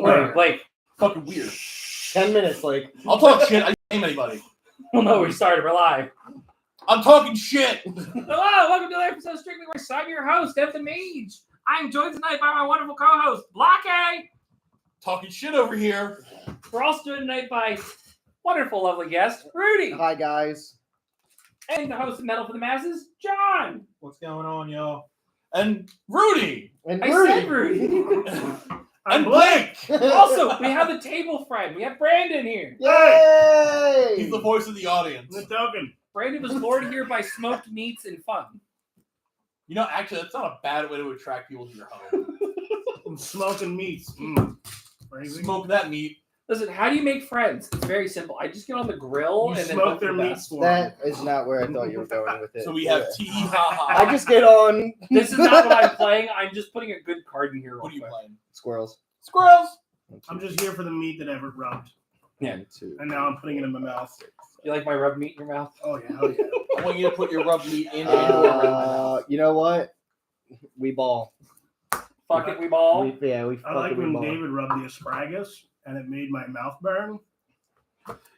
delay. Blake. Fucking weird. 10 minutes, like. I'll talk shit. I didn't name anybody. Well, no, we started. We're live. I'm talking shit. Hello, welcome to the episode of Strictly Where I'm your host, Steph the Mage. I'm joined tonight by my wonderful co-host, Block A. Talking shit over here. We're also joined tonight by wonderful, lovely guest, Rudy. Hi, guys. And the host of Metal for the Masses, John. What's going on, y'all? And Rudy. And I Rudy. said Rudy. And Blake. Also, we have the table friend. We have Brandon here. Yay! He's the voice of the audience. The token. Brandon was lured here by smoked meats and fun. You know, actually, that's not a bad way to attract people to your home. I'm smoking meats. Crazy. Smoke that meat. Listen, how do you make friends? It's very simple. I just get on the grill You and then smoke hope for their the meats best. for them. That is not where I thought you were going with it. So we have tee ha ha. I just get on This is not what I'm playing. I'm just putting a good card in here. What are you real quick. playing? squirrels. Squirrels. I'm just here for the meat that Everett rubbed, Yeah. and now I'm putting it in my mouth. You like my rub meat in your mouth? Oh yeah, hell yeah. I want you to put your rub meat in and or around my mouth. You know what? We ball. Fuck it, we ball. We I like fucking when ball. David rubbed the asparagus, and it made my mouth burn.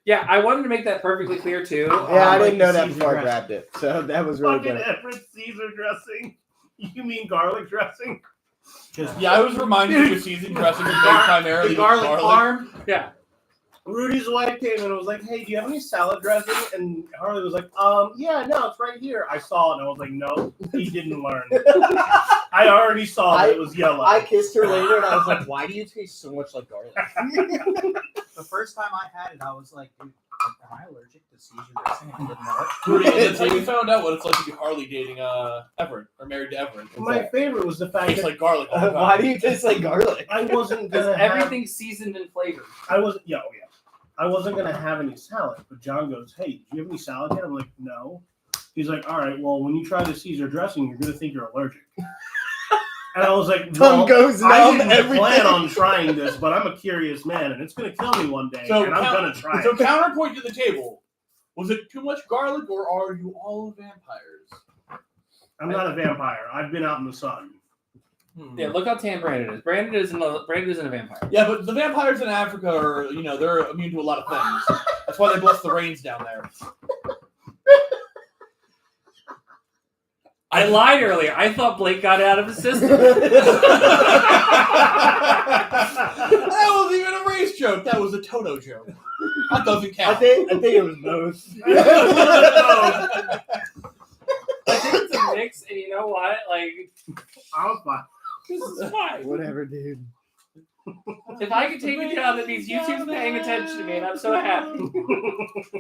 Yeah, I wanted to make that perfectly clear too. Yeah, I like didn't know the that Caesar before I dressing. grabbed it. So that was really Fucking good. Everett Caesar dressing. You mean garlic dressing? Yeah, I was reminded of seasoned dressing was made primarily The with garlic parm. Yeah. Rudy's wife came and was like, "Hey, do you have any salad dressing?" And Harley was like, yeah, no, it's right here." I saw it and I was like, "No, he didn't learn." I already saw that it was yellow. I kissed her later and I was like, "Why do you taste so much like garlic?" The first time I had it, I was like, dude, am I allergic to Caesar dressing? I didn't know it. Rudy, that's how you found out what it's like to be Harley dating Everett or married to Everett. My favorite was the fact Tastes that like garlic. all the time. Why do you taste like garlic? I wasn't Because gonna have, everything's seasoned and flavored. I wasn't. Yeah, oh yeah. I wasn't gonna have any salad, but John goes, "Hey, do you have any salad yet?" I'm like, "No." He's like, "All right, well, when you try the Caesar dressing, you're gonna think you're allergic." And I was like, Tongue well, goes I numb, didn't everything. plan on trying this, but I'm a curious man, and it's gonna kill me one day, So and I'm gonna try So it." counterpoint to the table. Was it too much garlic, or are you all vampires? I'm not a vampire. I've been out in the sun. Yeah, look how tan Brandon is. Brandon isn't a vampire. Yeah, but the vampires in Africa are, they're immune to a lot of things. That's why they bless the rains down there. I lied earlier. I thought Blake got it out of his system. That wasn't even a race joke. That was a Toto joke. That doesn't I count. think it was both. I think it's a mix, and you know what? Like, I'm fine. this is fine. Whatever, dude. If I can take it down, that means YouTube's paying attention to me, and I'm so happy.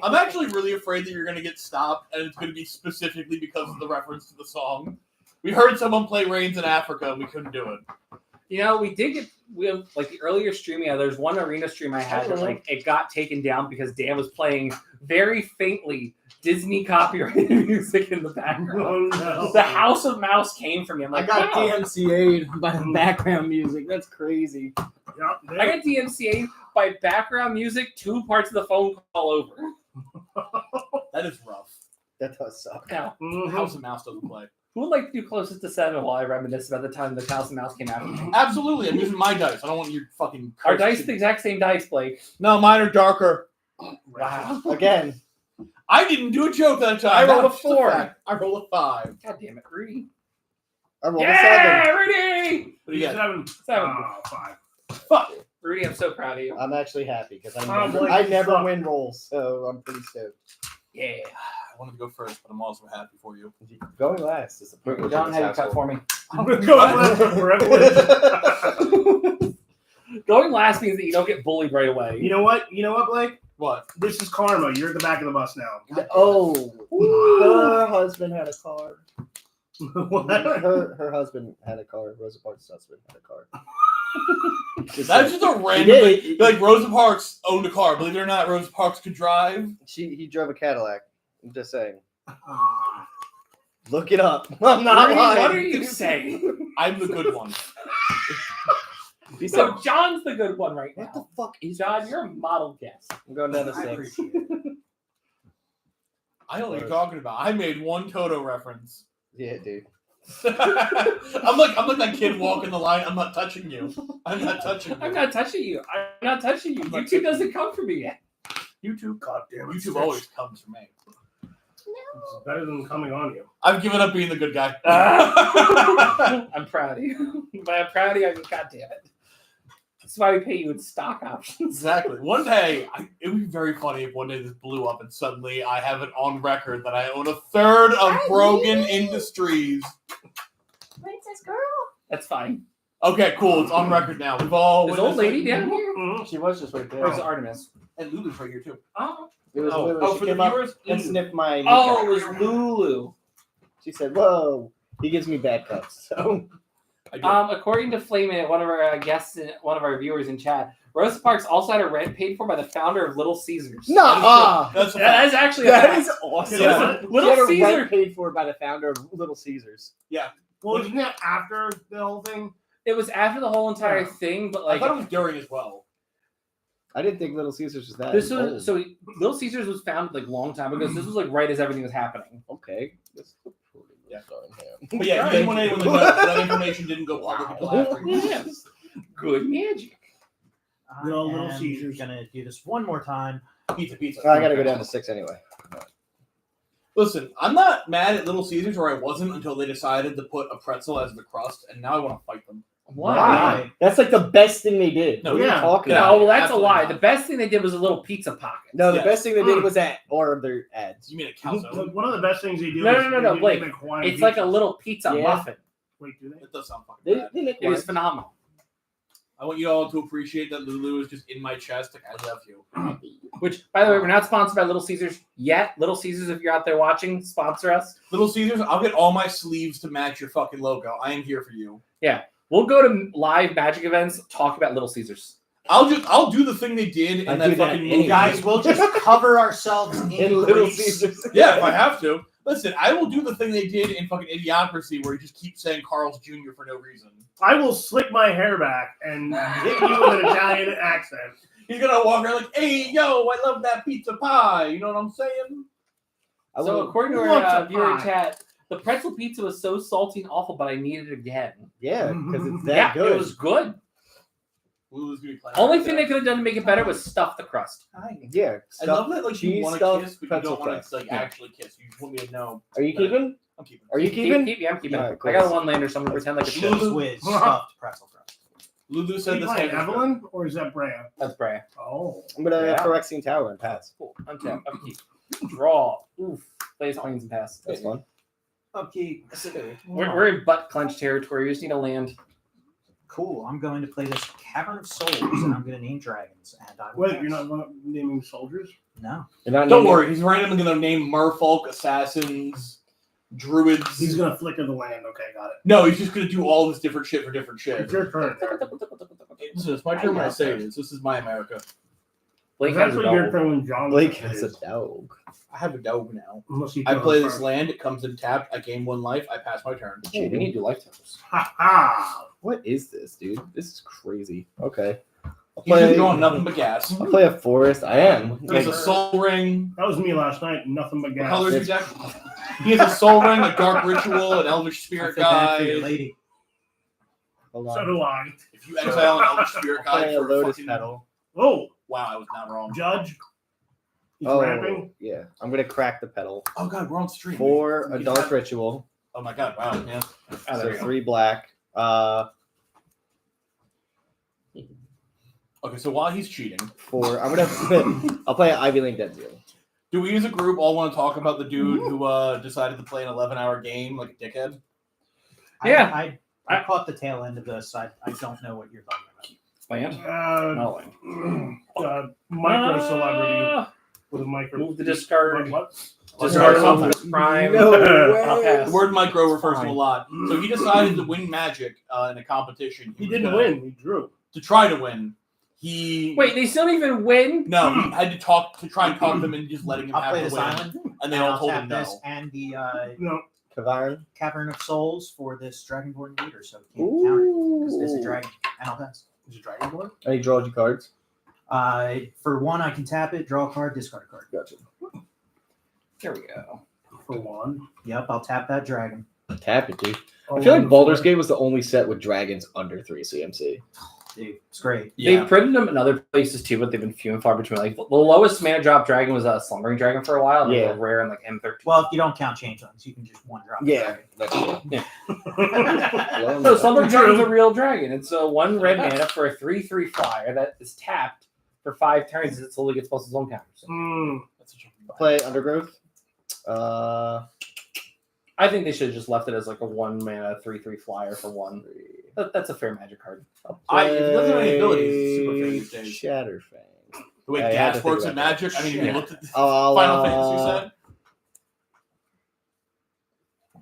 I'm actually really afraid that you're going to get stopped, and it's going to be specifically because of the reference to the song. We heard someone play Rains in Africa, and we couldn't do it. You know, we have, like, the earlier streaming, there's one arena stream I had that, like, it got taken down because Dan was playing very faintly Disney copyrighted music in the background. Oh no! The House of Mouse came from me. I'm I like, got wow. DMCA'd by the background music. That's crazy. Yep, I got DMCA'd by background music 2 parts of the phone call over. That is rough. That does suck. Now, House of Mouse doesn't play. who would like to do closest to 7 while I reminisce about the time the House of Mouse came out? Absolutely. I'm using my dice. I don't want your fucking... Our dice are the exact same dice, Blake. No, mine are darker. Wow. Again. I didn't do a joke that time. I rolled a That's just 4. fact. I rolled a 5. God damn it, Rudy. I rolled a Yeah, 7. Rudy! What do you got? 7. 7. Oh, 5. Fuck. Rudy, I'm so proud of you. I'm actually happy because Oh, boy, I you never suck. win rolls, so I'm pretty stoked. Yeah. I wanted to go first, but I'm also happy for you. Going last is the privilege John, of how this you cut for me? Going last for revolution. Going last means that you don't get bullied right away. You know what? Blake? What? This is karma. You're at the back of the bus now. Oh, her husband had a car. What? Her husband had a car. Rosa Parks' husband had a car. That's just a random did. thing. Like, Rosa Parks owned a car. Believe it or not, Rosa Parks could drive. He drove a Cadillac. I'm just saying. Ah. Look it up. I'm not Rudy, lying. what are you saying? I'm the good one. He said, So John's the good one right what the now. fuck is John, you're a model guest. I'm going down to I 6. appreciate it. I know what you're talking about. I made one Toto reference. Yeah, dude. I'm like that kid walking the line. I'm not touching you. I'm not touching you. I'm not touching you. I'm not touching you. YouTube doesn't come for me yet. YouTube. Goddamn. YouTube always comes for me. It's better than coming on you. I've given up being the good guy. I'm proud of you. But I'm proud of you. God damn it. That's why we pay you in stock options. Exactly. One day, it would be very funny if one day this blew up and suddenly I have it on record that I own a third of Brogan Industries. Princess girl. That's fine. Okay, cool. It's on record now. We've all. Is old lady down here? She was just right there. Where's Artemis? And Lulu's right here too. Oh. It was Oh, literally, for she the came up viewers? and sniffed my Oh, it kneecap. was Lulu. She said, whoa, he gives me bad cups. So I do. According to Flayman, one of our guests, one of our viewers in chat, Rosa Parks also had a rent paid for by the founder of Little Caesars. no, That's a That is actually a that fact. is awesome. Yeah. Little she had a Caesar- rent paid for by the founder of Little Caesars. Well, isn't that after the whole thing? It was after the whole entire Yeah. thing, but I like thought it was during as well. I didn't think Little Caesars was that. this old. was so Little Caesars was founded like long time ago. So this was like right as everything was happening. Okay. Yeah. Sorry, But yeah, Right. anyone would know that information didn't go public until after. Yes. Good magic. Good old I Little am Caesars. Gonna do this one more time. Pizza. Oh, I gotta go down to 6 anyway. Listen, I'm not mad at Little Caesars, or I wasn't until they decided to put a pretzel as the crust, and now I want to fight them. Why? That's like the best thing they did. No, What are you yeah. talking Yeah. about? No, well, that's Absolutely a lie. not. The best thing they did was a little pizza pocket. No, the Yes. best thing they did was that, or their ads. You mean a Like, calzone? one of the best things they do. No, is no, no, they no, do Blake. make Hawaiian It's like a pizzas. little pizza Yeah. muffin. Wait, do they? It does sound fucking They, bad. they make It is one. phenomenal. I want you all to appreciate that Lulu is just in my chest. Like, I love you. Which, by the way, we're not sponsored by Little Caesars yet. Little Caesars, if you're out there watching, sponsor us. Little Caesars, I'll get all my sleeves to match your fucking logo. I am here for you. We'll go to live magic events, talk about Little Caesars. I'll do the thing they did I in do that that fucking anyway. movie. Guys, we'll just cover ourselves in In Little grease. Caesars. Yeah, if I have to. Listen, I will do the thing they did in fucking Idiocracy where you just keep saying Carl's Jr. for no reason. I will slick my hair back and hit you with an Italian accent. He's gonna walk around like, hey, yo, I love that pizza pie. You know what I'm saying? I So, will- according to What's our a viewer pie? chat, the pretzel pizza was so salty and awful, but I needed it again. yeah, because it's that Yeah, good. it was good. Lulu's gonna be playing. Only like thing that. they could have done to make it better was stuff the crust. Yeah. I love that, like, you cheese want to stuffed kiss, but you pretzel don't want crust. to, like, actually kiss. You just want me to know. Are you keeping? I'm keeping. Are you keeping? Yeah, I'm keeping. All right, cool. I got a one-lander, so I'm gonna pretend like it's Lulu- good. With stuffed pretzel crust. Lulu Are said you this. playing hand was Evelyn or is that Brea? That's Brea. Oh. I'm gonna Yeah. Phyrexian Tower and pass. Cool. Untap. Upkeep. Draw. Oof. Plays queens and pass. That's fun. Okay, We're in butt clench territory. We just need to land. cool. I'm going to play this Cavern of Souls, and I'm going to name dragons. And I will Wait, pass. you're not naming soldiers? No. You're not Don't naming- worry, he's randomly gonna name merfolk, assassins, druids. He's gonna flicker the land. Okay, got it. No, he's just gonna do all this different shit for different shit. It's your turn. It's my turn when I say this. This is my America. Blake It's has a actually your double. turn when John. Blake says has a it is. dog. I have a dog now. Unless you I kill play him this first. land. It comes in tapped. I gain 1 life. I pass my turn. Ooh, we need to do lifetimes. Ha ha! What is this, dude? This is crazy. Okay. I'll He's just play, drawing nothing but gas. I'll play a forest. I am. He has a soul ring. That was me last night. Nothing but What gas. color is your deck? He has a soul ring, a dark ritual, an elvish I spirit feel bad for your guide. lady. Hold So on. do I. If you exile an elvish spirit I'll play guide a for lotus fucking... petal. Oh, Wow, I was not wrong. Judge. He's Oh, rapping. yeah. I'm gonna crack the petal. Oh god, we're on stream. For a We dark have- ritual. Oh my god, wow, yeah. Oh, So there we go. 3 black. Okay, so while he's cheating, I'm gonna I'll play an Ivy Lane Dead Zero. do we as a group all want to talk about the dude who decided to play an 11-hour game like a dickhead? Yeah. I caught the tail end of this. I don't know what you're talking about. Land. Oh, No. Micro celebrity with a micro. Move the discard. What? Discard Okay. something. Prime. No I'll way. pass. The word micro refers to Fine. a lot. So he decided to win Magic in a competition. He was didn't gonna- win. He drew. To try to win. He Wait, they still don't even win? No, he had to try and talk them into just letting him I'll have play the this win. island. And they all I'll told tap him this no. and the No. Kavarin. Cavern of Souls for this Dragonborn leader, so it can't counter because it's a dragon. And I'll pass. Is it Dragonborn? And he draws you cards. For 1, I can tap it, draw a card, discard a card. Gotcha. Here we go. For one. Yep, I'll tap that dragon. Tap it, dude. I feel like Baldur's Gate was the only set with dragons under 3 CMC. Dude, it's great. Yeah. They've printed them in other places too, but they've been few and far between. Like the lowest mana drop dragon was a slumbering dragon for a while, and they Yeah. were rare in like M13. Well, if you don't count changelings, you can just one drop. That's true. So slumbering dragon's a real dragon. It's a 1 red mana for a 3/3 flyer that is tapped for 5 turns. It slowly gets plus its own counter. So That's such a Play Undergrowth. I think they should have just left it as like a 1 mana 3/3 flyer for 1. That's a fair Magic card. If it doesn't have any abilities, it's super fair these days. Shatterfang. The way I had to gas think works in about that. Magic. I mean, if you Yeah. looked at the I'll, Final Fantasy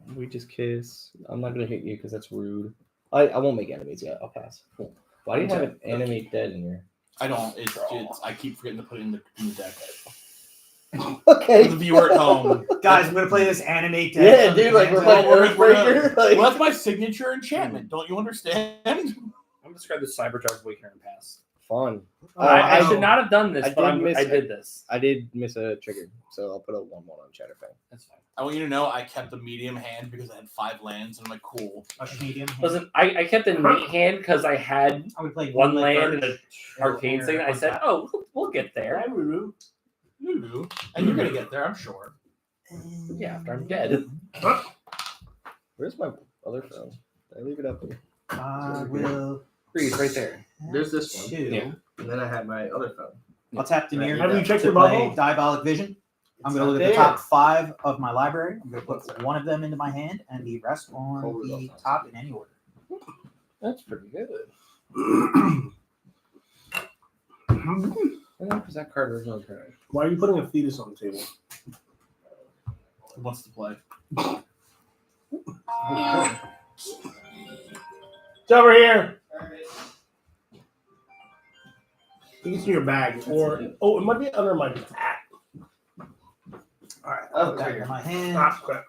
set. We just kiss. I'm not gonna hit you because that's rude. I won't make enemies yet. I'll pass. Why do you have an enemy dead in here? I don't. It's I keep forgetting to put it in the deck. Okay. For the viewer at home. Guys, I'm gonna play this anime deck. Yeah, dude. Like we're playing Earthbreaker. Like, Well, that's my signature enchantment. Don't you understand? I'm gonna describe the Cybertruck Waker and pass. fun. I I should not have done this, I but did miss I it. did this. I did miss a trigger, so I'll put a 1/1 on Shatterfang. That's fine. I want you to know I kept a medium hand because I had 5 lands, and I'm like, cool. A medium. Listen, I kept a neat hand because I had I would play 1 land card. and an arcane thing. I said, "Oh, we'll get there." And you're gonna get there, I'm sure. Yeah, after I'm dead. Where's my other phone? Did I leave it up here? I will. Freeze right there. There's this one. 2. Yeah. And then I had my other phone. I'll tap the near. Have you checked to your play bubble? Diabolic Vision. I'm It's going to look not at the there. top 5 of my library. I'm going to put one of them into my hand and the rest on Hold it the up. top in any order. That's pretty good. What was that card originally card? Why are you putting a fetus on the table? Who wants to play? It's over here. I think it's in your bag, or it might be under my hat. All right, I'll put that in my hand. Ah, crap.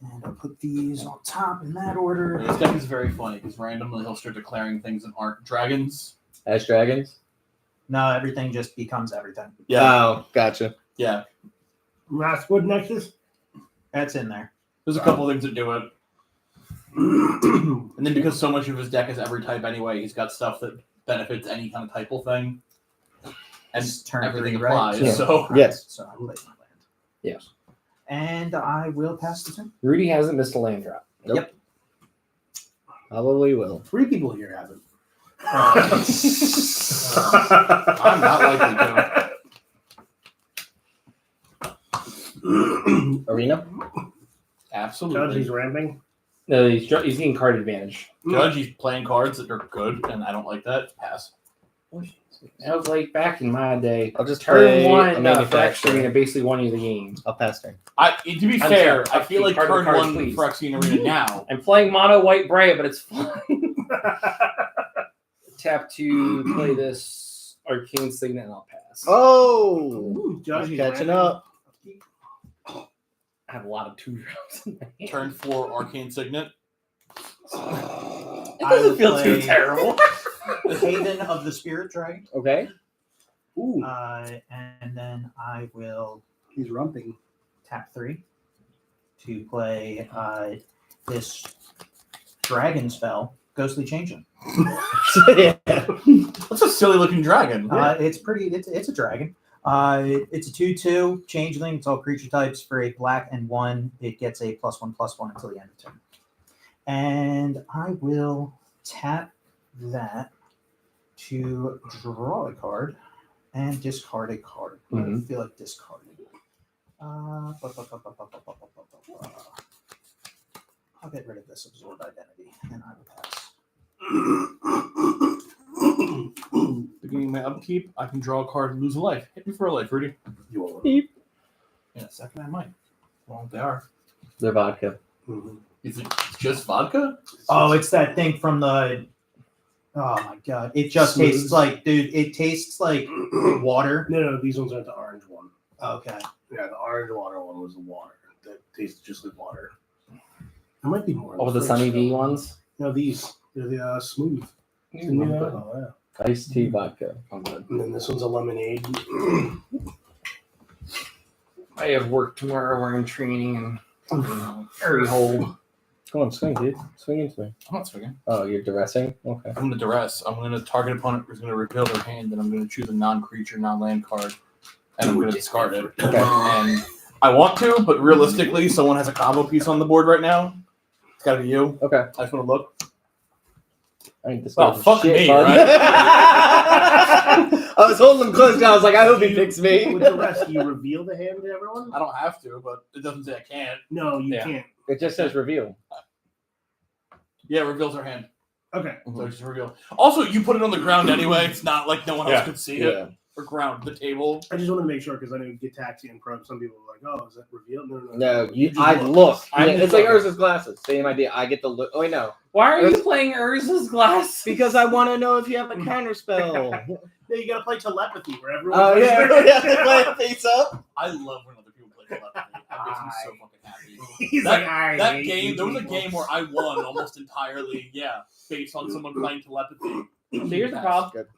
And I'll put these on top in that order. This deck is very funny because randomly he'll start declaring things that aren't dragons. Ash Dragons? No, everything just becomes everything. Oh, gotcha. Yeah. Maskwood Nexus. That's in there. There's a couple things that do it. And then because so much of his deck is every type anyway, he's got stuff that benefits any kind of typal thing. And It's turn everything 3, right? applies. Yeah. So Yes. So I play my land. Yes. And I will pass the turn. Rudy hasn't missed a land drop. Nope. Yep. Probably will. 3 people here haven't. I'm not likely to. Arena? Absolutely. Judge, he's ramping. No, he's getting card advantage. Judge, he's playing cards that are good, and I don't like that. Pass. That was like back in my day. I'll just play Turn a 1, manufacturer. Arena basically won you the game. I'll pass turn. To be I'm fair, sorry, I feel like card to turn cards, 1 please. for Phyrexian Arena now. I'm playing mono white Brea, but it's fun. Tap to play this arcane signet, and I'll pass. Oh! Ooh, Judge, he's Catching ramping. up. I have a lot of 2 drops in my hand. Turn 4 Arcane Signet. It I doesn't will feel too play- terrible. Haven of the Spirit Dragon. Okay. Ooh, And then I will he's rumping. tap 3 to play this dragon spell, Ghostly Changeling. Yeah. That's a silly looking dragon. It's pretty. It's a dragon. It's a 2/2 changeling. It's all creature types for a black and 1. It gets a +1/+1 until the end of turn. And I will tap that to draw a card and discard a card. I Mhm. feel like discarding. I'll get rid of this absorb identity, and I will pass. Beginning my upkeep, I can draw a card and lose a life. Hit me for a life, Rudy. You won't. In a second, I might. Well, they are. They're vodka. Mhm. Is it just vodka? Oh, it's that thing from the. Oh my god! It just Smooth. tastes like, dude. It tastes like water. No, these ones aren't the orange one. Okay. Yeah, the orange water one was the water. That tastes just like water. There might be more. in What were the fridge, Sunny though. D ones? No, these. They're the smooth. Oh, yeah. Iced tea vodka. I'm good. And then this one's a lemonade. I have work tomorrow. We're in training and hurry hold. Come on, swing, dude. Swing into me. I'm not swinging. Oh, you're duressing? Okay. I'm going to duress. I'm going to target opponent who's going to reveal their hand, and I'm going to choose a non-creature, non-land card, and I'm going to discard it. Okay. And I want to, but realistically, someone has a combo piece on the board right now. It's got to be you. Okay. I just want to look. I ain't Well, fuck shit, me, bud. right? I was holding him close down. I was like, I hope he picks me. With the rest, do you reveal the hand to everyone? I don't have to, but it doesn't say I can't. No, you Yeah. can't. It just says reveal. Yeah, it reveals her hand. Okay. So it's just reveal. Also, you put it on the ground anyway. It's not like no one else Yeah. could see it. Or ground the table. I just wanted to make sure because I know you get taxi and pro. Some people are like, "Oh, is that revealed?" No. No, just I look. I'm Yeah, just it's like looking. Urza's glasses. Same idea. I get the look. Oh, wait, no. Why are you playing Urza's glass? Because I want to know if you have a counter spell. Yeah, you gotta play telepathy where everyone. Oh, plays yeah. their- We have to play it face up. I love when other people play telepathy. That makes me so fucking happy. He's like, I That hate game, you there was a people." game where I won almost entirely, based on someone playing telepathy. So here's the problem. Good.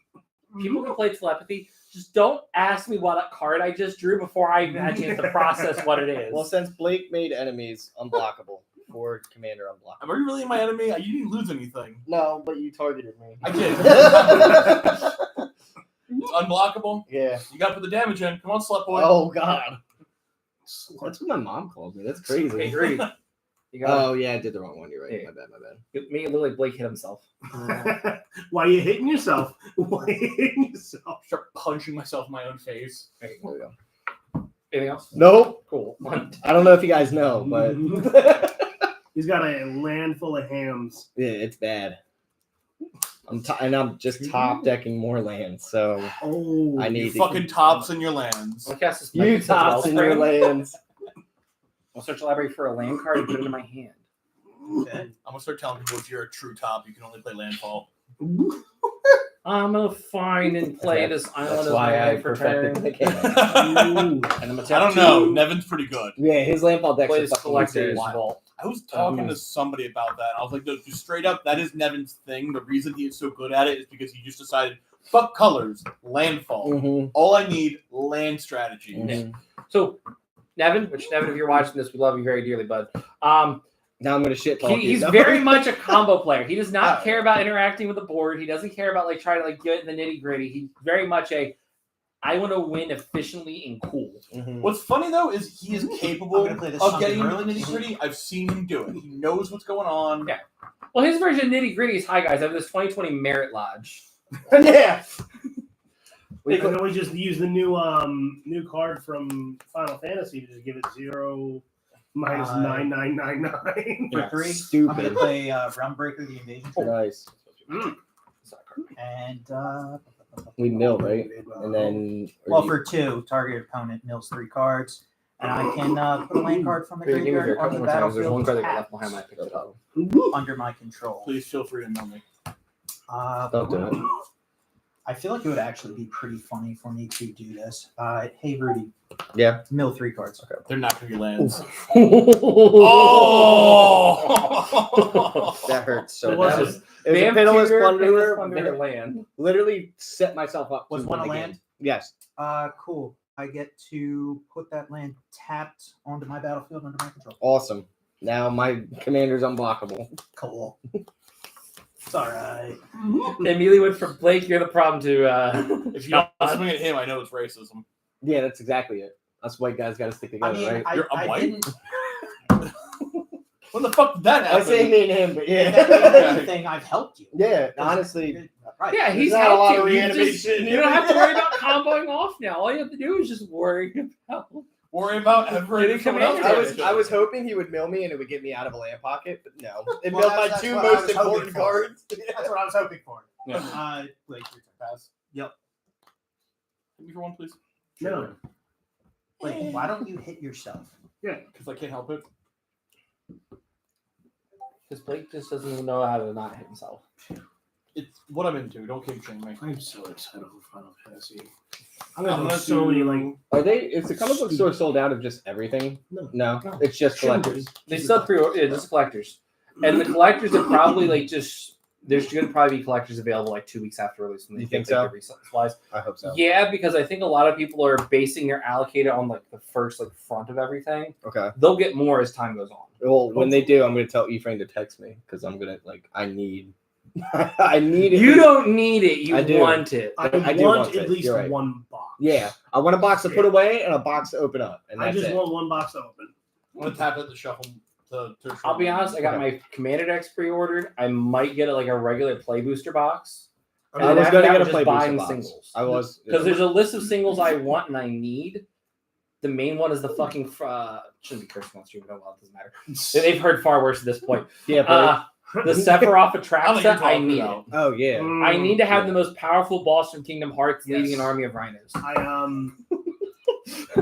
People can play telepathy. Just don't ask me what card I just drew before I even had a chance to process what it is. Well, since Blake made enemies unblockable, or commander unblockable. Are you really my enemy? You didn't lose anything. No, but you targeted me. I did. It's unblockable. Yeah. You got to put the damage in. Come on, slut boy. Oh, God. That's what my mom calls me. That's Hey, crazy. Rudy, you got Oh, yeah, I did the wrong one. You're right. Yeah. My bad, my bad. me and literally Blake hit himself. Why are you hitting yourself? Why are you hitting yourself? Start punching myself in my own face. There we go. Anything else? Nope. Cool. I don't know if you guys know, but He's got a land full of hams. yeah, it's bad. I'm just top decking more lands, so Oh, I You need fucking tops in your lands. I'll cast this. you tops in your lands. I'll search the library for a land card and put it in my hand. okay. I'm gonna start telling people if you're a true top, you can only play landfall. I'm gonna find and play this island That's as why my I land for perfected turn. the game. And I'm gonna I tap don't know. two, Nevin's pretty good. Yeah, his landfall deck play is this fucking collector's insane. vault. I was talking to somebody about that. I was like, no, just straight up, that is Nevin's thing. The reason he is so good at it is because he just decided, fuck colors, landfall. Mhm, All I need, land strategy. mhm. So, Nevin, if you're watching this, we love you very dearly, bud. Now I'm gonna shit talk you. He's No. very much a combo player. He does not care about interacting with the board. He doesn't care about trying to get in the nitty gritty. He's very much I want to win efficiently and cool. Mhm. What's funny though is he is capable I'm gonna play this of something getting really nitty gritty. I've seen him do it. He knows what's going on. Yeah. Well, his version of nitty gritty is hi guys. I have this 2020 Merit Lodge. Yeah. We can always just use the new card from Final Fantasy to just give it 0 minus 9999 For Yeah. 3, I'm Stupid. going to play Realmbreaker, the Invasion. Nice. And, We mill, right? And then. well, for 2, target opponent mills 3 cards. And I can put a land card from the Here, give me your graveyard on the couple more times. There's one battlefield card that got left behind. I picked it up. under my control. Please feel free to know me. Don't do it. I feel like it would actually be pretty funny for me to do this. Hey, Rudy. Yeah. Mill 3 cards. Okay. They're not going to be lands. Oh! That hurts so What was bad. it? It was a Pitiless Plunderer. Plunderer land. Literally set myself up. Was to one win a the land? game. Yes. Cool. I get to put that land tapped onto my battlefield under my control. Awesome. Now my commander's unblockable. Cool. It's all right. Immediately went from Blake, you're the problem, to If you don't swing at him, I know it's racism. Yeah, that's exactly it. Us white guys got to stick I together, mean, right? You're a I white? didn't. When the fuck did that I happen? say me and him, but If that means yeah. anything, I've helped you. Yeah, honestly. Right. yeah, he's There's not a lot helped of you. You, just, reanimation. you don't have to worry about comboing off now. All you have to do is just worry about. Worry about ever Getting someone else. commander I getting was killed. hoping he would mill me and it would get me out of a land pocket, but no. It Well, milled my that's 2 what I most was hoping important for. cards. That's what I was hoping for. Yeah. Wait, your turn. Pass. Yep. Hit me for one, please. No. Wait, why don't you hit yourself? Because I can't help it. Because Blake just doesn't even know how to not hit himself. It's what I'm into. Don't kink shame me. I'm so excited for Final Fantasy. I'm gonna have so many Are they? Is the comic book store sold out of just everything? No. No, it's just collectors. They still pre-order, just collectors, and the collectors are probably just there's going to probably be collectors available like 2 weeks after release when they You think get so? their resupplies. I hope so. Yeah, because I think a lot of people are basing their allocator on like the first like front of everything. Okay. They'll get more as time goes on. Well, when they do, I'm gonna tell Ephraim to text me because I'm gonna I need. I need it. You don't need it. You I do. want it. I do want want at it. least You're right. one box. Yeah, I want a box to put away and a box to open up, and I that's just it. want one box to open. I'm gonna tap it to shuffle. I'll be honest. I got my Commander decks pre-ordered. I might get like a regular play booster box. I And was after gonna that, get a we're play just booster buying box. singles. I was Because there's a list of singles I want and I need. The main one is the fucking shouldn't be cursing on stream, but well, it doesn't matter. They've heard far worse at this point. yeah, but The Sephiroth I Attract don't set, know I what need you're it. talking oh yeah, I need to have Yeah. the most powerful boss from Kingdom Hearts leading Yes. an army of rhinos. I'm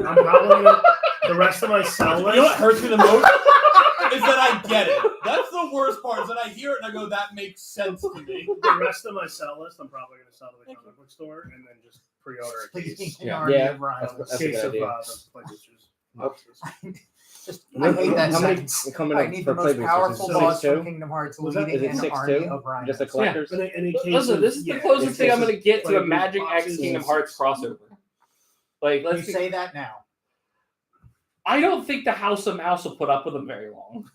probably gonna the rest of my cell You list. know what hurts me the most is that I get it. That's the worst part. Is that I hear it and I go, "That makes sense to me." The rest of my cell list, I'm probably gonna sell to the comic book store and then just pre-order a case. Yeah. Army Yeah. of Rhinos. That's a Case good of idea. the play boosters. Boxes. I hate that How many sentence. coming I up need for the play most boosters? powerful Is it boss 6'2"? from Kingdom Hearts Was that- leading Is it an army 6'2"? of rhinos. Just a collector's. And in a case Listen, of, this is the yeah, closest it's thing I'm just going to get to a like Magic boxes X Kingdom and- Hearts crossover. Like, You let's be, say that now. I don't think the House of Mouse will put up with them very long.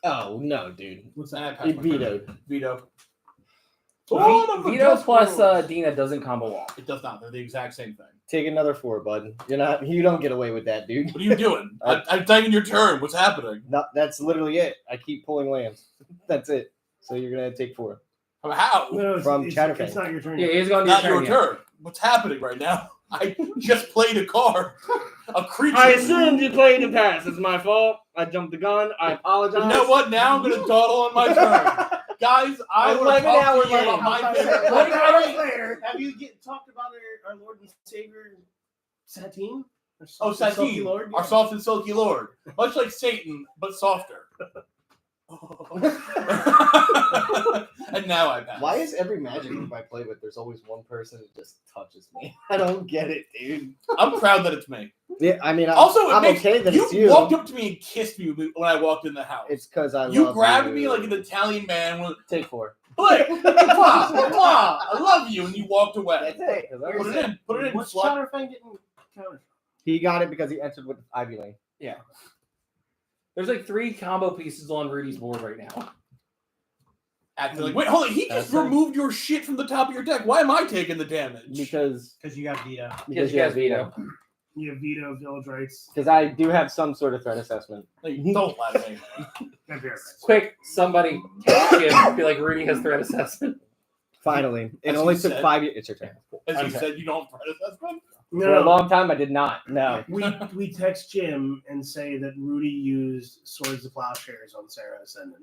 Oh no, dude! What's And I that? pass He my vetoed. turn. Veto. Vito plus Dina doesn't combo well. It does not. They're the exact same thing. Take another 4, bud. You're not. You don't get away with that, dude. What are you doing? I'm taking your turn. What's happening? No, that's literally it. I keep pulling lands. That's it. So you're gonna take 4. How? No, From Chatterfang. it's not your turn. Yeah, yet. he's going to Not your your turn. yet. turn. What's happening right now? I just played a card. A creature. I assumed you played in pass. It's my fault. I jumped the gun. I apologize. You know what? Now I'm going to dawdle on my turn. Guys, I want to 11 talk hours to you later. about my Wait, favorite. wait. Have you talked about our Lord and Savior Satine? Oh, Silky Satine, Lord? our soft and silky lord. Much like Satan, but softer. And now I pass. Why is every Magic group I play with, there's always one person that just touches me? I don't get it, dude. I'm proud that it's me. Yeah, I mean, Also, I'm okay that it's you. walked up to me and kissed me when I walked in the house. It's because I You love grabbed you. me like an Italian man with Take 4. Blake, mwah, mwah, I love you, and you walked away. That's it. 'cause I Put was- it in. Put it in. What's Slut. Chatterfang getting countered? He got it because he entered with Ivy Lane. There's like 3 combo pieces on Rudy's board right now. Acting like, wait, hold on. He just That's it. removed your shit from the top of your deck. Why am I taking the damage? Because Because you got Vito. Because you guys veto. You have veto, village rights, Because I do have some sort of threat assessment. Like, don't lie to me. and bear rights. Quick, somebody text him. Be like, Rudy has threat assessment. Finally, it As only you took said. 5 years. It's your turn. As you Okay. said, you don't have assessment. For a No, long time, I did not. No. we text Jim and say that Rudy used Swords to Plowshares on Sarah Ascendant.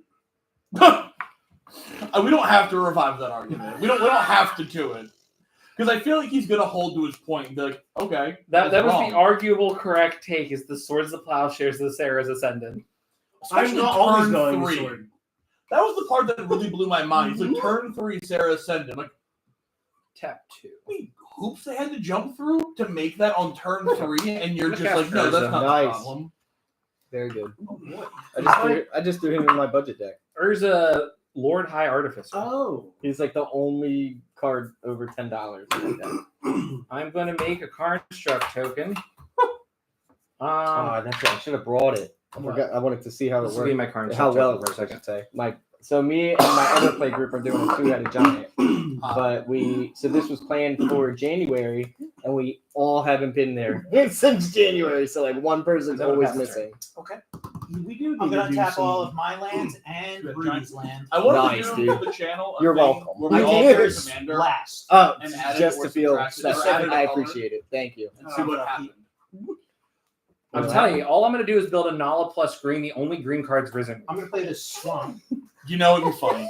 We don't have to revive that argument. We don't have to do it. Because I feel like he's gonna hold to his point and be like, okay. That was wrong. the arguable correct take. Is the Swords of Plowshares of Sarah's Ascendant. Especially I'm always turn going 3. sword. That was the part that really blew my mind. He's like, turn 3, Sarah Ascendant. Like, Tap 2. wait, hoops they had to jump through to make that on turn 3, and you're just Look like, at no, that's Urza. not Nice. the problem. Very good. Oh, boy. I just threw him in my budget deck. Urza, Lord High Artificer. Oh. He's like the only card over $10 in my deck. I'm going to make a Construct token. That's it. I should have brought it. I forgot. I wanted to see how This it will be worked. my Construct How well it token works, I should say. So me and my other play group are doing a 2-headed giant. But so this was planned for January, and we all haven't been there since January. So like one person's That would always pass the missing. We do I'm need gonna to do tap some- all of my lands and Good Rudy's land I wanted Nice, to do dude. for the channel a You're thing welcome. where we I all did. play Commander last. Oh, And added just or to feel subtracted or special. added a I color. appreciate it. Thank you. and see what happened. I'm telling you, all I'm going to do is build a Nala plus green. The only green card's risen. I'm gonna play this swamp. You know it'd be funny.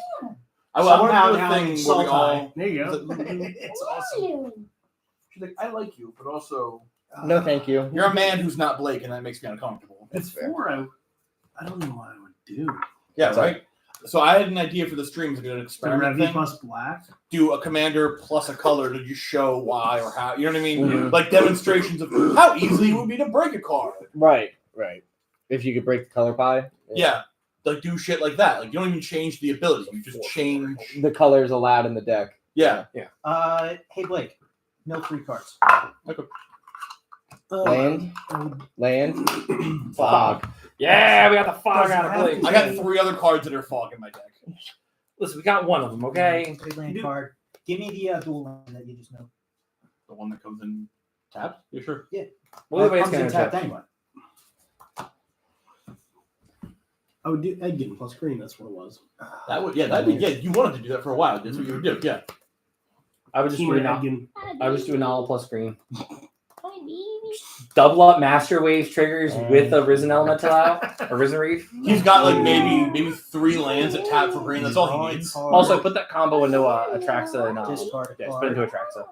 I Somehow want to do now a in thing where we Sultai. all. There you go. It's awesome. She's like, I like you, but also No, thank you. you're a man who's not Blake, and that makes me uncomfortable. That's fair. Before I don't know what I would do. Yeah, That's right. So I had an idea for the stream to do an The experiment Revi thing. plus black. Do a commander plus a color to just show why or how. You know what I mean? Mhm. Like demonstrations of how easy it would be to break a card. Right. If you could break the color pie. Yeah. like do shit like that. Like you don't even change the ability. You just change. The colors allowed in the deck. Yeah. Hey Blake, mill 3 cards. Land. Fog. Yeah, we got the fog Doesn't out of have Blake. to. I got 3 other cards that are fog in my deck. Listen, we got one of them, okay? 3 land card. Give me the dual land that you just know. The one that comes in tapped. You sure? Well, It wait, comes in tapped anyway. I'd give him plus green. That's what it was. That would that'd be You wanted to do that for a while. That's what you would do. Yeah. I would just do I would just do a Nala plus green. Hi, baby. Double up Master Waves triggers with a Risen Elemental out. A Risen Reef. He's got like maybe 3 lands that tap for green. That's all he needs. Also, put that combo into Atraxa and Discard a yeah, just card. put it into Atraxa.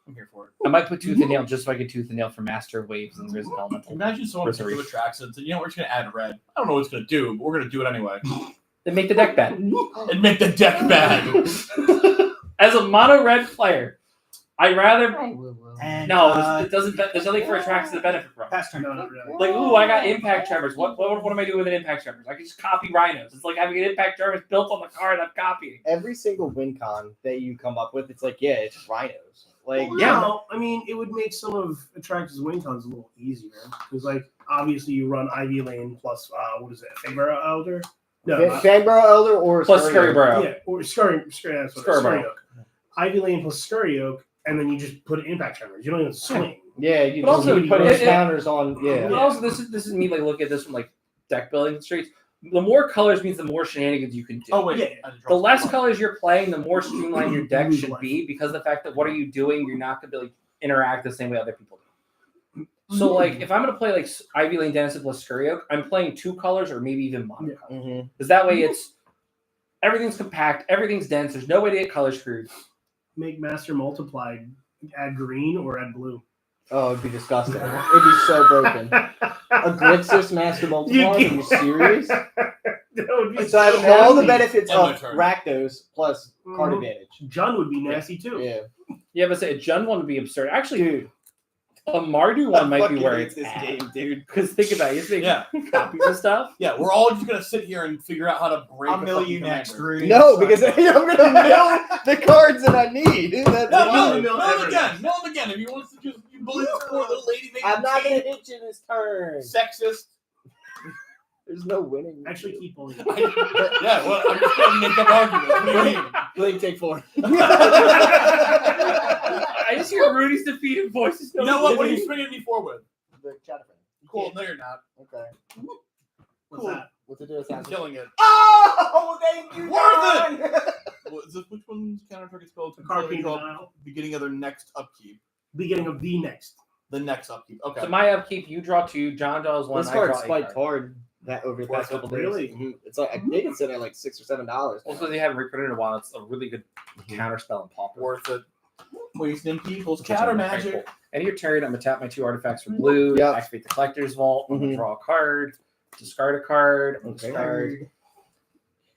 I'm here for it. I might put Tooth and Nail just so I get Tooth and Nail for Master Waves and Risen Elemental. Imagine someone Risen who Reef. attracts it and said, we're just gonna add red. I don't know what it's gonna do, but we're gonna do it anyway. Then make the deck bad. And make the deck bad. As a mono red player, I'd rather And, no. It doesn't. There's nothing for Atraxa to benefit from. pass turn. No, not really. Like, ooh, I got Impact Tremors. What am I doing with an Impact Tremors? I can just copy Rhinos. It's like having an Impact Tremors built on the card I'm copying. Every single win con that you come up with, it's like, yeah, it's rhinos. Like, Well, yeah. no, I mean, it would make some of Attracta's win cons a little easier because, like, obviously you run Ivy Lane plus what is it, Faber Elder? No, Fangborough Elder or Plus Scurry. Scurryborough. yeah, or Scurry. That's what it is, Scurry Scurry Oak. Oak. Ivy Lane plus Scurry Oak, and then you just put Impact Tremors. You don't even swing. Yeah, you But also, put it- counters on. Yeah. But also, this is me like looking at this from like deck building streets. The more colors means the more shenanigans you can do. Oh wait. Yeah. I had to draw The less some. colors you're playing, the more streamlined your deck should be because of the fact that what are you doing? You're not going to be like interact the same way other people do. So like if I'm going to play like Ivy Lane Density plus Scurry Oak, I'm playing 2 colors or maybe even mono color. Mm-hmm. Because that way it's everything's compact, everything's dense. There's no way to get color screwed. Make Master Multiply add green or add blue. Oh, it'd be disgusting. It'd be so broken. A Grixis Master Multiplier? Are you serious? That would be So I have all the nasty. benefits End my of turn. Rakdos plus card Mhm. advantage. John would be nasty too. Yeah. Yeah, but say a Jund one would be absurd. Actually, Dude. a Mardu one might be fucking where hate it's this at. game, dude. Because think about it, you just make Yeah. copies of stuff. Yeah, we're all just gonna sit here and figure out how to break. I'll a mill fucking you next, commander. Rudy. No, because I'm gonna mill the cards that I need. That's No, why. mill him again. Mill him again. If he wants to just you believe this poor little lady making I'm not gonna tea. hit you this turn. Sexist. There's no winning. Actually, keep pulling. Yeah, well, I'm just gonna make up arguments. What do you mean? Blake, take 4. I just hear Rudy's defeated voices. You know what? What are you swinging me for with? The Chatterfin. Cool. No, you're not. Okay. What's Cool. that? What's it do? I'm killing it. Oh, thank you. Worth John! What is this? Which one's counter target's called? Carpine Called Denial. beginning of their next upkeep. Beginning of the next. The next upkeep. Okay. So my upkeep, you draw 2, John draws 1, This I draw card's a spiked card. hard that over the past couple days. Really? Mhm. It's like I think it's at like $6 or $7. Also, they haven't reprinted in a while. It's a really good counter spell and pauper. Worth it. Wasting people's Which is counter very magic. cool. End of your turn, I'm gonna tap my 2 artifacts for blue, Yep. activate the collector's vault, I'm gonna Mhm. draw a card, discard a card, Okay. discard.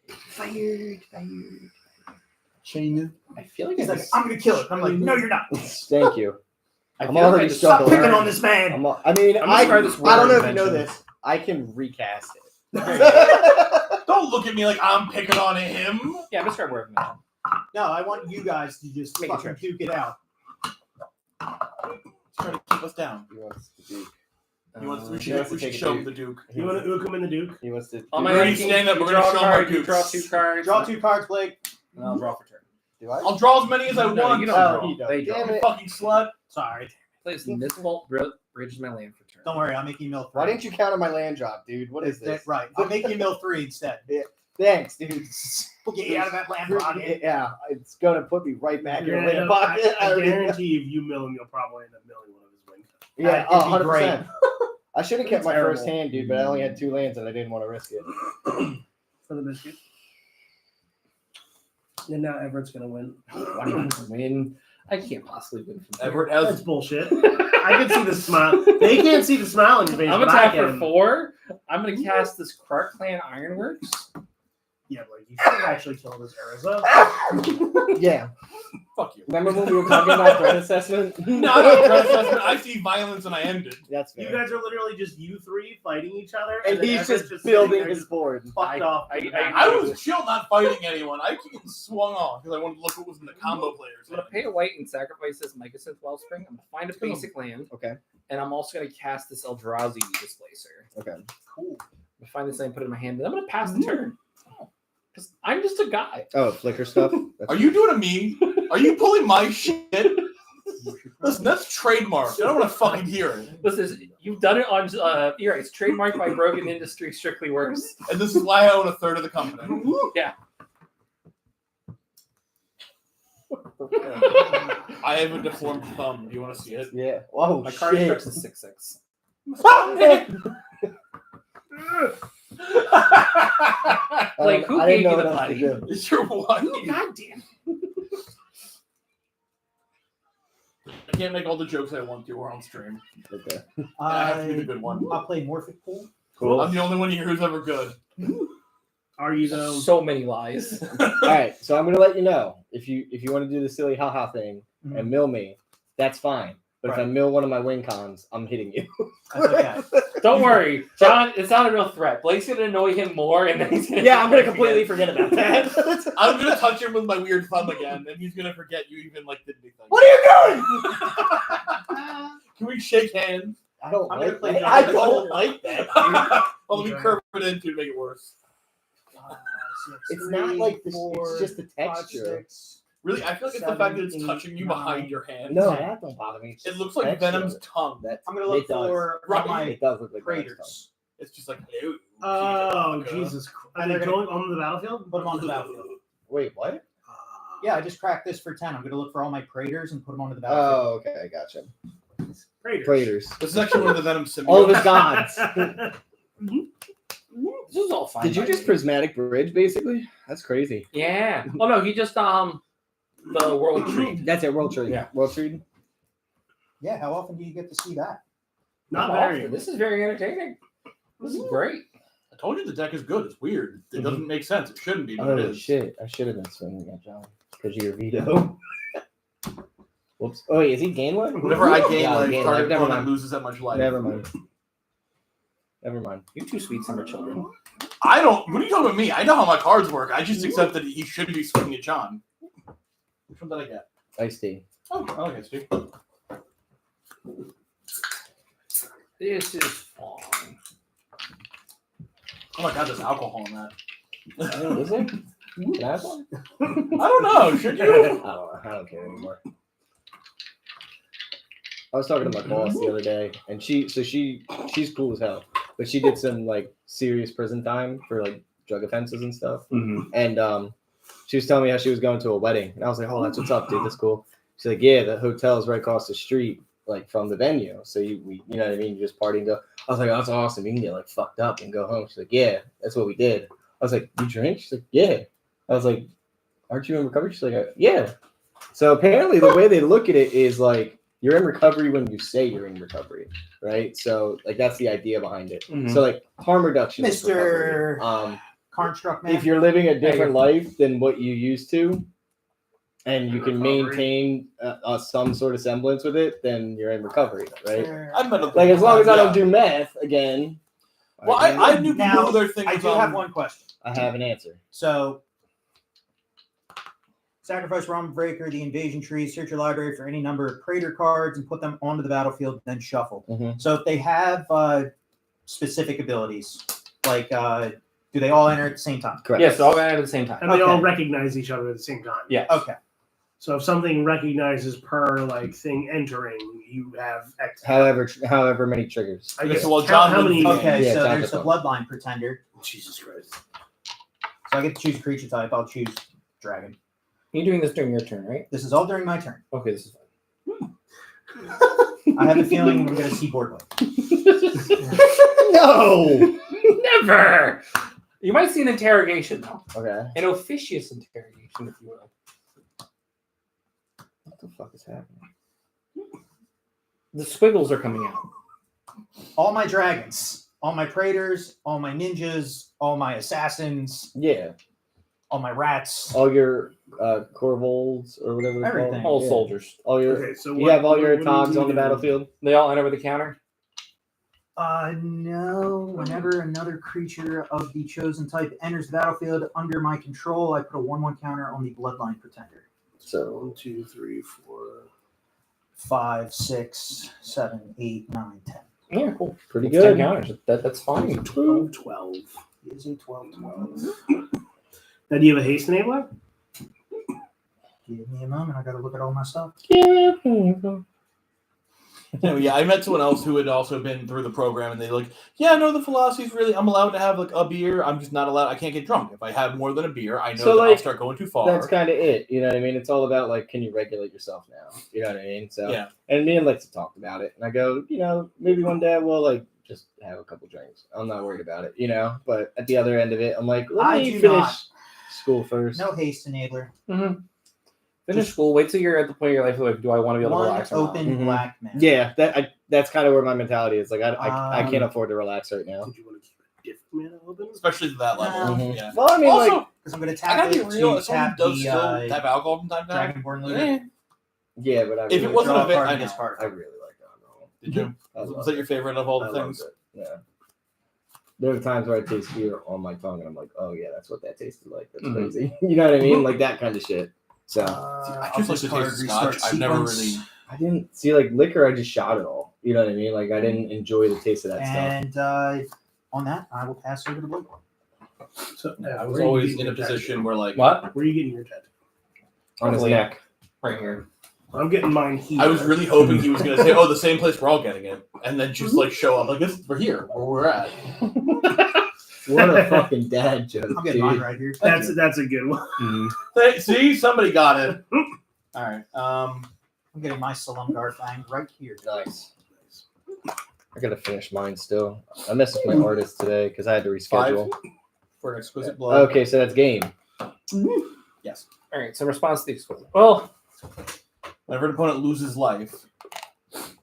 Fired. Chain. I feel like He's I like, just, I'm gonna kill it. I'm like, no, you're not. Thank you. I I'm feel like already I just struggling. Stop picking on this man. I mean, I'm gonna try this I don't know word if you know invention. this. I can recast it. Don't look at me like I'm picking on him. yeah, discard word mention. No, I want you guys to just Make it fucking true. duke it out. Trying to keep us down. He wants to do. He wants, we He should, wants we to should take a show Duke. him the Duke. You want to Ukum in the Duke? He wants to. On do- my Rudy, upkeep, stand up, you we're gonna draw a show my card, you dukes. draw 2 cards. Draw 2 cards, Blake. And I'll draw for turn. Do I? I'll draw as many as I No, want. you don't Oh, draw. you don't. They draw. Damn You it. fucking slut. Sorry. Plays Mistvault bridges my land for turn. Don't worry, I'll make you mill 3. Why didn't you counter my land drop, dude? What is this? Right. I'll make you mill 3 instead. Thanks, dude. We'll get you out of that land pocket. Yeah, it's gonna put me right back in the Yeah, land pocket. I guarantee if you mill him, you'll probably end up milling one of his wings. Yeah, It'd be 100%. I should have kept my Terrible. first hand, dude, but I only had 2 lands and I didn't want to risk it. For the biscuit. And now Everett's gonna win. Why do you win? I can't possibly win from Everett That's has bullshit. I can see the smile. They can't see the smile on your face. I'm but gonna I tap for can. 4. I'm gonna cast this Krark Clan Ironworks. Yeah, like you should actually kill this Ariza. Yeah. Fuck you. Remember when we were talking about threat assessment? No, I don't threat assessment. I see violence and I end it. That's You fair. guys are literally just you three fighting each other, And then he's Everett's just sitting building there his just board. fucked off. I was chill not fighting anyone. I keep getting swung off because I wanted to look what was in the combo players. I'm gonna pay a white and sacrifice this Mycosynth Wellspring. I'm gonna find a basic land, Okay. and I'm also gonna cast this Eldrazi Displacer. Okay. Cool. I'm gonna find this land, put it in my hand, and I'm gonna pass the turn. Because I'm just a guy. Oh, flicker stuff. Are you doing a me? Are you pulling my shit? Listen, that's trademark. I don't want to fucking hear it. This is you've done it on. You're right. It's trademarked by Broken Industry. Strictly Works. And this is why I own a third of the company. Yeah. I have a deformed thumb. Do you want to see it? Yeah. Whoa. My card shit. starts at 6/6. Like, who I gave didn't you know the what else to money? do. It's your one. God damn. I can't make all the jokes I want to or on stream. Okay. I have to be the good one. I'll play Morphic Pool. Cool. I'm the only one here who's ever good. Are you though? So many lies. All right. So I'm gonna let you know if you want to do the silly haha thing and mill me, that's fine. But if I Right. mill one of my win cons, I'm hitting you. That's okay. Don't worry, John. It's not a real threat. Blake's gonna annoy him more, and then he's gonna Yeah, I'm gonna completely forget about that. I'm gonna touch him with my weird thumb again, and he's gonna forget you even like did anything. What are you doing? Can we shake hands? I don't I'm gonna like play that. John I Wick. don't like that. Well, let me curve it in to make it worse. It's not like this. It's just the 5, texture. 6. Really, I feel like it's the fact that it's touching you behind your hand. No, that don't bother me. It's It just looks the like texture. Venom's tongue. That's, I'm gonna look it does. for Right. my It does look like Venom's craters. It's just like, hello. Oh, Peter. Jesus. Are And they they're gonna- going on the battlefield? Put them on the battlefield. tongue. Wait, what? Yeah, I just cracked this for 10. I'm gonna look for all my craters and put them onto the battlefield. Oh, okay, I gotcha. Raiders. Praetors. This is actually one of the Venom All of symbiotes. his gods. This is all fine. Did you by just me. prismatic bridge, basically? That's crazy. Yeah. Oh no, he just the world treat. That's it, World Trade. Yeah. World Trade. Yeah, how often do you get to see that? Not Often. very. This is very entertaining. This is great. I told you the deck is good. It's weird. It doesn't make sense. It shouldn't be, but it Oh is. shit! I should have been swinging at John because of your veto. Whoops. Oh wait, is he gain one? Whenever I gain Yeah, life, gain target life. Never opponent mind. loses that much life. Never mind. Never mind. You two sweet summer children. I don't. What are you talking about me? I know how my cards work. I just accept that he shouldn't be swinging at John. Which one did I get? Iced tea. Oh, okay, Steve. This is fun. Oh my god, there's alcohol in that. Oh, is it? Can I have one? I don't know. Should you? I don't know. I don't care anymore. I was talking to my boss the other day, and she's cool as hell, but she did some like serious prison time for like drug offenses and stuff. And she was telling me how she was going to a wedding, and I was like, "Oh, that's what's up, dude. That's cool." She's like, "Yeah, the hotel's right across the street, like from the venue. So you know what I mean? You just party and go." I was like, "Oh, that's awesome. You can get like fucked up and go home." She's like, "Yeah, that's what we did." I was like, "You drink?" She's like, "Yeah." I was like, "Aren't you in recovery?" She's like, "Yeah." So apparently, the way they look at it is like you're in recovery when you say you're in recovery, right? So like that's the idea behind it. Mhm. So like harm reduction, is Mr. recovery. Construct man. If you're living a different life than what you used to, and you can Recovery. maintain some sort of semblance with it, then you're in recovery, right? I've met a Like as long as I don't do meth again. Well, I knew people Now, who their thing I was do have one question. I have an answer. So, sacrifice Realm Breaker, the invasion tree, search your library for any number of Praetor cards and put them onto the battlefield, then shuffle. Mhm. So, if they have specific abilities, like do they all enter at the same time? Correct. Yes, all at the same time. And they all Okay. recognize each other at the same time. Yeah. Okay. So if something recognizes per like thing entering, you have X. However many triggers. I guess. So, well, count John how would- many? Okay, Yeah, so John there's the Defoe. Bloodline Pretender. Jesus Christ. So I get to choose a creature type. I'll choose Dragon. You're doing this during your turn, right? This is all during my turn. Okay, this is fine. I have a feeling we're going to see board wipe. No. Never. You might see an interrogation though, Okay. an officious interrogation, if you will. What the fuck is happening? The squiggles are coming out. All my dragons, all my Praetors, all my ninjas, all my assassins. Yeah. all my rats. All your Corvols or whatever they're Everything. called. All soldiers. All your. Okay, so You have all your what do togs you on the do? battlefield. They all enter with a counter. No. Whenever another creature of the chosen type enters the battlefield under my control, I put a 1/1 counter on the Bloodline Pretender. So 1, 2, 3, 4. 5, 6, 7, 8, 9, 10. Yeah, cool. pretty It's 10 good. counters. That's fine. 12, 12. It is a 12. Now, do you have a haste enabler? Give me a moment. I got to look at all my stuff. Yeah, I met someone else who had also been through the program, and they like, yeah, no, the philosophy is really, I'm allowed to have like a beer. I'm just not allowed. I can't get drunk. If I have more than a beer, I know So, that I'll like, start going too far. That's kind of it. You know what I mean? It's all about like, can you regulate yourself now? You know what I mean? So Yeah. And me and Lexa talked about it, and I go, maybe one day we'll like just have a couple drinks. I'm not worried about it, But at the other end of it, I'm like, let I me do finish not. school first. No haste enabler. Finish school. Wait till you're at the point of your life where like, do I want to be able to One relax or not? open Mhm. black man. Yeah, that's kind of where my mentality is. Like, I can't Um, afford to relax right now. Did you want to keep a different mana open? Especially to that level. Mhm. Yeah. Well, I mean, Also, like, Because I'm going to I tap gotta it be real. to If someone tap does the still have alcohol from time to time, Dragonborn Looter. yeah, but I If it really- wasn't Draw a bit, card I and know. discard. I really like that. Did you? I Was love that it. your favorite of all I the loved things? it. Yeah. There are times where I taste beer on my tongue, and I'm like, oh yeah, that's what that tasted like. That's Mhm. crazy. You know what I mean? Like that kind of shit. So I I'll just like to discard taste restart scotch. I've never sequence. really. I didn't see like liquor. I just shot it all. You know what I mean? Like I didn't enjoy the taste of that stuff. And on that, I will pass over to Blake. So, I was where are you always getting in a your tattoo? position where like What? Where are you getting your tattoo? On his Probably. neck. Right here. I'm getting mine here. I was really hoping he was gonna say, "Oh, the same place we're all getting it," and then just like show up like this. We're here, where we're at. What a fucking dad joke, I'll get dude. mine right here. That's a good one. See, somebody got it. All right. I'm getting my Salumgar thing right here. Nice. I gotta finish mine still. I messed with my artist today because I had to reschedule. For an exquisite blood. Okay, so that's game. Yes. All right. So response to the exquisite. Well, Whenever an opponent loses life.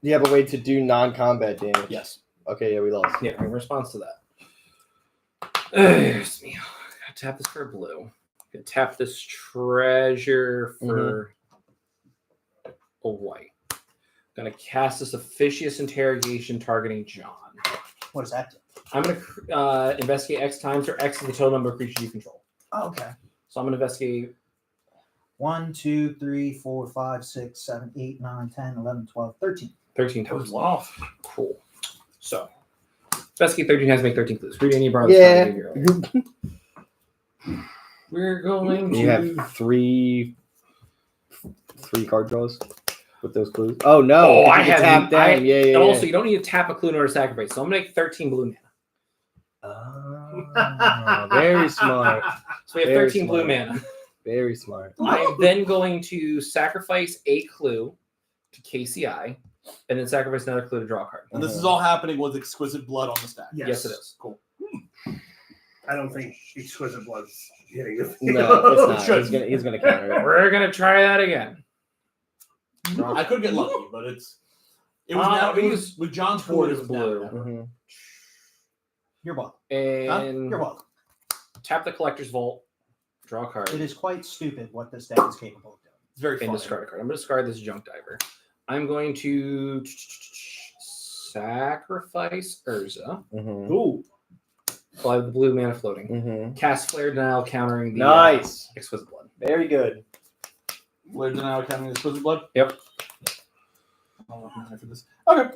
You have a way to do non-combat damage. Yes. Okay, yeah, we lost. yeah. In response to that. Excuse me. Gotta tap this for a blue. Gotta tap this treasure for a white. Gonna cast this officious interrogation targeting John. What does that do? I'm gonna investigate X times, or X is the total number of creatures you control. Oh, okay. So I'm gonna investigate 1, 2, 3, 4, 5, 6, 7, 8, 9, 10, 11, 12, 13. 13 That was times. one off. Cool. So investigate 13 times, make 13 clues. Read any bar. Yeah. We're going to You have three card draws with those clues. Oh no! Oh, you I can have- tap down. I- yeah, yeah. And also, yeah. you don't need to tap a clue in order to sacrifice. So I'm gonna make 13 blue mana. Ah, very smart. So we have Very 13 blue smart. mana. Very smart. I'm then going to sacrifice a clue to KCI, and then sacrifice another clue to draw a card. And this is all happening with exquisite blood on the stack. Yes, it is. Cool. I don't think exquisite blood's hitting it. No, it's not. Should. He's gonna counter it. We're gonna try that again. I could get lucky, but it was now we it was, with John's board. It was blue. now. Mhm. You're welcome. And You're welcome. tap the collector's vault, draw a card, It is quite stupid what this deck is capable of doing. It's very and fun. discard a card. I'm gonna discard this junk diver. I'm going to sacrifice Urza. Mhm. Ooh. Well, I have the blue mana floating. Mhm. Cast Flare Denial, countering the Nice. Exquisite Blood. Very good. Where's the now counting exquisite blood? Yep. Oh, I'm for this. Okay.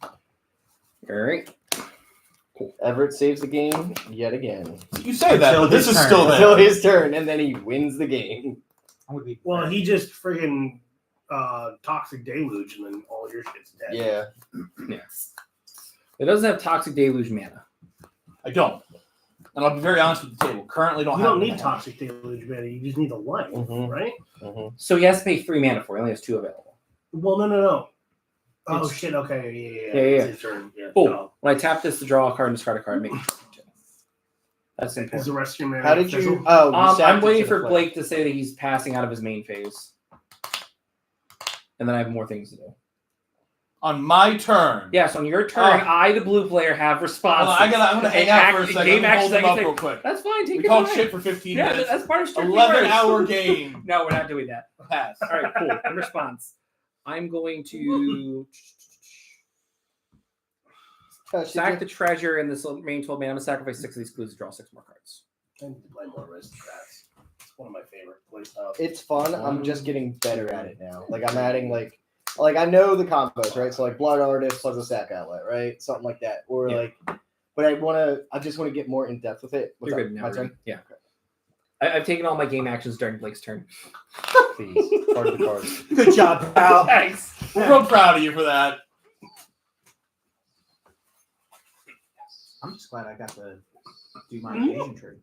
All right. Everett saves the game yet again. You say that, Until but this his is turn. still Until there. his turn, and then he wins the game. I'm gonna be Well, he just friggin' toxic deluge, and then all your shit's dead. Yeah. It doesn't have Toxic Deluge mana. I don't. And I'll be very honest with the table. Currently don't You have don't it. need toxic deluge, man. You just need a light, Mhm. right? Mhm. So he has to pay 3 mana for it. He only has 2 available. Well, no. Oh It's- shit. Okay. Yeah. Yeah. It's his turn. Yeah. Oh, No. when I tap this to draw a card and discard a card, make it 2. That's Is the important. rest of your mana How did official? you? Oh, you sacked I'm it waiting to the for play. Blake to say that he's passing out of his main phase. And then I have more things to do. On my turn. Yes, on your turn, Oh. I, the blue player, have responses. I'm gonna hang out for a second. Game Let me actions, hold them I up can real say- quick. That's fine. Take We your talked time. shit for 15 Yeah, minutes. that's part of strictly 11-hour game. No, we're not doing that. Pass. All right, cool. In response, I'm going to sack the treasure in this main 12 man. I'm gonna sacrifice 6 of these clues to draw 6 more cards. I need to play more Aristocrats. It's one of my favorite playstyles. It's fun. I'm just getting better at it now. Like I'm adding like I know the combos, right? So like Blood Artist plus a sack outlet, right? Something like that. Or Yeah. like, but I just want to get more in depth with it. What's You're up? good now. My Rudy. turn? Yeah. I've taken all my game actions during Blake's turn. Please. Part of the cards. Good job, pal. Thanks. We're real proud of you for that. I'm just glad I got to do my evasion trade.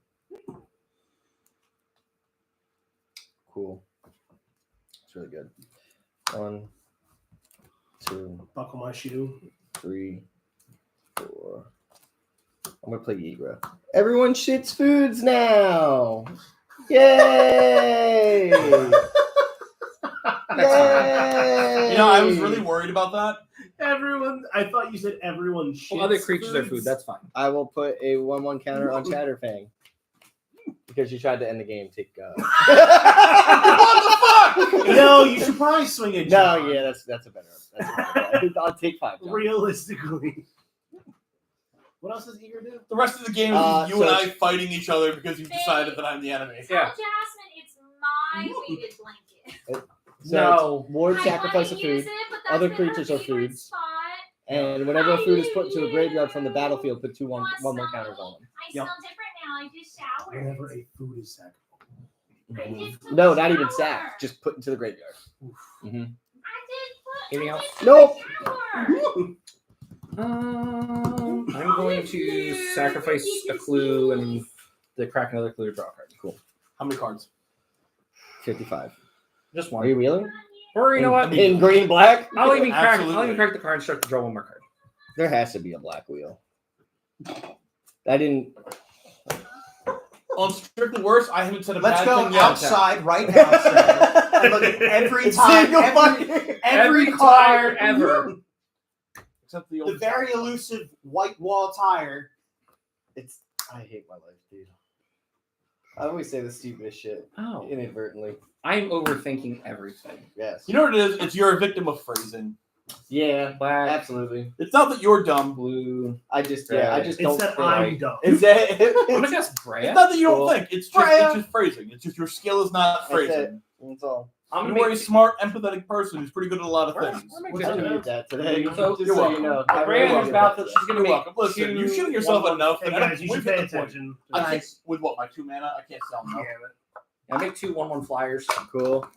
Cool. It's really good. 1, 2, Buckle my shoe. 3, 4. I'm gonna play Yigra. Everyone shits foods now. Yay! Yay! You know, I was really worried about that. Everyone, I thought you said everyone shits. Well, other creatures are food. foods. That's fine. I will put a 1/1 counter on Chatterfang because you tried to end the game. Take What the fuck? No, you should probably swing it. No, John. yeah, that's a better. I'll take 5. John. Realistically. What else does Eager do? The rest of the game is Uh, you so and I it's- fighting each other because you've decided that I'm the enemy. Yeah. Tell Jasmine it's my weighted blanket. So No. it's ward I sacrifice of wanna use food, it, but that's other been her creatures are favorite food. spot. and whenever a food is put into a graveyard from the battlefield, put 2 1 counters on them. I Yep. smell different now. I just showered. Whenever a food is sacrificed. I just took No, a not even shower. sack. Just put into the graveyard. I did put. Anything I else? just took Nope. a shower. I'm going to sacrifice a clue and the crack another clue to draw a card. Cool. How many cards? 55. Just Are one. you wheeling? Or you know what? In green and black? I'll even crack. I'll Absolutely. even crack the card and start to draw one more card. There has to be a black wheel. I didn't. On Strictly Worse, I haven't said a Let's bad go thing yet. outside right now, sir. And look at every time, Single every Every tire card ever. Except the The old very elusive white wall tire. I hate my life, dude. I always say the stupidest shit Oh, inadvertently. I'm overthinking everything. Yes. You know what it is? It's you're a victim of phrasing. Yeah, Black, absolutely. It's not that you're dumb. blue. I just Right. don't. It's think that I'm right. dumb. Is that? I'm gonna guess It's Brea. not that you don't Cool. think. It's Freya. just phrasing. It's just your skill is not That's it. phrasing. That's all. I'm You gonna are a make smart, empathetic person who's pretty good at a lot of We're- things. we're making What's good I need that today? So- Just You're so you welcome. know. Brea really is about that she's gonna You're make welcome. Listen, two- you're shooting yourself one- enough. Hey and guys, you we've should hit pay the point. attention. I think with what, my 2 mana? I can't sell them. Yeah, I make 2 1/1 flyers. Cool.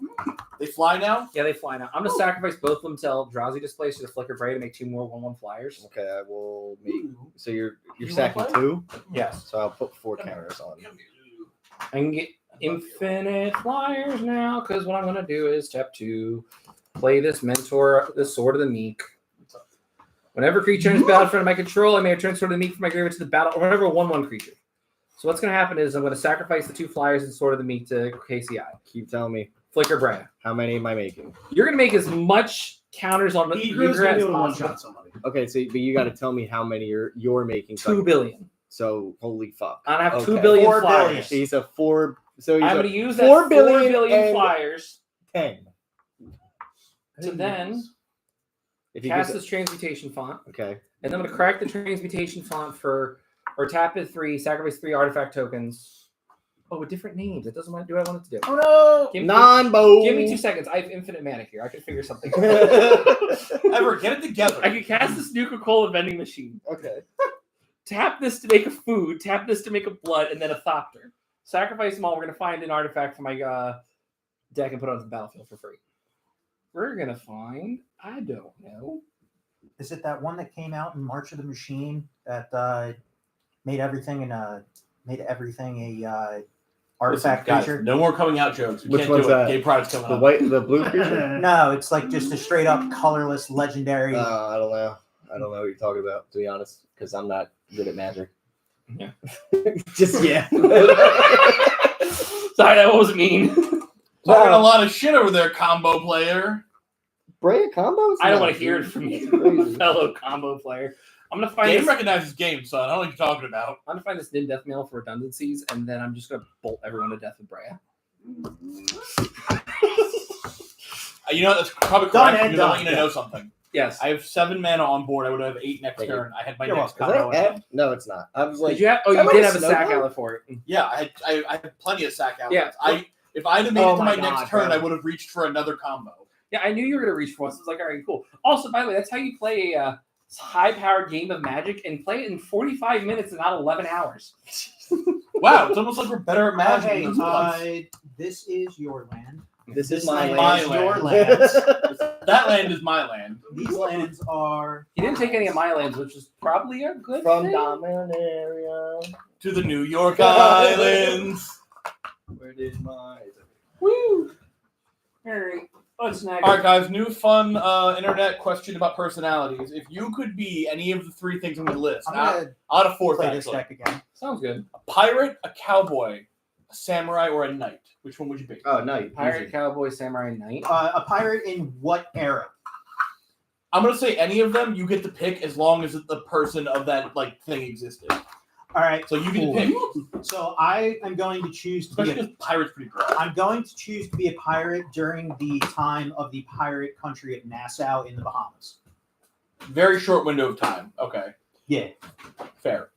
They fly now? Yeah, they fly now. I'm gonna sacrifice both of them till Drowsy displays to the Flicker Brea to make 2 more 1/1 flyers. Okay, I will make. So you're You sacking wanna play? 2. Yes. So I'll put 4 counters on. I can get infinite flyers now because what I'm gonna do is step 2, play this mentor, the Sword of the Meek. Whenever creature enters battlefield under my control, I may return Sword of the Meek from my graveyard to the battle, or whenever a 1/1 creature. So what's gonna happen is I'm gonna sacrifice the 2 flyers and Sword of the Meek to KCI. Keep telling me Flicker Brea. how many am I making? You're gonna make as much counters on the Eager's gonna be as able to one possible. shot somebody. Okay, so but you got to tell me how many you're making. So 2 billion. So holy fuck. I have Okay. 2 billion 4 flyers. billion. He's a 4. So he's I'm a going to use that 4 4 billion billion and flyers 10. to then If you cast get this transmutation font, okay. and then I'm going to crack the transmutation font or tap it 3, sacrifice 3 artifact tokens. Oh, with different names. It doesn't want to do what I want it to do. Oh no! Give me- Non-bow. Give me 2 seconds. I have infinite mana here. I can figure something out. Ever get it together. I can cast this Nuka-Cola vending machine. Okay. Tap this to make a food. Tap this to make a blood, and then a Thopter. Sacrifice them all. We're going to find an artifact from my deck and put it on the battlefield for free. We're going to find... I don't know. Is it that one that came out in March of the Machine that made everything a artifact Guys, creature? no more coming out jokes. We Which can't one's do it. that? Gay Pride's coming The up. the blue creature. No, it's like just a straight up colorless legendary. I don't know. I don't know what you're talking about, to be honest, because I'm not good at magic. Yeah. Just yeah. Sorry, that was mean. Talking a lot of shit over there, combo player. Brea combos? I don't No, want to hear it dude. from It's you, crazy. fellow combo player. I'm gonna find Game this. recognizes game, son. I don't know what you're talking about. I'm gonna find this nin death mail for redundancies, and then I'm just gonna bolt everyone to death with Brea. You know, that's probably Done correct and because I done, want you to yeah. know something. Yes. I have 7 mana on board. I would have 8 next Thank you. turn. I had my You're next welcome. Is combo. that in F? hand. No, it's not. I was like, Did you have? Oh, is that you like did a have a sack snowball? outlet for it. Yeah, I had plenty of sack outlets. Yeah. If I had made Oh it to my my next God, turn, bro. I would have reached for another combo. Yeah, I knew you were gonna reach for once. I was like, all right, cool. Also, by the way, that's how you play a high-powered game of Magic and play it in 45 minutes and not 11 hours. Wow, it's almost like we're better at magic. Hey, than those ones. this is your land. This is This my land land. is your land. land. That land is my land. These lands are. He didn't take any of my lands, which is probably a good From thing. Dominaria. To the New York Islands. Where did my... Woo! All right, what's next? All right, guys. New fun internet question about personalities. If you could be any of the 3 things I'm going to list, I'm out gonna of 4th play this actually, deck again. Sounds good. a pirate, a cowboy, a samurai, or a knight. Which one would you be? Oh, no. Pirate, cowboy, samurai, knight. A pirate in what era? I'm going to say any of them. You get to pick as long as the person of that like thing existed. All right. So you get cool. to pick. So I am going to choose to be. Especially because pirate's pretty broad. I'm going to choose to be a pirate during the time of the pirate country of Nassau in the Bahamas. Very short window of time. Okay, Yeah. fair.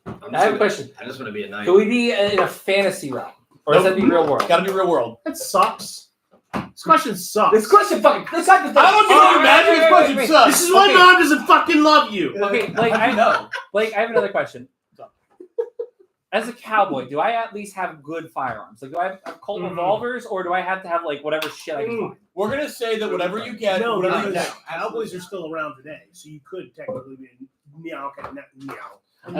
I have a question. I just want to be a knight. Could we be in a fantasy realm, or does that be real world? Got to be real world. That sucks. This question sucks. This question fucking. This type of I don't give Oh, you magic. This question wait. sucks. This is why Okay. mom doesn't fucking love you. Okay, like How'd I you know. Like I have another question. As a cowboy, do I at least have good firearms? Like, do I have Colt revolvers, or do I have to have like whatever shit I can find? We're gonna say that whatever you get, No, whatever you because get. Cowboys are still around today, so you could technically be a meow. Okay, meow.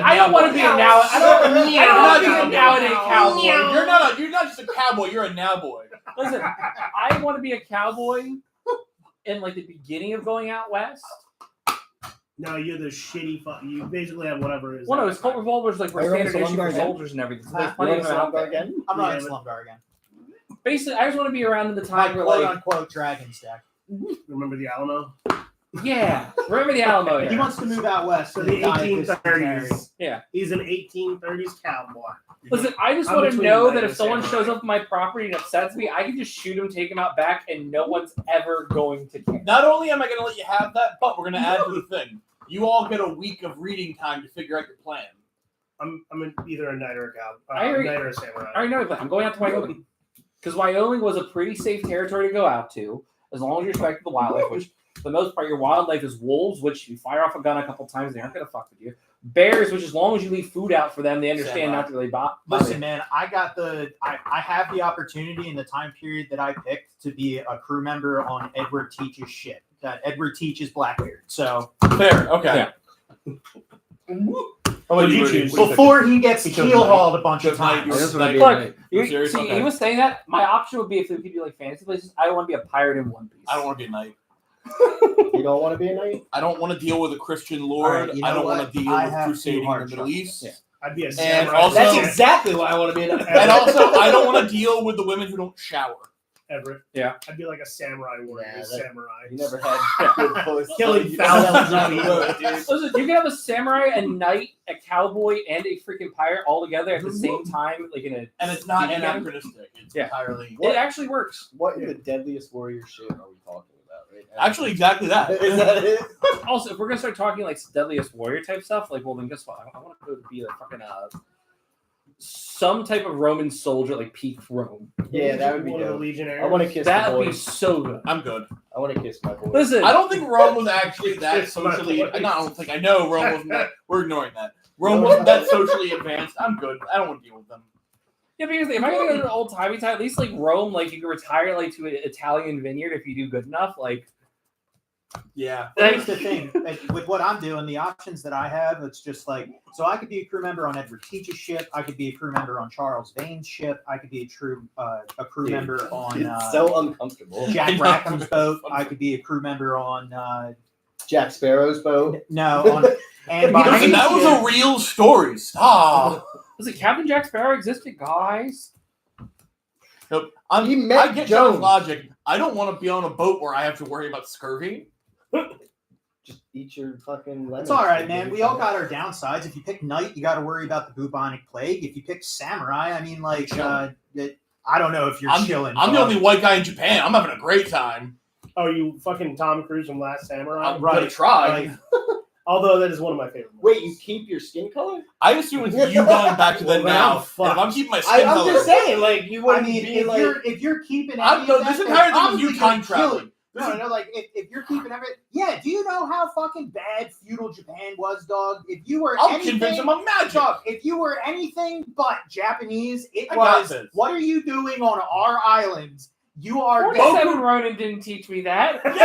I don't want to be a now. I don't want to be a nowadays cowboy. You're not just a cowboy. You're a now boy. Listen, I want to be a cowboy in like the beginning of going out west. No, you're the shitty fuck. You basically have whatever it is. Well, no, it's Colt revolvers like for Are you running standard issue for Slumgar again? soldiers and everything. So Huh? there's plenty of them out there. again? I'm running Yeah, Slumgar again. Basically, I just want to be around in the My time where quote like, unquote Dragons deck. Remember the Alamo? yeah, remember the Alamo He era. wants to move out west. So and the die of dysentery. 1830s. Yeah. He's an 1830s cowboy. Listen, I just I'm want to between know Knight that and if someone Samurai. shows up on my property and upsets me, I can just shoot him, take him out back, and no one's ever going to care. Not only am I gonna let you have that, but we're gonna add to the thing. You all get a week of reading time to figure out your plan. I'm either a knight or a cowboy. I already- Knight or a samurai. I already know that. I'm going out to Wyoming. Because Wyoming was a pretty safe territory to go out to, as long as you respect the wildlife, which for the most part, your wildlife is wolves, which you fire off a gun a couple times, they aren't going to fuck with you. Bears, which as long as you leave food out for them, they understand Samurai. not to really bother. Listen, man, I have the opportunity in the time period that I picked to be a crew member on Edward Teach's ship. Edward Teach's Blackbeard. So Fair. Okay. Yeah. What did you choose? before he gets He chose keel Knight. hauled a bunch of Chose Knight. times. I just want to be Look, a knight. You, serious? see, Okay. he was saying that. My option would be if we could do like fantasy places, I want to be a pirate in One Piece. I don't want to be a knight. You don't want to be a knight? I don't want to deal with a Christian lord. All right, you know I don't what? want to deal I with have crusading two in the hard Middle choices. East. Yeah. I'd be a And samurai. also- That's exactly why I want to be a knight. And also, I don't want to deal with the women who don't shower. Everett. Yeah. I'd be like a samurai warrior. Yeah, A that- samurai. You never had good posts. Killing You- thousands of people. Listen, you can have a samurai, a knight, a cowboy, and a freaking pirate all together at the same time, like in a. And it's not Yeah. anachronistic. It's Yeah. entirely. It actually works. What in the deadliest warrior shit are we talking about right now? Actually, exactly that. Is that it? Also, if we're gonna start talking like deadliest warrior type stuff, like, well, then guess what? I want to go to be like fucking some type of Roman soldier, like peak Rome. Yeah, that would be One of the dope. legionaries. I want to kiss That the would be boys. so good. I'm good. I want to kiss my boys. Listen, I don't think Rome was actually that It's my socially. point. I don't think. I know Rome wasn't that. We're ignoring that. Rome wasn't that socially advanced. I'm good. I don't want to deal with them. yeah, because if I go to an old timey time, at least like Rome, like you can retire like to an Italian vineyard if you do good enough. Like, Yeah. That's the thing. Like, with what I'm doing, the options that I have, it's just like, so I could be a crew member on Edward Teach's ship. I could be a crew member on Charles Vane's ship. I could be a crew Dude, member on It's so uncomfortable. Jack I know. Rackham's boat. I could be a crew member on Jack Sparrow's boat. no on and Listen, that was a real story. Stop. was it Captain Jack Sparrow existed, guys? Nope. He I met get Jones. John's logic. I don't want to be on a boat where I have to worry about scurvy. Just eat your fucking lemon. It's all right, man. We all got our downsides. If you pick knight, you got to worry about the bubonic plague. If you pick samurai, I mean, like, I don't know if you're chilling. I'm the only white guy in Japan. I'm having a great time. Oh, you fucking Tom Cruise from Last Samurai? I'm gonna try. Right. Although that is one of my favorite movies. Wait, you keep your skin color? I assume it's you going back to then Well, now. I'm And if fucked. I'm keeping my skin I'm color, just saying, like, you I wouldn't mean, be if like. you're keeping I'm any no, of that, this then entire thing is probably you you're time chilling. traveling. No, like if you're keeping everything, yeah. Do you know how fucking bad feudal Japan was, dog? If you were I'll anything, convince him I'm magic. dog, if you were anything but Japanese, it I got was. this. What are you doing on our islands? You are. 47 Ronin didn't teach me that. Listen,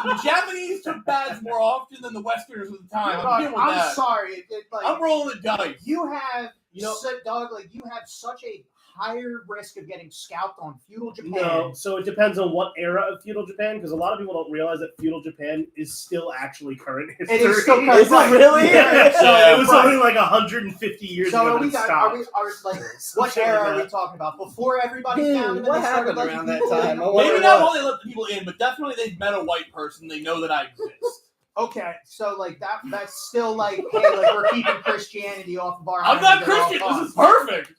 the Japanese took baths more often than the Westerners at the time. I'm Dog, dealing with I'm that. sorry. I'm rolling the dice. You have, You know- dog, like you have such a higher risk of getting scalped on feudal Japan. No, so it depends on what era of feudal Japan, because a lot of people don't realize that feudal Japan is still actually current history. It is still current. Is it really? Yeah, so Yeah, it was right. only like 150 years So ago are we, that it are we, stopped. like, what Shit era like are we that. talking about? Before everybody found them, What and they started happened letting around that people time? in? I wonder Maybe not what- while they let the people in, but definitely they've met a white person. They know that I exist. Okay, so like that's still like, hey, like we're keeping Christianity off of our. I'm not island at all Christian. This costs. is perfect.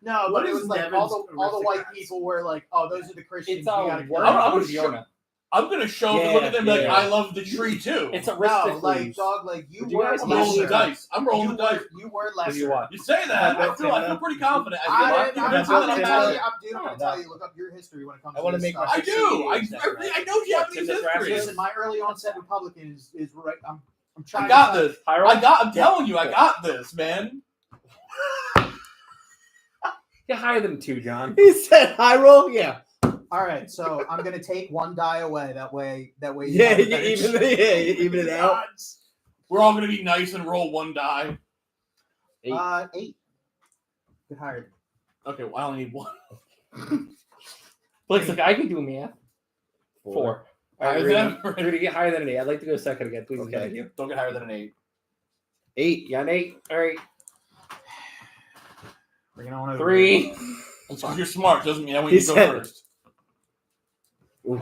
No, What but it is was like Nevin's all the white aristocrats? people were like, oh, those are the Christians. It's we a gotta kill word them. I'm of gonna show- Fiona. I'm gonna show them. Look at them like Yeah. I love the tree too. It's a No, like risk. dog, like you Would you were guys I'm rolling the lesser. dice. I'm rolling the dice. You were What do you lesser. want? You say that. I feel pretty confident. I'm I gonna tell you. I'm gonna tell you. Look up your history when it comes. I to wanna this make stuff. my- I do. I know Japanese history. Listen, my early onset Republican is right. I'm trying. I got to this. Hyrule? I'm telling you, I got this, man. Get higher than 2, John. He said high roll? Yeah. All right, so I'm gonna take one die away. That way. Yeah, know you that even, you even it out. We're all gonna be nice and roll one die. 8. Get hired. Okay, well, I only need one. Blake's like, I can do math. 4. All Higher right, than- Rudy, Rudy, get higher than an 8. I'd like to go second again, please. Okay. Thank you. Don't get higher than an 8. 8. You got an 8. All right. Bring it on over. 3. If you're smart, doesn't mean I want He you to go said- first. 4.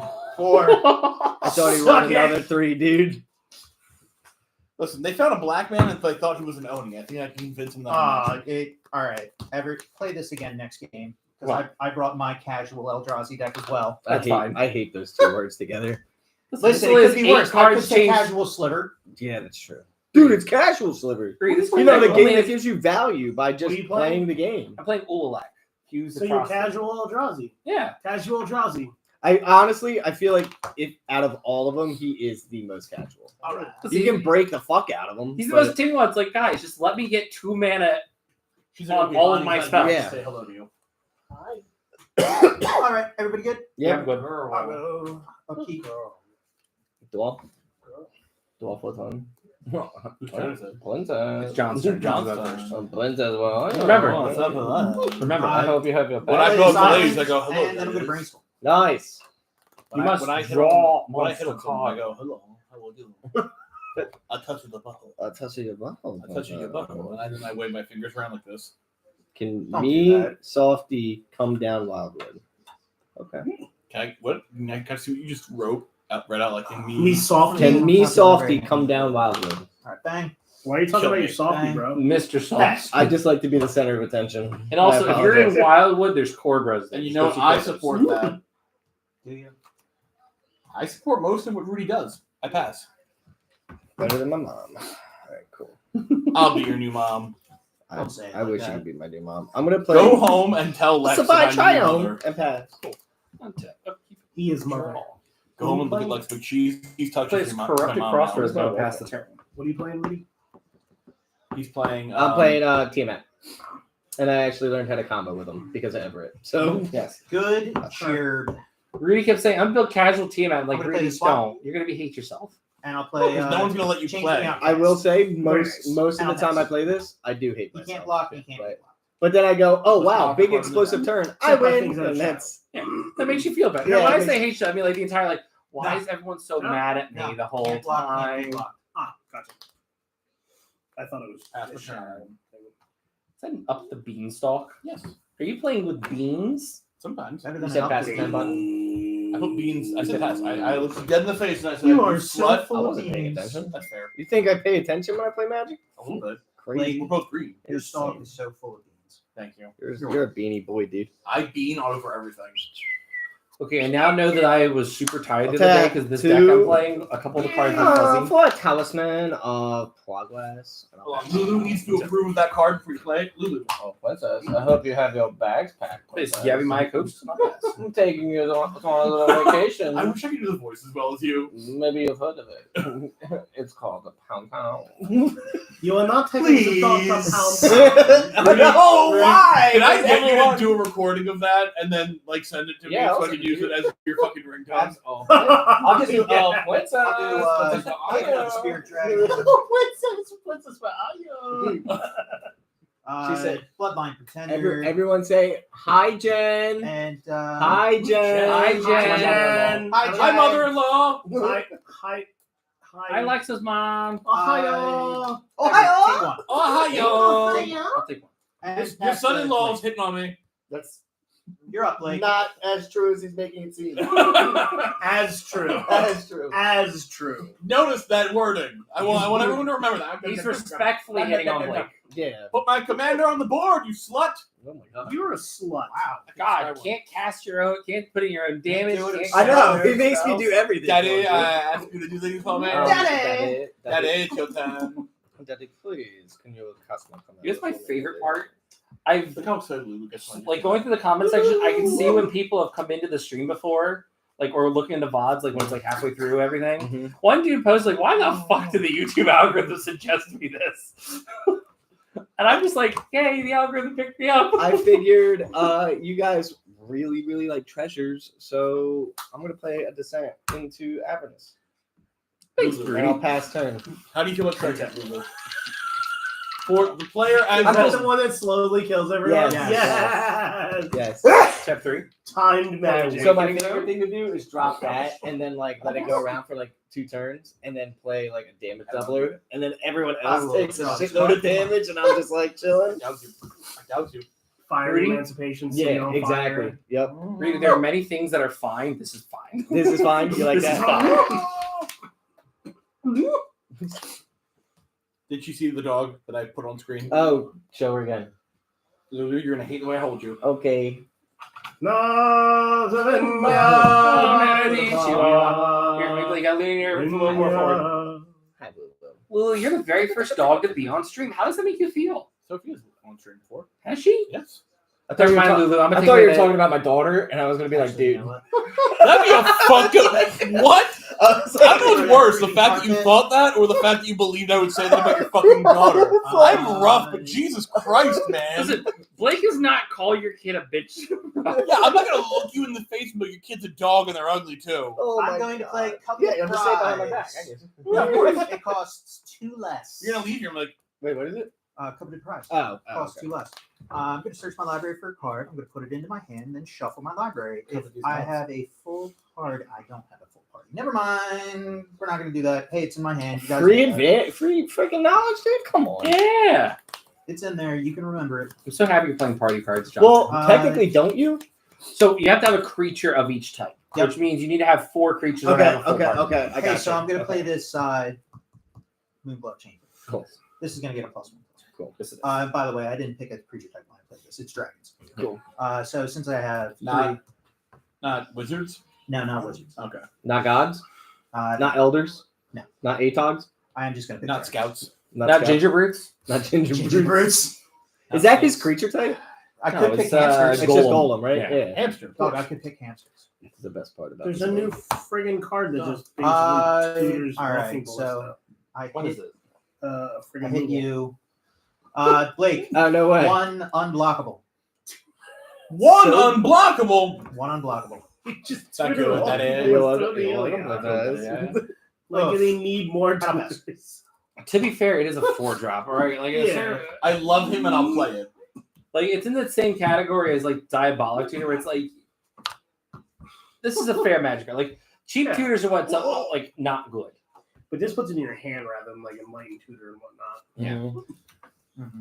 I thought he rolled another 3, dude. Listen, they found a black man and they thought he was an Oni. I think I can convince him that. I'm not. All right. Play this again next game because What? I brought my casual Eldrazi deck as well. That's fine. I hate those 2 words together. Listen, This it is could be 8 worse. I could cards say changed. casual sliver. Yeah, that's true. Dude, it's casual sliver. Rudy, this You know, the I'm game playing- that gives you value by just What are you playing? playing the game. I'm playing Ululak. Use So the you're process. casual Eldrazi. Yeah. Casual Eldrazi. I honestly, I feel like if out of all of them, he is the most casual. All right. You can break the fuck out of him. He's the but- most timid one. It's like, guys, just let me get 2 mana. She's on okay, all of Bonnie's my not spells. here to Yeah. Say hello to you. All right, everybody good? Yeah. I'm good. Okay. Dwarf. Dwarf what time? Whose turn is it? It's Princess. John's turn. John's John's go turn. first. Princess. Well, Remember. Oh, it's up to that. Remember, I hope you have your When I best. go up Silence, Blaze, I go hello. and then I'm gonna brainstorm. Nice. You must when I hit draw him, when I hit him, monster I card. go hello. How will you? I touch the buckle. I'll touch your buckle. I touch your buckle, and then I wave my fingers around like this. Can Don't do me, that. Softy, come down Wildwood? Okay. Can I what? Can I see what you just wrote right out like in me? Me softy. Can me, Not Softy, very- come down Wildwood? All right, bang. Why are you talking Kill about me. your softy, Bang. bro? Mr. Sauce. I just like to be the center of attention. And also, I if you're in apologize. Wildwood, there's cord residents. And you know Go see I Clippers. support that. Do you? I support most of what Rudy does. I pass. Better than my mom. All right, cool. I'll be your new mom. Don't say it I like wish that. you could be my new mom. I'm gonna play. Go home and tell Lex So I that try I'm your home mother. and pass. He is mother. Go home and look at Lex, but he's touching Plays your mom. corrupted my mom crossroads now. now past the turn. What are you playing, Rudy? He's playing. I'm playing Tiamat, and I actually learned how to combo with him because of Everett. So Yes. Good cheer. Rudy kept saying, I'm built casual team. I'm like, I'm gonna play Rudy, this spot. don't. You're going to be hate yourself. And I'll play. no one's gonna let you change play. me out. I will say Very most nice. of the time I play this, I do hate He myself. can't block. He can't. But, but then I go, oh Let's wow, talk big about explosive that. turn. I Except by win, things that and are that's That makes you feel better. Yeah, No, when it I makes- say hate you, I mean like the entire, like, why No. is everyone so No. mad at me No. the whole Can't block. Can't time? block. Ah, gotcha. I thought it was After a shot. turn. Is that an up the beanstalk? Yes. Are you playing with beans? Sometimes. Better You than said an pass the update. 10 button. I put beans. I said pass. I looked you dead in the face and I said, You are so slut. full I of wasn't paying beans. attention. That's fair. You think I pay attention when I play Magic? A little bit. Crazy. We're both green. Your stalk Insane. is so full of beans. Thank you. You're a beanie boy, dude. I bean all over everything. Okay, I now know that I was super tired the other day because this deck I'm Two. playing, a couple of the cards are fuzzy. For a talisman of Ploglass. Hold on. Lulu needs to approve of that card before you play it. Lulu. Oh, princess, I hope you have your bags packed. Is princess. Gabby my coach? Not bad. I'm taking you on a little vacation. I wish I could do the voice as well as you. Maybe you've heard of it. It's called the Pound Pound. You are not taking the thoughts of Oh, why? Can I Does get you to everyone- do a recording of that and then like send it to me Yeah, so I'll I can send use it it to as your fucking ringtone? Oh, I'll just do princess. I'll do princess Taking on the Spirit Dragon. princess for Ayo. She said- Bloodline Pretender. Everyone say hi, Jen. And Hi, Jen. Hi, Jen. Hi, Hi, Jen. mother-in-law. Hi. Hi, Alexa's mom. Ohio. Ohio. Oh, hi, yo. I'll take one. And Your son-in-law is hitting on me. That's You're up, Blake. not as true as he's making it seem. As true. That is true. As true. Notice that wording. I want everyone to remember that. He's respectfully hitting on Blake. Yeah. Put my commander on the board, you slut. Oh my god. You're a slut. Wow. God, can't cast your own, can't put in your own damage. do it can't yourself. I know. cast He makes me yourself. do everything. Daddy, I ask you to do things for me. Daddy. Daddy, it's your turn. Daddy, please, can you cast my commander? You know what's my favorite part? I've Look how excited Lulu gets when like going through the comment section. I can see when people have come into the stream before, like or looking into VODs, like when it's like halfway through everything. Mhm. One dude posted like, "Why the fuck did the YouTube algorithm suggest me this?" And I'm just like, "Hey, the algorithm picked me up." I figured you guys really like treasures, so I'm gonna play a descent into Avernus. Thanks, And I'll Rudy. pass turn. How do you feel about content, Lulu? For the player as Is that just- the one that slowly kills everyone? Yes. Yes. Yes. Step 3. Timed magic. So my favorite thing to do is drop that and then like let it go around for like 2 turns and then play like a damage doubler and then everyone I else will takes a drop shitload of damage and I'm just like chilling. I doubt you. I doubt you. Fire Rudy? emancipation. Yeah, seal, exactly. fire. Yep. Rudy, there are many things that are fine. This is fine. This is fine. You like This is that? Did you see the dog that I put on screen? Oh, show her again. Lulu, you're gonna hate the way I hold you. Okay. No, Here, we got Lulu more forward. Hi, Lulu. Lulu, you're the very first dog to be on stream. How does that make you feel? Sophia's on stream before. Has she? Yes. I thought Never you were, mind, ta- Lulu. I'm I gonna thought take you my were day. talking about my daughter, and I was gonna be like, Actually, you dude. know what? That'd be a fucking what? I don't know what's worse, the fact that you thought that or the fact that you believed I would say that about your fucking daughter. I'm rough, but Jesus Christ, man. Listen, Blake does not call your kid a bitch. Yeah, I'm not gonna look you in the face and be like, your kid's a dog and they're ugly too. Oh I'm my going to God. play Covenant Yeah, I'm just saying behind my back. Prize. I guess. Yeah, of course. It costs 2 less. You're gonna leave here. I'm like, Wait, what is it? Covenant Prize. Oh, Costs okay. 2 less. I'm going to search my library for a card. I'm going to put it into my hand, then shuffle my library. If Cover these I cards. have a full card, I don't have a full card. Never mind. We're not going to do that. Hey, it's in my hand. You guys Free know that. free freaking knowledge, dude. Come on. Yeah. It's in there. You can remember it. I'm so happy you're playing party cards, John. Well, Uh, technically, don't you? So you have to have a creature of each type, Yep. which means you need to have 4 creatures that have a full party. okay. I Okay, got so you. I'm going to play Okay. this Moonblood Chamber. Cool. This is going to get a +1. Cool. This is- By the way, I didn't pick a creature type when I played this. It's dragons. Cool. So since I have Not- 3, not wizards. no, not wizards. Okay. Not gods. Not. Not elders. No. Not atogs. I am just going to pick Not dragons. scouts. Not scouts. ginger broots. Not ginger. Ginger brutes. brutes. Is that his creature type? I No, could it's, pick hamsters. It's just Golem. golem, right? Yeah. Yeah. Hamster. of Dog, I course. could pick hamsters. That's the best part about There's this a new game. friggin' card that just Uh, basically tutors all right, buffing so- ballista. I What hit, is it? A friggin' I hit Moogle. you. Blake, Oh no way. 1 unblockable. One So- unblockable. 1 unblockable. Just It's not tutor good, all that the is. balls You're welcome. to the You're alien. welcome. That is. Like they need more Pass. tutors. To be fair, it is a 4-drop, all right? Like, Yeah. I love him and I'll play it. like it's in the same category as like Diabolic Tutor, where it's like this is a fair magic card. Like cheap Yeah. tutors are what's like not good. But this puts it in your hand rather than like enlightened tutor and whatnot. Yeah. Mhm.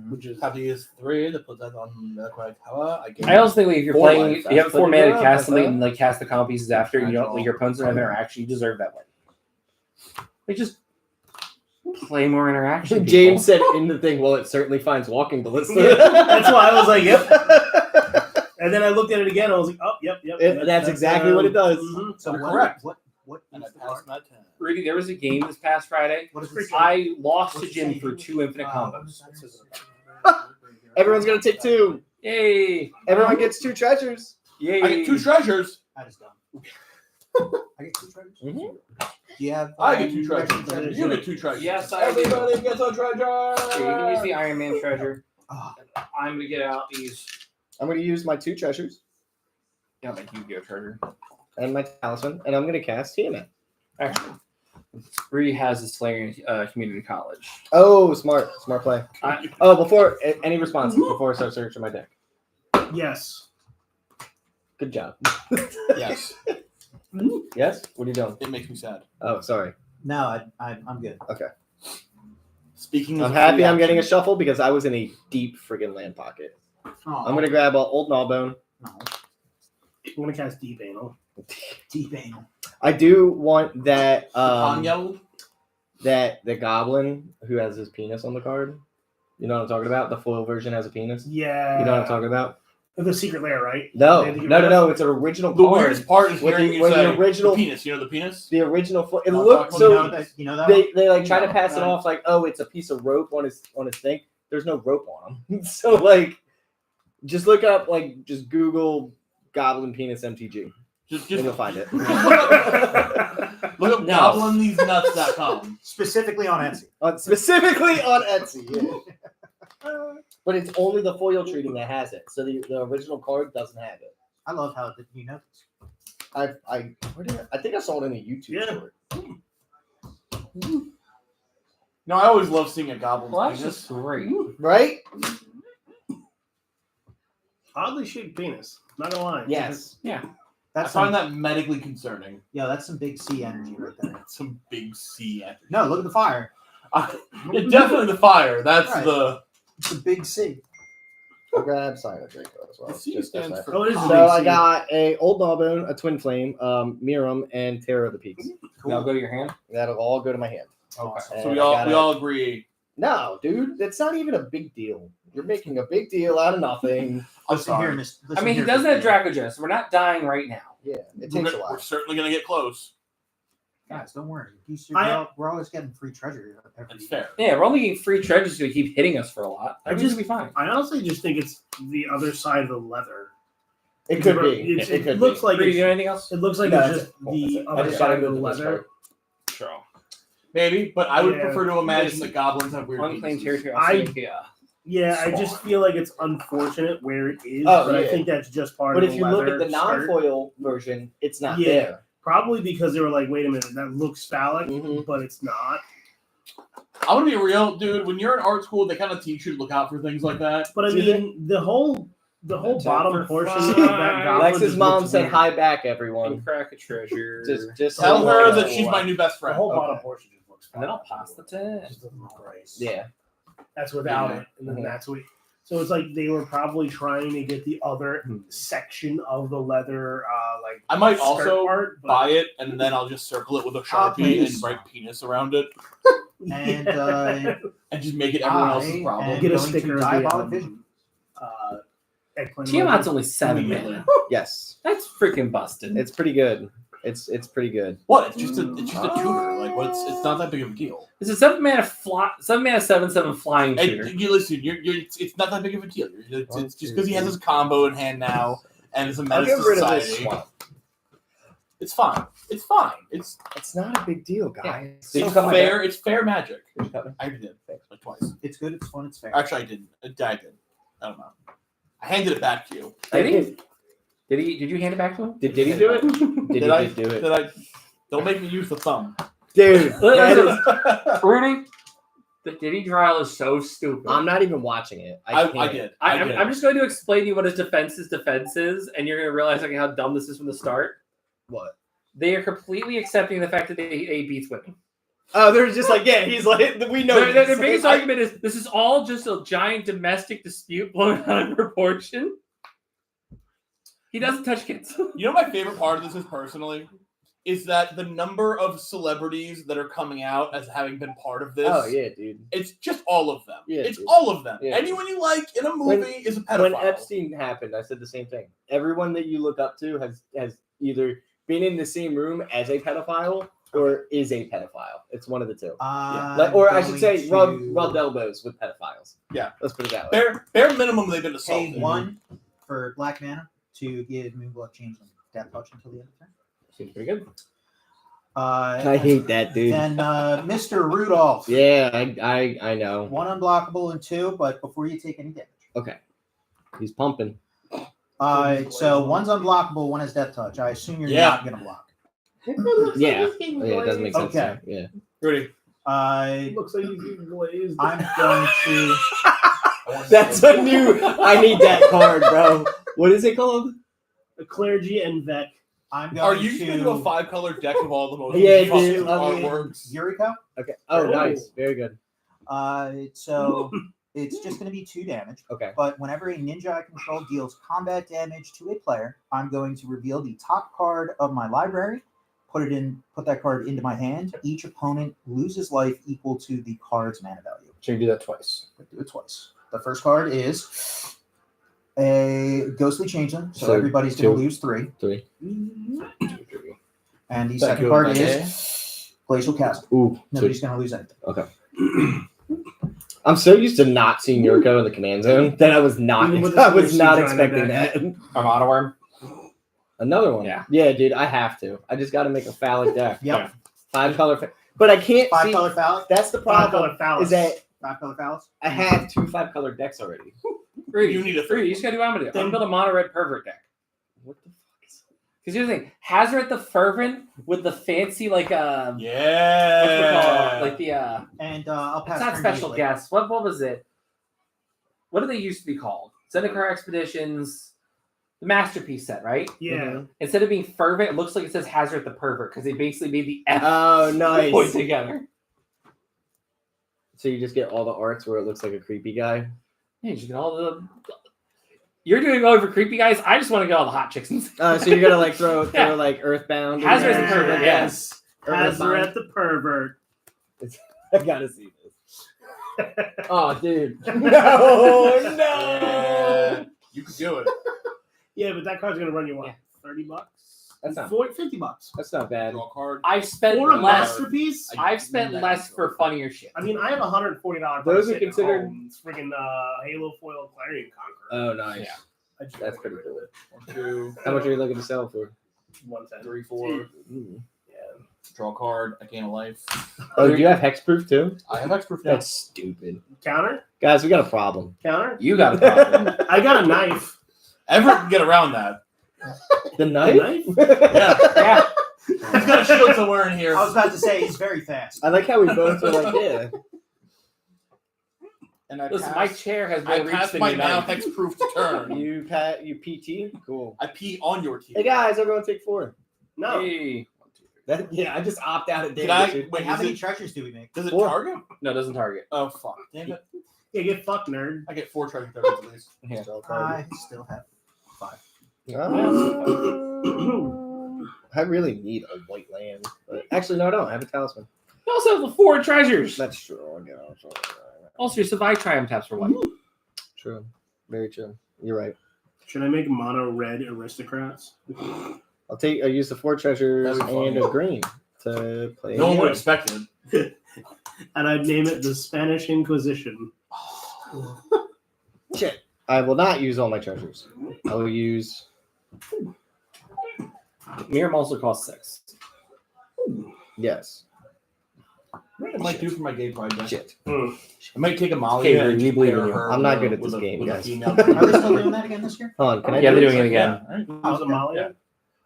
which is have to use 3 to put that on the correct tower. I also think like, if you're 4 playing, life, you have that's 4 pretty mana to good, cast that's something it. and like cast the combo pieces after. You don't Agile. like your opponents don't have interaction. You deserve that win. Like just play more interaction. people. James said in the thing, well, it certainly finds walking ballista. That's why I was like, yep. And then I looked at it again. I was like, oh, yep. That's exactly what it does. mhm. So You're what, correct. What And I is the passed card? my turn. Rudy, there was a game this past Friday. What is this? I lost to What's Jim the for 2 infinite combos. Everyone's gonna take 2. Yay! Everyone gets 2 treasures. Yay! I get 2 treasures. That is dumb. I get 2 treasures. Mhm. Do you have? I get 2 retro treasures. You get 2 treasures. Yes, I do. Everybody gets a treasure. Here, you can use the Iron Man treasure. Oh, I'm gonna get out these. I'm gonna use my 2 treasures Yeah, like Yu-Gi-Oh treasure. and my talisman, and I'm gonna cast Tiamat. Actually, Rudy has his Slayer in community college. Oh, smart play. I- Oh, before any responses before I start searching my deck. Yes. Good job. Yes. Yes. What are you doing? It makes me sad. Oh, sorry. no, I'm good. Speaking of I'm happy free I'm getting a action, shuffle because I was in a deep friggin' land pocket. Oh, I'm gonna grab a old Gnawbone. no. I'm gonna cast Deep Anal. Deep anal. I do want that Ponyo. that the goblin who has his penis on the card. You know what I'm talking about? The foil version has a penis. Yeah. You know what I'm talking about? The secret lair, right? No, They had to get no, rid no, of- no. It's an original The card. weirdest part is With hearing the- you with the say original- the penis. You know the penis? The original foil. It Not looked talking so. about that? You know that? one? They like try to No, pass it right. off like, oh, it's a piece of rope on his thing. There's no rope on him. So like, just look up like just Google goblin penis MTG Just and you'll find it. look up No. goblinthesenuts.com. Specifically on Etsy. Specifically on Etsy. Yeah. But it's only the foil treating that has it. So the original card doesn't have it. I love how you know this. I think I saw it in a YouTube Yeah. short. No, I always love seeing a goblin Well, that's penis. just great. Right? Oddly shaped penis. Not gonna lie. Yes. I That's find some, that medically concerning. yeah, that's some big C energy right there. Some big C energy. No, look at the fire. Yeah, definitely the fire. That's Right. the. It's a big C. I'll grab Silent Draco as well. The C just stands as for. that. Oh, it is a So big I C. got a Old Gnawbone, a Twin Flame, Miram, and Terror of the Peaks. Now go to your hand. That'll all go to my hand. Okay. And So I we all gotta- we all agree. No, dude, it's not even a big deal. You're making a big deal out of nothing. I'm Listen here, sorry. Miss. I listen mean, he here, doesn't have Fifty. Dracogest, so we're not dying right now. Yeah, it We're, takes a gonna- while. we're certainly gonna get close. Guys, don't worry. We're always getting free treasure every That's year. fair. Yeah, we're only getting free treasures to keep hitting us for a lot. I I just just- be fine. I honestly just think it's the other side of the leather. It could be. It's- It could looks be. like Rudy, do you it's, know anything else? it looks like No, it's that's just it. Cool, the that's it. I other just side gotta of the go to this leather. card. Sure. Maybe, but I would Yeah. prefer to imagine that goblins have weird Unclaimed penises. territory. Yeah, I just feel like it's unfortunate where it is, Oh, but I yeah. think that's just part But of if the you look leather at the skirt. non-foil version, it's not Yeah. there. Probably because they were like, wait a minute, that looks phallic, Mhm. but it's not. I'm gonna be real, dude. When you're in art school, they kind of teach you to look out for things like that. But I Do mean, the whole bottom for portion fun. of that goblin Lex's just mom looks said weird. hi back, everyone. And crack a treasure. Just Tell so her you that know. she's my new best The friend. whole bottom Okay. portion just looks and then I'll phallic. pass the 10. Just doesn't look right. Yeah. That's without Yeah. it, and then Mhm. that's what. So it's like they were probably trying to get the other section of the leather, like I might skirt also part, but buy it, and then I'll just circle it with a Sharpie please. and write penis around it, And and just make it everyone else's I problem. am Get a going sticker to of Diabolic the Vision. eggplant. Tiamat's emoji. only 7 million. Yes. That's freaking busted. It's pretty good. It's pretty good. What? It's just a tutor. Like, what's? It's not that big of a deal. It's a 7 mana 7/7 flying shooter. You listen. It's not that big of a deal. It's just because he has his combo in hand now, and it's a I'll menace get to rid of this society. swamp. It's fine. It's fine. It's It's not a big deal, guys. it's come on, fair. It's fair magic. Did you cut me? I already did. Like twice. It's good. It's fun. It's fair. Actually, I didn't. I did. I don't know. I handed it back to you. Did he? Did you hand it back to him? Did he do it? Did he I just do it? Did I? Don't make me use the thumb. Dude, that is, Rudy, the Diddy trial is so stupid. I'm not even watching it. I can't. did. I'm just going to explain to you what his defense is, and you're going to realize like how dumb this is from the start. What? They are completely accepting the fact that they beats women. Oh, they're just like, yeah, he's like, we know. Their biggest argument is this is all just a giant domestic dispute blown out of proportion. He doesn't touch kids. You know, my favorite part of this is personally is that the number of celebrities that are coming out as having been part of this. Oh yeah, dude. It's just all of them. Yeah, it's dude. all of them. Yeah. Anyone you like in a movie is a pedophile. When Epstein happened, I said the same thing. Everyone that you look up to has either been in the same room as a pedophile or is a pedophile. It's one of the two. Or I should say, rubbed elbows with pedophiles. Yeah, let's put it that way. Bare minimum, they've been assaulted. Pay 1 for Black Mana to give Moonblood Changeling death touch until the end of turn. Seems pretty good. I hate that, dude. Then Mr. Rudolph. Yeah, I know. 1 unblockable and 2, but before you take any damage. Okay. He's pumping. So 1's unblockable, 1 has death touch. I assume you're not going to block. Yeah. It doesn't make sense. Okay. Yeah. Rudy. Looks like he's getting glazed. I'm going to. That's a new. I need that card, bro. What is it called? A clergy and Vec. I'm going Are you to going to do a 5-color deck of all the most Yeah, fucking dude, I mean- artworks? Yuriko. Okay. Oh, nice. Very good. So it's just going to be 2 damage. Okay. But whenever a ninja I control deals combat damage to a player, I'm going to reveal the top card of my library, put that card into my hand. Each opponent loses life equal to the card's mana value. So you do that twice. Do it twice. The first card is a ghostly changeling, so So everybody's going 2. to lose 3. 3. And the Thank second you, card Renee. is Glacial Chasm. Ooh. Nobody's going to lose anything. Okay. I'm so used to not seeing Yuriko in the command zone that I was not. Even with the I was switch, not you're trying to expecting back- that. Armada Worm. Another one. Yeah. Yeah, dude. I have to. I just got to make a phallic deck. Yep. 5-color. But I can't. 5-color phallus. That's the problem. 5-color phallus. Is that 5-color phallus. I have 2 5-color decks already. Rudy, You need a You just gotta do what I'm gonna do. I'm gonna build a mono red pervert deck. What the fuck is? Because here's the thing: Hazard the Fervent with the fancy what's it called? Yeah. Like the And I'll pass. it's not turn special easily. guests. What was it? What do they used to be called? Zendikar Expeditions, the masterpiece set, right? Yeah. Instead of being fervent, it looks like it says Hazard the Pervert because they basically made the F Oh, nice. point together. So you just get all the arts where it looks like a creepy guy. Yeah, you should get all the. You're doing going for creepy guys. I just want to get all the hot chicks. So you're gonna like throw Yeah. like Earthbound. in Hazard's there? the pervert, yes. Hazard the pervert. I gotta see this. Oh, dude. No, no. Yeah. You could do it. Yeah, but that card's gonna run you what? Yeah. $30? That's not. $50. That's not bad. Draw a card. I've spent For a less. masterpiece? I've spent less for funnier shit. I mean, I have $140. Those are sitting at considered- home. It's freaking Halo Foil Clarion Conqueror. Oh, nice. Yeah. I just That's went pretty with cool. it. 1, 2, How much are you looking to sell for? 110. 3, 4. Mm. Yeah. Draw a card. I gain a life. Oh, do you have hexproof too? I have exproof now. That's stupid. Counter? Guys, we got a problem. Counter? You got a problem. I got a knife. Everett can get around that. The A knife? knife? Yeah. Yeah. He's got a shield somewhere in here. I was about to say he's very fast. I like how we both were like, yeah. And I Listen, pass, my chair has I more reach pass than my your now knife. hexproof to turn. You PT? Cool. I pee on your teeth. Hey guys, everyone take 4. No. Hey. Yeah, I just opt out of Did damage. Wait, How is many it, treasures do we make? does it 4. target? No, it doesn't target. Oh, fuck. Damn it. Yeah, get fucked, nerd. I get 4 treasure tokens at least. Yeah. I still have 5. I really need a white land. But actually, no, I don't. I have a talisman. You also have the 4 treasures. That's true. I guess. Also, your survive triumph taps for 1. True. Very true. You're right. Should I make mono red aristocrats? I'll use the 4 treasures That'd be funny. and a green to play. No one would game. expect it. And I'd name it the Spanish Inquisition. Shit. I will not use all my treasures. I will use. Miram also costs 6. Yes. I might do for my gay project. Shit. I might take Amalia Okay, and we just believe pair in you. her I'm not with good a- at this with a- game, with a guys. female Are they still character. doing that again this year? Hold on. Can I Yeah, do they're this? doing it again. Yeah, alright. Who's Amalia?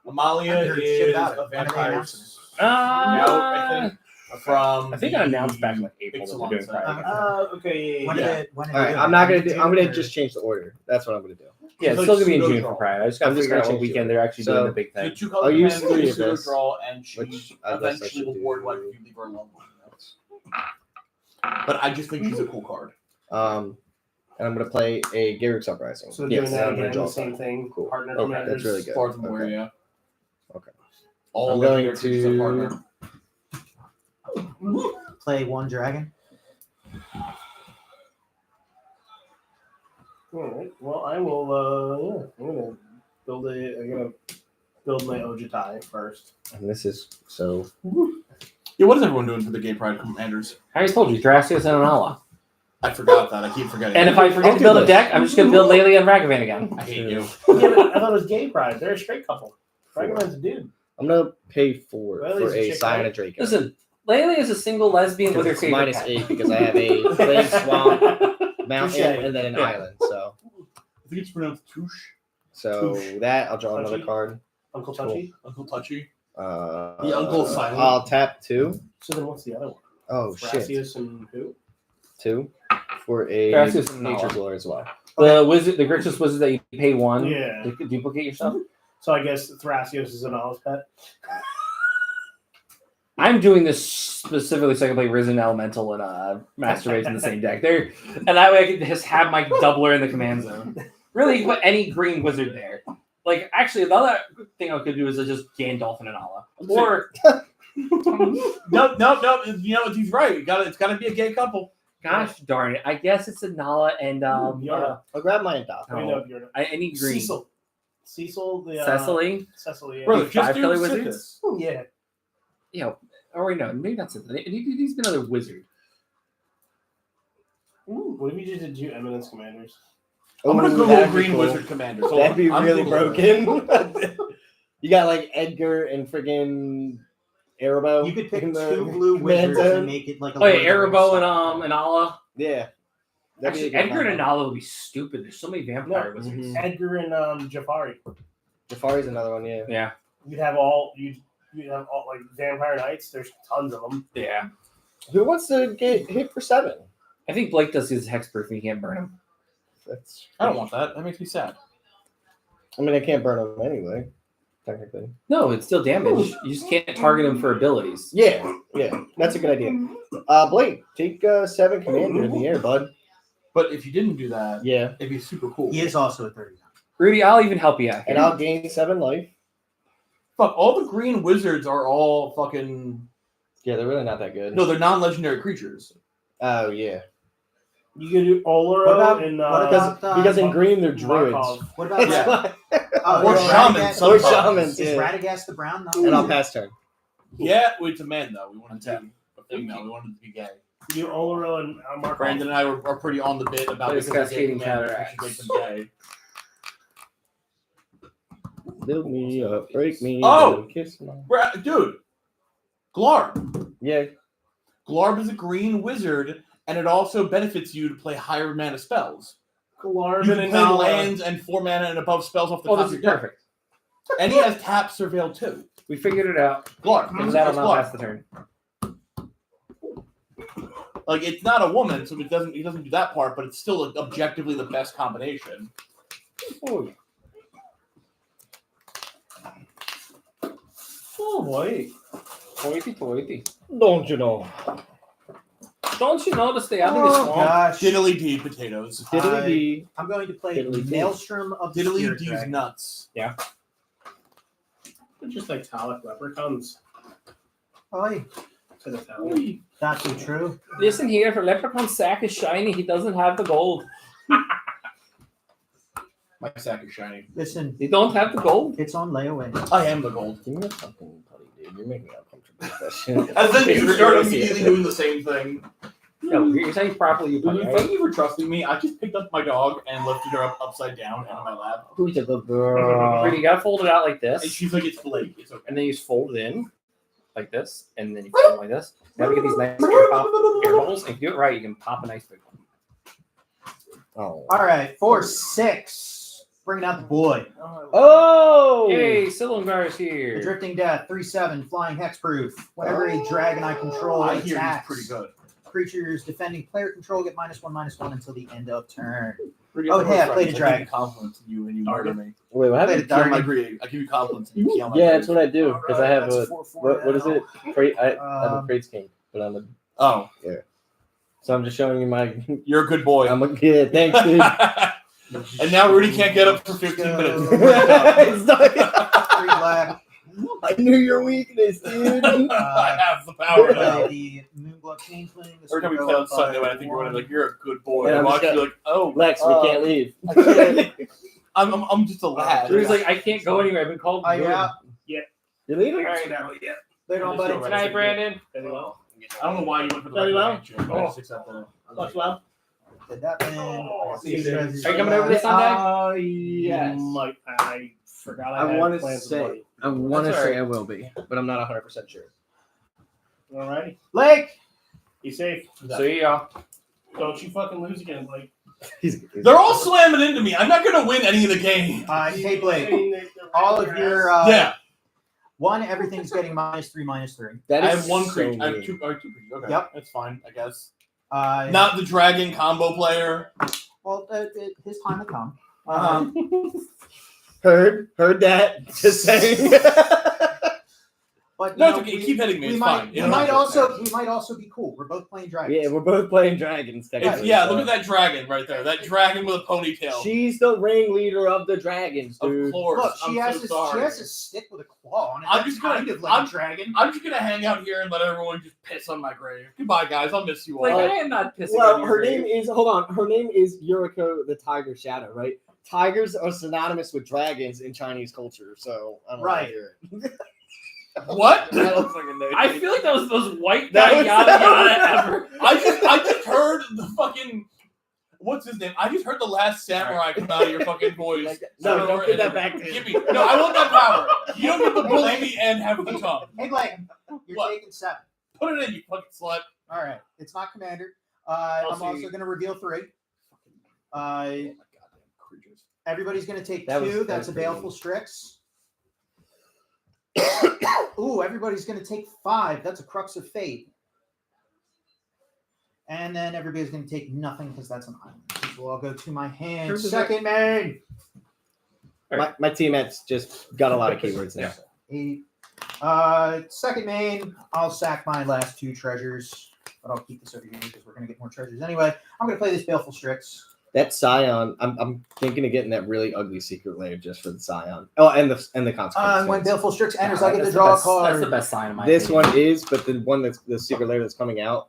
Amalia I haven't heard shit is about it. a When are they vampire announcing from I think I announced the back in like April that we're doing Ixalan Pride. set. Okay. When Yeah. did it, when did All it right. do I'm it? not gonna do. June I'm gonna or- just change the order. That's what I'm gonna do. Yeah, it's It's still like gonna be in pseudo June draw. for Pride. I just gotta I'm just figure out gonna what change weekend it. they're actually So- doing the big The thing. 2 color I'll use commander 3 is of pseudo this, draw, and she which I guess I eventually should will do. board wipe if you leave her alone. But I just think she's a cool card. And I'm gonna play a Garrick's Uprising. So doing that I'm gonna again, draw the same card. thing. Cool. Partner Okay, commanders. that's really good. As far as I'm aware, Okay. yeah. Okay. All I'm going legendary creatures are partner. Play one dragon. All right. Well, I will. I'm gonna build my Ojitai first. And this is so. Yeah, what is everyone doing for the Gay Pride Commanders? I already told you, Drastios and Anala. I forgot that. I keep forgetting. And if I forget to build a deck, I'm just going to build Laylee and Ragavan again. I hate you. Yeah, but I thought it was gay pride. They're a straight couple. Ragavan's a dude. I'm gonna pay 4 Well, for he's a a chick, Cyan right? Draco. Listen, Laylee is a single lesbian with her It's favorite minus cat. 8 because I have a plague swamp, mountain, Touche. and then an Yeah. island. So I think it's pronounced Touche. So that I'll draw another Touchy. card. Uncle Touchy. Uncle Touchy. The Uncle Silent. I'll tap 2. So then what's the other one? Oh shit, Thrasios and who? 2 for a Thrasios and Nature's Nala. Lore as well. The wizard, the Grixis wizard that you pay 1 Yeah. to duplicate yourself. So I guess Thrasios is an Olive pet. I'm doing this specifically so I can play Risen Elemental and Masturbate in the same deck. There, and that way I can just have my doubler in the command zone. Really, put any green wizard there. Like, actually, the other thing I could do is just Gandalf and Anala. Or, Nope. You know what? He's right. It's got to be a gay couple. gosh darn it, I guess it's Anala and Bjorn. I'll grab my adopt. I know you're I need green. Cecil, the Cecily, Cecily. Yeah. Brother, Five just do color Sithis. wizards? Yeah. yeah, or wait, no, maybe not Cecily. He's been another wizard. Ooh, what if you just did Eminence Commanders? I'm gonna Ooh, Google that'd be Green cool. Wizard Commander. So That'd be I'm really Googling broken. You got like Edgar and friggin' Erebos. You could pick in the 2 blue command wizards zone. and make it like a. Oh yeah, wizard Erebos or and Anala. Yeah. That'd be Actually, a good Edgar and combo. Anala would be stupid. There's so many vampire No. wizards. Mhm. Edgar and Jafari. Jafari's another one, yeah. Yeah, You'd have all like Vampire Knights. There's tons of them. yeah. Who wants to get hit for 7? I think Blake does his hexproof and you can't burn him. That's. I don't want that. That makes me sad. I mean, I can't burn him anyway, technically. No, it's still damage. You just can't target him for abilities. Yeah, that's a good idea. Blake, take 7 commander in the air, bud. But if you didn't do that, Yeah, it'd be super cool. He is also a 39. Rudy, I'll even help you out. and I'll gain 7 life. Fuck, all the green wizards are all fucking. Yeah, they're really not that good. No, they're non-legendary creatures. Oh yeah, You could do Olero What about- and what about- because in green they're druids. Markov. What about Yeah. Oh, Or is shamans, Radagast- Or sometimes. shamans, Is yeah. Radagast the brown? No. And I'll pass turn. Yeah, well, it's a man though. We wanted to a female. We wanted it to be gay. You do Olero and Markov. Brandon and I are pretty on the bit about It's because they're gay cascading commanders, cataracts. we should make them gay. Build me up, break me, Oh! down, kiss my. Dude, Glarb. Yeah, Glarb is a green wizard, and it also benefits you to play higher mana spells. Glarvin You can and play Nala. lands and 4 mana and above spells off the Oh, top this of is your deck. perfect. And he has tap surveil too. We figured it out. Glarb. And It's that'll not Glarb. pass the turn. Like, it's not a woman, so he doesn't do that part, but it's still objectively the best combination. Oh, Oh boy. hoity. don't you know? Don't you know to stay out of Oh, this swamp? gosh. Diddly D potatoes. Diddly dee. I'm going to play Diddly dee. Maelstrom of the Diddly Spirit D's Dragon. nuts. They're just like Talic leprechauns. Oi, To the town. not so true. Listen here, if a leprechaun's sack is shiny, he doesn't have the gold. My sack is shiny. Listen, He don't have the gold. it's on layaway. I am the gold. Give me a fucking putty, dude. You're making me uncomfortable with that shit. And then you It's start really immediately doing the same thing. No, here's how you properly you play. Thank you for trusting me. I just picked up my dog and lifted her up upside down on my lap. Who's a good girl? Rudy, you gotta fold it out like And this, she's like, it's Blake. It's okay. and then you just fold it in like this, and then you fold it like this. Now we get these nice air bubbles. If you do it right, you can pop a nice big one. Oh. All right, 4/6. Bringing out the boy. Oh! Yay, Silumgar's The here. Drifting Death, 3/7, flying hexproof. Whenever a dragon I control I hear he's attacks, pretty good. creatures defending player control get -1/-1 until the end of turn. Pretty Oh, good yeah, friends. played a I give dragon. you compliments and you murder me. Wait, what happened? Played a I Dargan. agree. I give you compliments and you kill my Yeah, grave. that's what I do because I have That's a 4/4 what is now. it? I have a Um, Praise King, but I'm a Oh, So I'm just showing you my. you're a good boy. I'm a kid. Thanks, dude. And now Rudy can't get up for 15 minutes. It's not- 3 black. I knew your weakness, dude. I have the power now. Play the Moonglove Changeling. This Every time we will play go on Sunday, up by I think we're 1. like, you're a good boy. And And I'm I'm just actually like, oh, Lex, we can't leave. I can't. I'm just a lad. Rudy's like, I can't go anywhere. I've been called. Oh, yeah. You're leaving? All right. Yeah. Later on, buddy. Good night, Brandon. Very well. I don't know why you went for the Very well. regular I just accepted it. Much love. Did that then. Oh, See, see, Are you coming over this Sunday? Yes. I forgot I I had want to plans with say, Buddy. I want to That's say all right. I will be, but I'm not 100% sure. Alrighty. Blake! Be safe. See y'all. Don't you fucking lose again, Blake. They're all slamming into me. I'm not going to win any of the game. Hey, Blake. I mean, they're All right of in your. ass. Yeah. 1, everything's getting -3/-3. That I is have one so creature. I have weird. two creatures. Okay. Yep. That's fine, I guess. Not. Not the dragon combo player. Well, his time will come. Heard that. Just saying. But you No, it's know, okay. Keep hitting me. We It's might, fine. we might also be cool. We're both playing dragons. Yeah, we're both playing dragons. It's, technically, yeah, so. look at that dragon right there. That dragon with a ponytail. She's the ringleader of the dragons, Of dude. course. Look, she I'm has so sorry. a stick with a claw on it. I'm That's just gonna- kind of like I'm- a dragon. I'm just gonna hang out here and let everyone just piss on my grave. Goodbye, guys. I'll miss you all. Like, I am not pissing on Well, you, her Rudy. name is her name is Yuriko the Tiger Shadow, right? Tigers are synonymous with dragons in Chinese culture, so I don't Right. know. What? That looks like a nerd. I feel like that was the most white That guy was- yada yada ever. I just heard the fucking what's his name? I just heard the last samurai come out of your fucking voice. No, don't Over give that and- back to Give him. me. No, I want that power. You don't get to bully me and have the tongue. Hey, Blake, you're What? taking 7. Put it in, you fucking slut. All right, it's not commander. I'll I'm see. also going to reveal 3. Oh my goddamn creatures. Everybody's going to take That 2. was That's a pretty baleful Strix. Ooh, everybody's going to take 5. That's a Crux of Fate. And then everybody's going to take nothing because that's an island. These will all go to my hand. Who's the Second main. My teammates just got a lot of keywords now. 8. Second main, I'll sack my last 2 treasures, but I'll keep this over here because we're going to get more treasures anyway. I'm going to play this Baleful Strix. That Scion, I'm thinking of getting that really ugly secret layer just for the Scion. Oh, and the consequence. When Baleful Strix enters, Yeah, I get to that's draw a the card. That's the best sign of my This opinion. one is, but the one that's the secret layer that's coming out,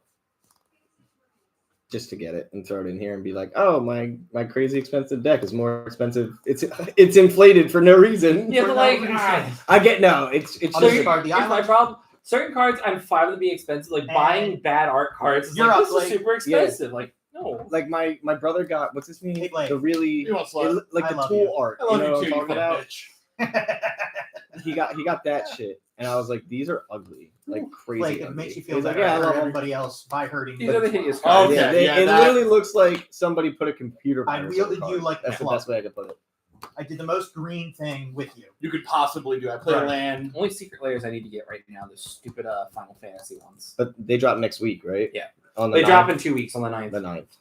just to get it and throw it in here and be like, oh, my crazy expensive deck is more expensive. It's inflated for no reason. Yeah, For but no like, reason. I get no. It's I'll just discard the here's my island. problem. Certain cards, I'm fine with it being expensive. Like And buying bad art cards, is you're like, up, this is like- super expensive. Like, no. like my brother got what's his name? Hey, Blake. The really You want slut? like I the love tool you. art. I love you know you too, what you I'm talking fucking about? bitch. He got that shit, and I was like, these are ugly, like crazy. Blake, it ugly. makes you feel He's like, better yeah, I for love them. everybody else by hurting These me. are the hideous Oh, cards. okay. Yeah, they- yeah, it that- literally looks like somebody put a computer I virus on wielded the you card. like That's the the best way I could put it. I did the most green thing with you. You could possibly do. I play Right. land. Only secret layers I need to get right now. The stupid Final Fantasy ones. But they drop next week, right? Yeah. On the They 9th. drop in 2 weeks on the 9th. The 9th.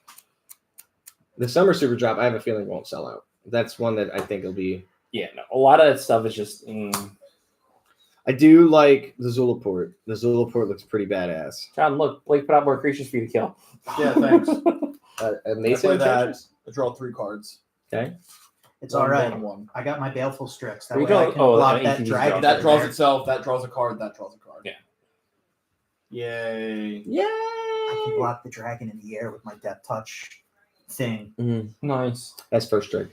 The summer super drop, I have a feeling won't sell out. That's one that I think will be. Yeah, no. A lot of that stuff is just. I do like the Zulaport. The Zulaport looks pretty badass. John, look, Blake put out more creatures for you to kill. Yeah, thanks. And I Mason play that. treasures? I draw 3 cards. Okay. It's all right. 1/1. I got my Baleful Strix. That We way I don't- can oh, block then you that can use dragon. That draws there. itself. That draws a card. That draws a card. Yeah. Yay. I can Yay! block the dragon in the air with my Death Touch thing. Nice. That's first strike.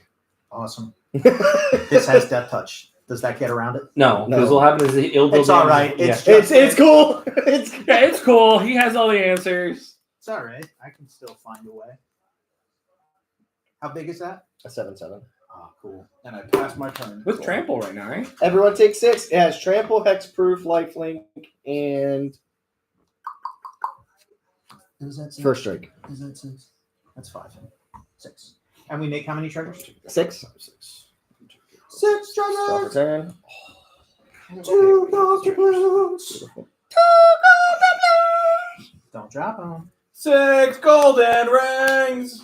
Awesome. This has Death Touch. Does that get around it? No, No. because what happens is he'll It's all right. It's It's cool. It's yeah, it's cool. He has all the answers. It's all right. I can still find a way. How big is that? a 7/7. Oh, cool. And I pass my turn. With trample right now, right? Everyone takes 6. It has trample, hexproof, lifelink, and Is that 6? first strike. Is that 6? That's 5. 6. And we make how many treasures? 6. 6 Draw for treasures! turn. 2 goblins! Beautiful. Don't drop them. 6 golden rings.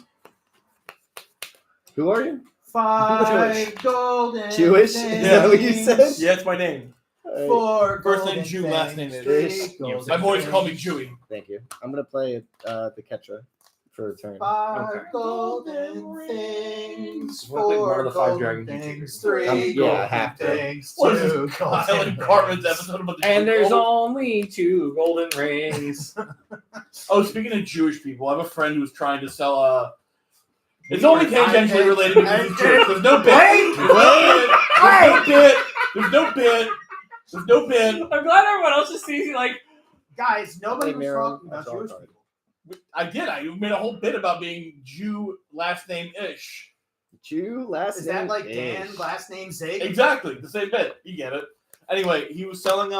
Who are you? 5 golden Jewish? Is that what you things. said? Yeah, it's my name. For First name golden Jew, last name things, is. three golden My boys call me things. Jewy. Thank you. I'm gonna play the Ketra for a turn. 5 Okay. golden things. What are one of the 5 4 dragon golden features? things. 3 Yeah, I golden have to. things. What is 2 this? Kyle golden and Cartman's things. episode about the And there's Jew- only 2 golden rings. Oh, speaking of Jewish people, I have a friend who's trying to sell It's only tangentially related because he's Jewish. There's no bit. There's no bit. There's no bit. I'm glad everyone else just sees you like. Guys, nobody Hey, was Miro, talking about that's all Jewish card. people. I did. I made a whole bit about being Jew last name ish. Jew last Is name. that like Ish. Dan, last name Zig? Exactly, the same bit. You get it. Anyway, he was selling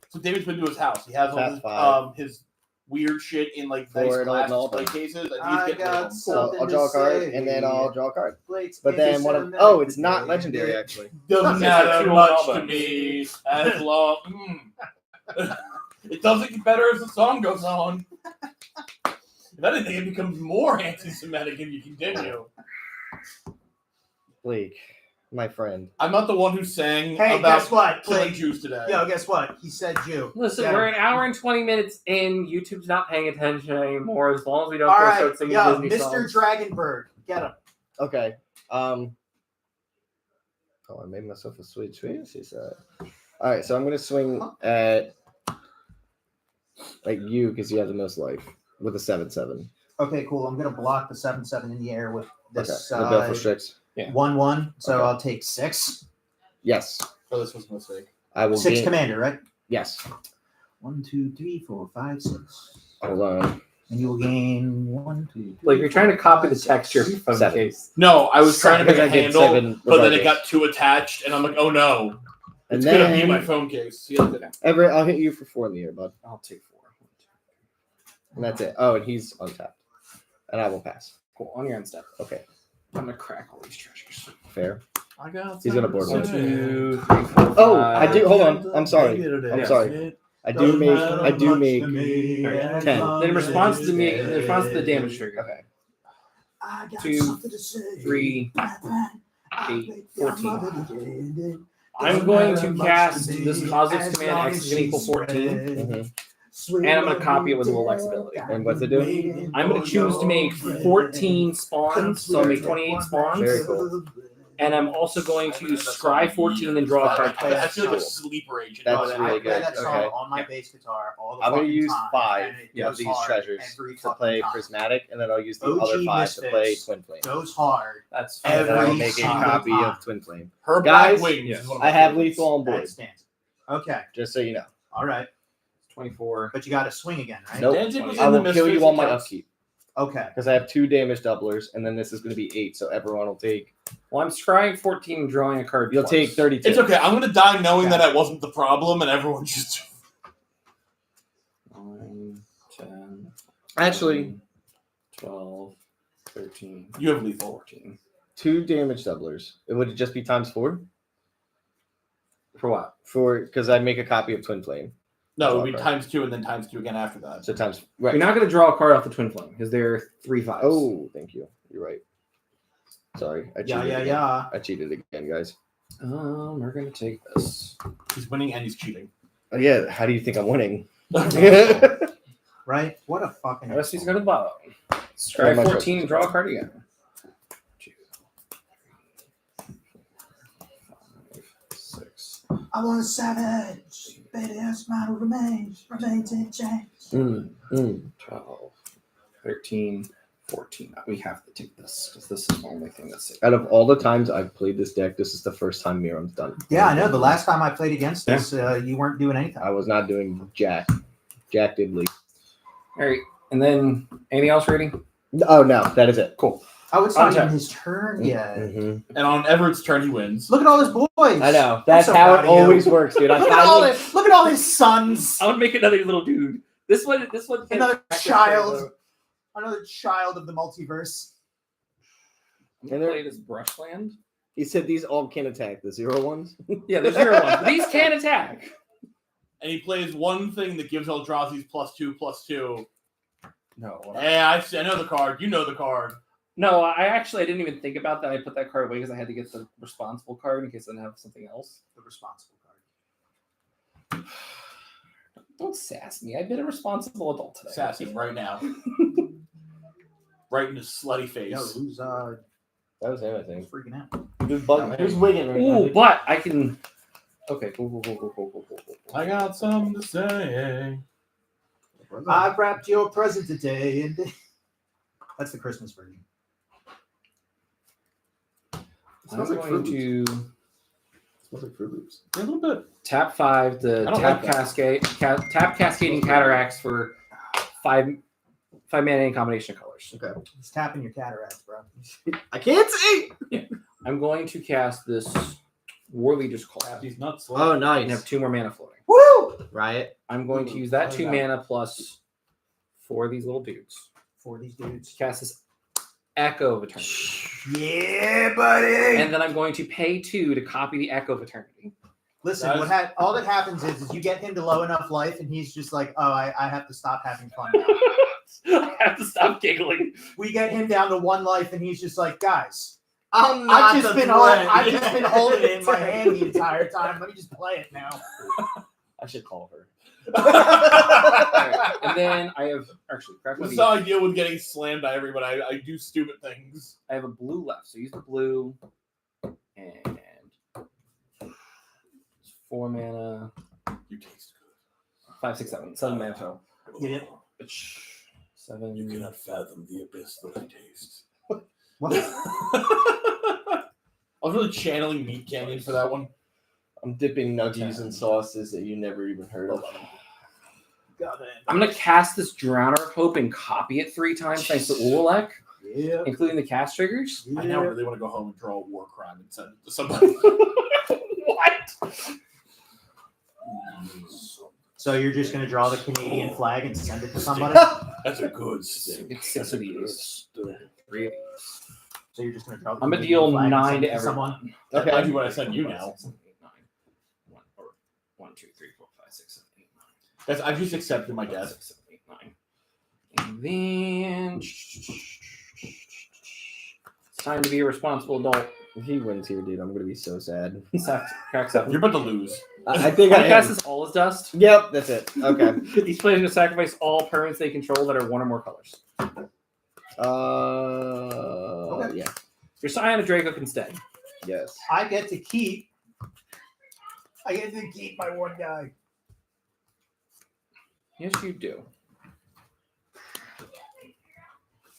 So David's been to his house. He has Fat all his weird shit in like nice Florida glass and display Auburn. cases, and I he's getting rid got of them. So something I'll draw a to card say. and then I'll draw a card. Blake's But then Anti one of Semitic it's not today. legendary actually. Doesn't It's matter like 2 much on to me as long. It doesn't get better as the song goes on. If anything, it becomes more anti-Semitic if you continue. Blake, my friend. I'm not the one who sang Hey, about guess what? killing Blake, Jews today. yo, guess what? He said Jew. Listen, Get we're him. an hour and 20 minutes in. YouTube's not paying attention anymore. As long as we don't All go right, start singing yo, Disney Mr. songs. Dragonberg, get him. Okay. Oh, I made myself a sweet swing. She said. All right, so I'm gonna swing at like you because you have the most life with a 7/7. Okay, cool. I'm gonna block the 7/7 in the air with Okay. this The bill for 6. 1/1. So Okay. I'll take 6. Yes, Oh, this was a mistake. I will. 6 gain- commander, right? Yes. 1, 2, 3, 4, 5, 6. Hold on. And you will gain 1, 2, 3. Like you're trying to copy the 5, texture 6. from the 7. case. No, I was trying to make a Because I get handle, 7 but then it regardless. got too attached, and I'm like, oh no. And It's gonna be then my phone case. See you later. Everett, I'll hit you for 4 in the air, bud. I'll take 4. And that's it. Oh, and he's untapped. And I will pass. Cool. On your end step. Okay, I'm gonna crack all these treasures. fair. I got He's gonna board 1, one. 2, 3, 4, Oh, 5. I do. Hold on. I'm sorry. I'm Yeah. sorry. I do make 10. Then in response to me, in response to the damage trigger. Okay. I got 2, something to say. 3, I 8, bet your 14. mother did. I'm going to cast this positive command X is going to equal 14. Mhm. And I'm gonna copy it with a little X ability. And what's it do? I'm going to choose to make 14 spawns, so I'll make 28 spawns. Very cool. And I'm also going to scry 14 and draw a card I twice. feel like a sleeper agent. That's I really play good. that song Okay. on my bass guitar all the I'm going to fucking use time, 5 and it of goes these hard treasures every to fucking play time. Prismatic, and then I'll use the OG other 5 to play Misfits. Twin Flame. Goes hard. That's And then I'll every make a single copy time. of Twin Flame. Her Guys, Black Wings. yes. is one of I my have favorites. lethal on That board, stands. Okay, just so you know. all right, 24. but you got to swing again, right? Nope. Danzig was I in the will kill you Misfits on my accounts. upkeep Okay, because I have 2 damage doublers, and then this is going to be 8, so everyone will take. Well, I'm scrying 14 and drawing a card You'll twice. take 32. It's okay. I'm gonna die knowing that I wasn't the problem, and everyone just. 9, 10, Actually, 12, 13, You have lethal. 14. 2 damage doublers. It would just be times 4 For what? because I make a copy of Twin Flame. No, it would be Okay. ×2 and then ×2 again after that. So times You're right. not going to draw a card off the Twin Flame because there are 3 5s. Oh, thank you. You're right. Sorry, I cheated. again. yeah. I cheated again, guys. We're going to take this. He's winning and he's cheating. Oh, yeah. How do you think I'm winning? Right? What a fucking. Rusty's asshole. going to bottom. Oh, Scry my 14 and draw a card again. 2, 3, 5, 6. I want a savage. Baby, that's my remains in chains. 12, 13, 14. We have to take this because this is the only thing that's safe. Out of all the times I've played this deck, this is the first time Miram's done. Yeah, I know. The last time I played against this, you weren't doing anything. I was not doing Jack. Jack did leave. All right. And then anything else, rating? Oh, no. That is it. Cool. Oh, it's not Untap. even his turn yet. Mhm. And on Everett's turn, he wins. Look at all his boys. I know. That's so how proud it of you. always works, dude. I Look at all finally... his. Look at all his sons. I would make another little dude. This one. Another child. Another child of the multiverse. I'm gonna play this brushland. He said these all can attack. The 0 ones? Yeah, there's 0 ones. But these can attack. And he plays one thing that gives Eldrazi's +2/+2. No. Yeah, I know the card. You know the card. No, I didn't even think about that. I put that card away because I had to get the responsible card in case I didn't have something else. The responsible card. Don't sass me. I've been a responsible adult today. Sass him right now. Right in his slutty face. Yo, who's That was him, I think. freaking out? Who's bugging? Who's wigging right now? Ooh, but I can. Okay, cool. I got something to say. I wrapped your present today, and that's the Christmas version. I'm going to Smells like Fruit Loops. A little bit. tap 5 to I don't tap like that. tap cascading cataracts for 5 mana in combination of colors. Okay. He's tapping your cataracts, bro. I can't see. I'm going to cast this War Leader's Call. These nuts. Oh, And nice. have 2 more mana floating. Woo! Riot. I'm going to use that Oh, 2 yeah. mana plus 4 of these little dudes. For these dudes. To cast this Echo of Eternity. Yeah, buddy. And then I'm going to pay 2 to copy the Echo of Eternity. Listen, Guys. all that happens is you get him to low enough life, and he's just like, oh, I have to stop having fun now. I have to stop giggling. We get him down to 1 life, and he's just like, guys, I'm I've just been holding it in my hand the entire time. Let me just play it now. I should call her. Alright, and then I have actually crack one This of is these. how I deal with getting slammed by everybody. I do stupid things. I have a blue left, so use the blue and 4 mana, You taste 5, 6, 7, 7 mana total. good. Yeah. 7. You cannot fathom the abyss that I taste. What? I was really channeling Meat Canyon for that one. I'm dipping nuggies in sauces that you never even heard of. I'm gonna cast this Drowner of Hope and copy it 3 times thanks to Ululek, Yeah. including the cast triggers. I now really want to go home and draw a war crime and send it to somebody. What? So you're just gonna draw the Canadian flag and send it to somebody? That's a good stick. It's 6 of these. 3 of these. So you're just gonna draw the I'm gonna Canadian deal flag and 9 send to it someone? everyone. Okay. I do what I send you now. 7, 8, 9. 1, 2, 3, 4, 5, 6, 7, 8, 9. That's, I've just accepted my death. 6, 7, 8, 9. And then it's time to be a responsible adult. If he wins here, dude, I'm gonna be so sad. Cracks up. You're about to lose. I think I I cast am. this all as dust. Yep, that's it. Okay. These players are going to sacrifice all permanents they control that are 1 or more colors. Yeah. Your Scion of Draco can stay. Yes. I get to keep my 1 guy. Yes, you do.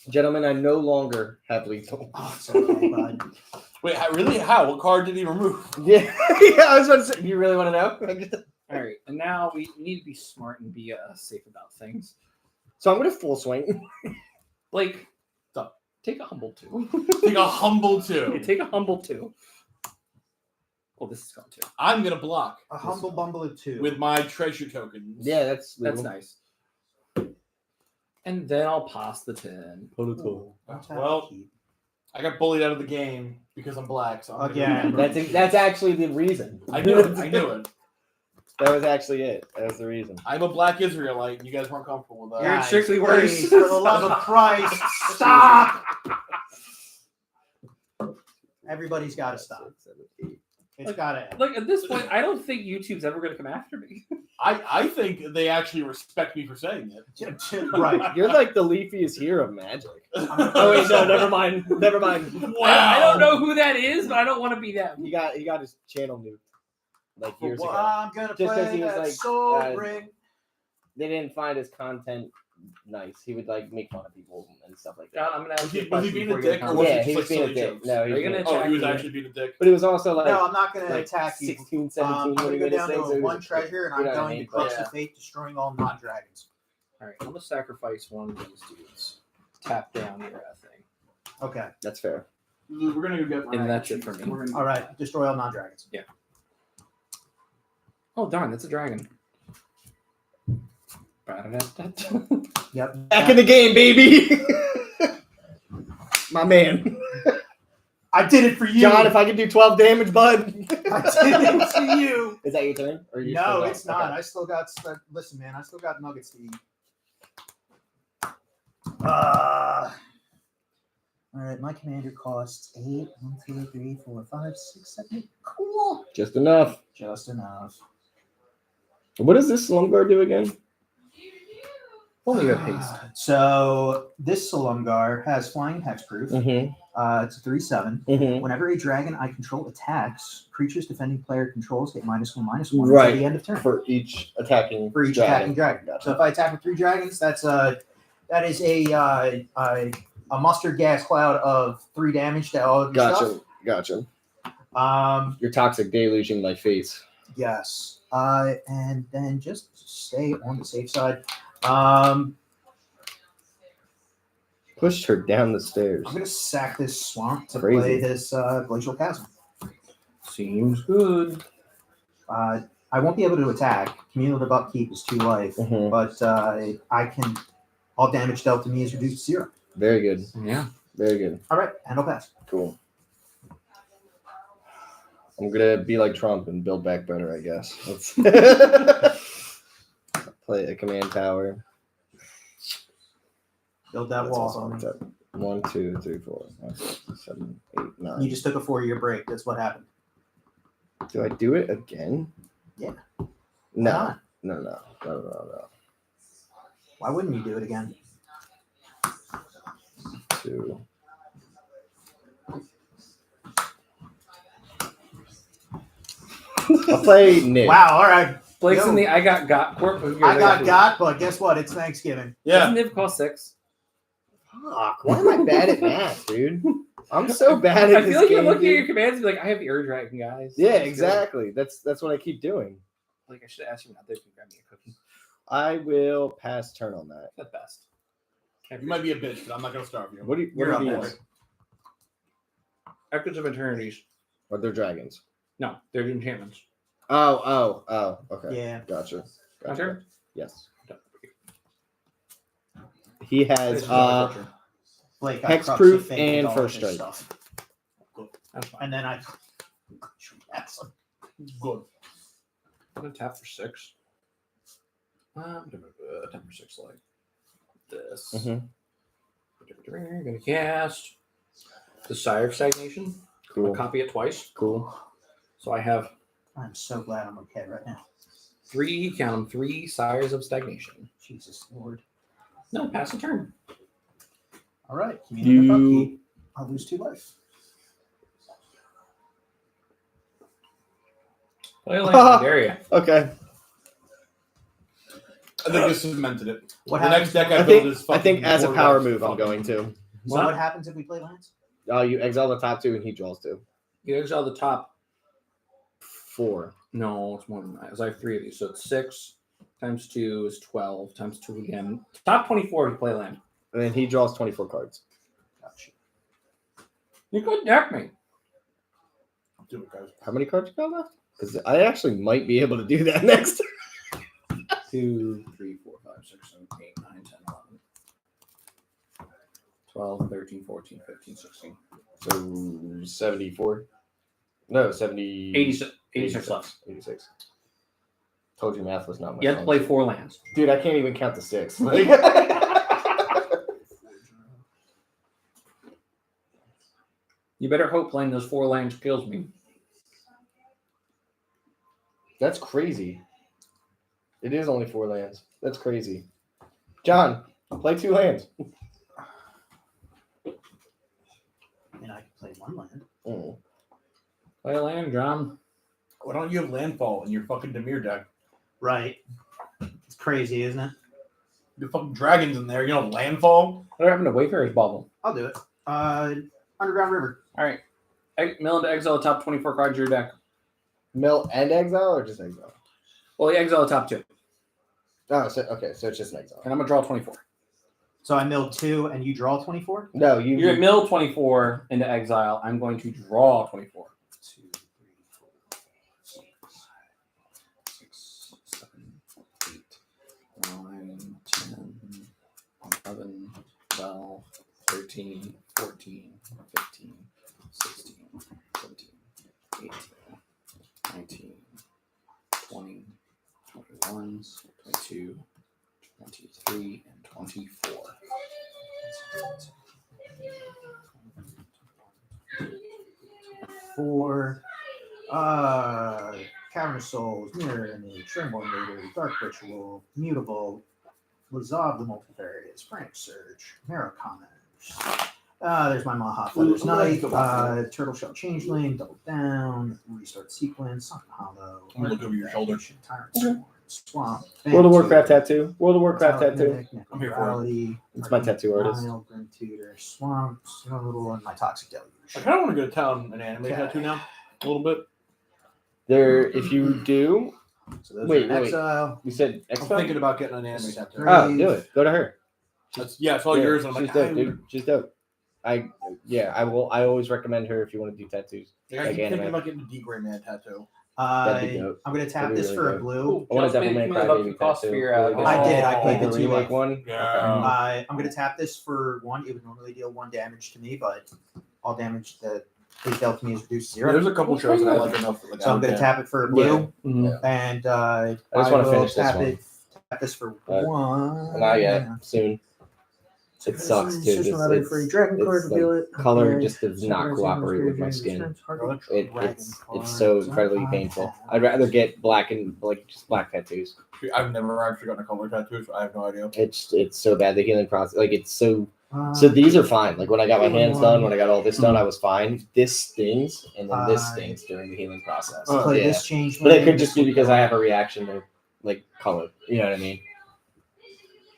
Gentlemen, I no longer have lethal. Oh, it's okay, bud. Wait, really? How? What card did he remove? Yeah, yeah, I was about to say, you really want to know? All right, and now we need to be smart and be safe about things. So I'm gonna full swing. Like, take a humble 2. Take a humble 2. Take a humble 2. Oh, this is gone too. I'm going to block A humble bumble of 2. with my treasure tokens. Yeah, that's nice. And then I'll pass the 10. Ooh, Well, I got bullied out of the game because I'm black. So I'm Again. that's actually the reason. I knew it. I knew it. That was actually it. That was the reason. I'm a black Israelite, and you guys weren't comfortable with that. You're Guys, strictly please, worse. For the love of Christ, stop! Everybody's got to stop. 6, 7, 8. It's got to end. Like, at this point, I don't think YouTube's ever going to come after me. I think they actually respect me for saying it. Right. You're like the leafiest hero of magic. Oh wait, no, never mind. Never mind. I don't know who that is, but I don't want to be them. He got his channel nuked like years ago. I'm going to Just 'cause play he was that like, soul ring. They didn't find his content nice. He would like make fun of people and stuff like that. John, I'm going to ask you a Was he question being before a you dick, get or a was comment. Yeah, it he just was like being a silly dick. jokes? No, he Are was you being gonna a dick. Oh, he was attack actually being a dick. But it was also like No, I'm not going to like attack you. 16, 17, I'm 20 going to go minutes down things. to 1 treasure, and I'm You know what I going to mean? Crux Yeah. of Fate, destroying all non-dragons. All right, I'm going to sacrifice one of these dudes. Tap down your thing. Okay. That's fair. We're gonna go get. And that's it for me. We're gonna- All right. Destroy all non-dragons. Oh, darn, that's a dragon. Ba-da-da-da-da. Yep. Back in the game, baby. My man. I did it for you. John, if I could do 12 damage, bud. I did it for you. Is that your turn? Or you No, still it's not. Okay. I still got. Listen, man. I still got nuggets to eat. All right. My commander costs 8. 1, 2, 3, 4, 5, 6, 7, 8. Cool. Just enough. Just enough. What does this Slumgar do again? Only you have haste. So this Salumgar has flying hexproof. Mm-hmm. It's a 3/7. Mm-hmm. Whenever a dragon I control attacks, creatures defending player controls get -1/-1 Right. until the end of turn. For each attacking Attacking dragon. Gotcha. So if I attack with 3 dragons, that is a mustard gas cloud of 3 damage to all of your stuff. Gotcha. You're toxic deluging my face. Yes. And then just stay on the safe side. Pushed her down the stairs. I'm gonna sack this swamp to Crazy. play this glacial chasm. Seems good. I won't be able to attack. Cumulative upkeep is 2 life, Mhm. but I can. All damage dealt to me is reduced to 0. Very good. Yeah. Very good. All right, and I'll pass. Cool. I'm gonna be like Trump and build back better, I guess. Let's play a command tower. Build that That's wall. awesome. What's up? 1, 2, 3, 4, 5, 6, 7, 8, 9. You just took a 4-year break. That's what happened. Do I do it again? Yeah. No. Why not? No. Why wouldn't you do it again? 2. I'll play Nick. Wow. All right. Blake's Yo. in the I got corp. I got, but guess what? It's Thanksgiving. Doesn't Niv cost 6? Fuck, why am I bad at math, dude? I'm so bad at I this feel like you're game, looking at dude. your commands and be like, I have Air Dragon, guys. Yeah, Let's go. exactly. That's what I keep doing. Like I should ask you not there to grab me a cookie. I will pass turn on that. At best. You might be a bitch, but I'm not gonna starve you. What You're are up these? next. Echoes of Eternities. Are they dragons? No, they're enchantments. Oh, okay. Yeah. Gotcha. My turn? Yes. He has Blake, I hexproof crux of fate and with all first of this strike. stuff. That's fine. And then I. That's Good. I'm gonna tap for 6. Tap for 6 like this. Mhm. I'm gonna cast the Sire of Stagnation. Cool. I'll copy it twice. Cool. So I have I'm so glad I'm okay right now. 3 Sires of Stagnation. Jesus Lord. No, pass a turn. All right. Cumulative You- upkeep. I'll lose 2 life. Play a land area. Okay. I think this cemented it. What the next happens? deck I, I build think is fucking. I think as a board power wipes move, I'm fucking- going to. So What? what happens if we play lands? You exile the top 2 and he draws 2. You exile the top. 4. No, it's more than that. 'Cause I have 3 of these. So it's 6 times 2 is 12 times 2 again. Top 24 if you play land. And then he draws 24 cards. Gotcha. You could deck me. Do it, guys. How many cards you got left? Because I actually might be able to do that next. 2, 3, 4, 5, 6, 7, 8, 9, 10, 11. 12, 13, 14, 15, 16. So 74. No, 70. 86 left. 86. Told you math was not my You have to play 4 lands. Dude, I can't even count to 6. Like, You better hope playing those 4 lands kills me. that's crazy. It is only 4 lands. That's crazy. John, play 2 lands. And I can play 1 land. Mm. Play a land, John. Why don't you have landfall in your fucking Demir deck? Right. It's crazy, isn't it? The fucking dragons in there. You know landfall. What happened to Wayfarer's Bubble? I'll do it. Underground River. All right. Mill into exile the top 24 cards of your deck. Mill and exile or just exile? Well, you exile the top 2. Oh, so, okay, so it's just an exile. And I'm going to draw 24. So I milled 2 and you draw 24? No, You're at mill 24 into exile. I'm going to draw 24. 2, 3, 4, 6, 7, 8, 9, 10, 11, 12, 13, 14, 15, 16, 17, 18, 19, 20, 21, 22, 23, and 24. 4. Cavernous Souls, Mirror Image, Shrimborn Raider, Dark Ritual, Mutable, Lazav the Multifarious, Frank Surge, Marrow Commerce. There's my Maha Feathers Knight, Turtle Shell Changeling, Double Down, Restart Sequence, Sunken Hollow, I'm gonna look over your shoulder. Tyrant Sworn, Swamp, World of Bantu, Warcraft tattoo. World of Warcraft Metallic tattoo. Mimic, I'm here for it. Necromorality, It's my Arcane tattoo artist. Denial, Grim Tutor, Swamp, Snowdoodle, and my Toxic Deluge. I kind of want to go to town and anime Okay. tattoo now. A little bit. There, if you do, So those Wait, are wait. Exile. you said I'm Expo? thinking about getting an anime tattoo. Great. Oh, do it. Go to her. It's all Yeah, yours. And I'm she's like, dope, dude. She's dope. I always recommend her if you want to do tattoos. I Like keep thinking anime. about getting a D-Gray Man tattoo. That'd be dope. I'm going to tap That'd be this really for a dope. blue. I want a Just Devilman make me look Crybaby cost tattoo. for your, Really good. I did. I Like played the the two remake up. one. Yeah. I'm going to tap this for 1. It would normally deal 1 damage to me, but all damage that is dealt to me is reduced to 0. There's a couple shows that I like enough. Like, So I'm going to tap it for a blue, Mhm. and I just want to will finish this tap one. tap this for But 1. Not yet. Soon. It sucks It's too. just This, another free dragon card. it's Reveal like it. color Okay. just does not Separate cooperate with my sequence, skin. Dragon It's card. so incredibly painful. I'd rather get black and like just black tattoos. I've never actually gotten a color tattoo, so I have no idea. It's so bad. The healing process, like it's so. So these are fine. Like when I got my hands done, when I got all this done, I was fine. This stings, and then this stings during the healing process. Play Yeah. this change. But it could just be because I have a reaction to like color. You know what I mean?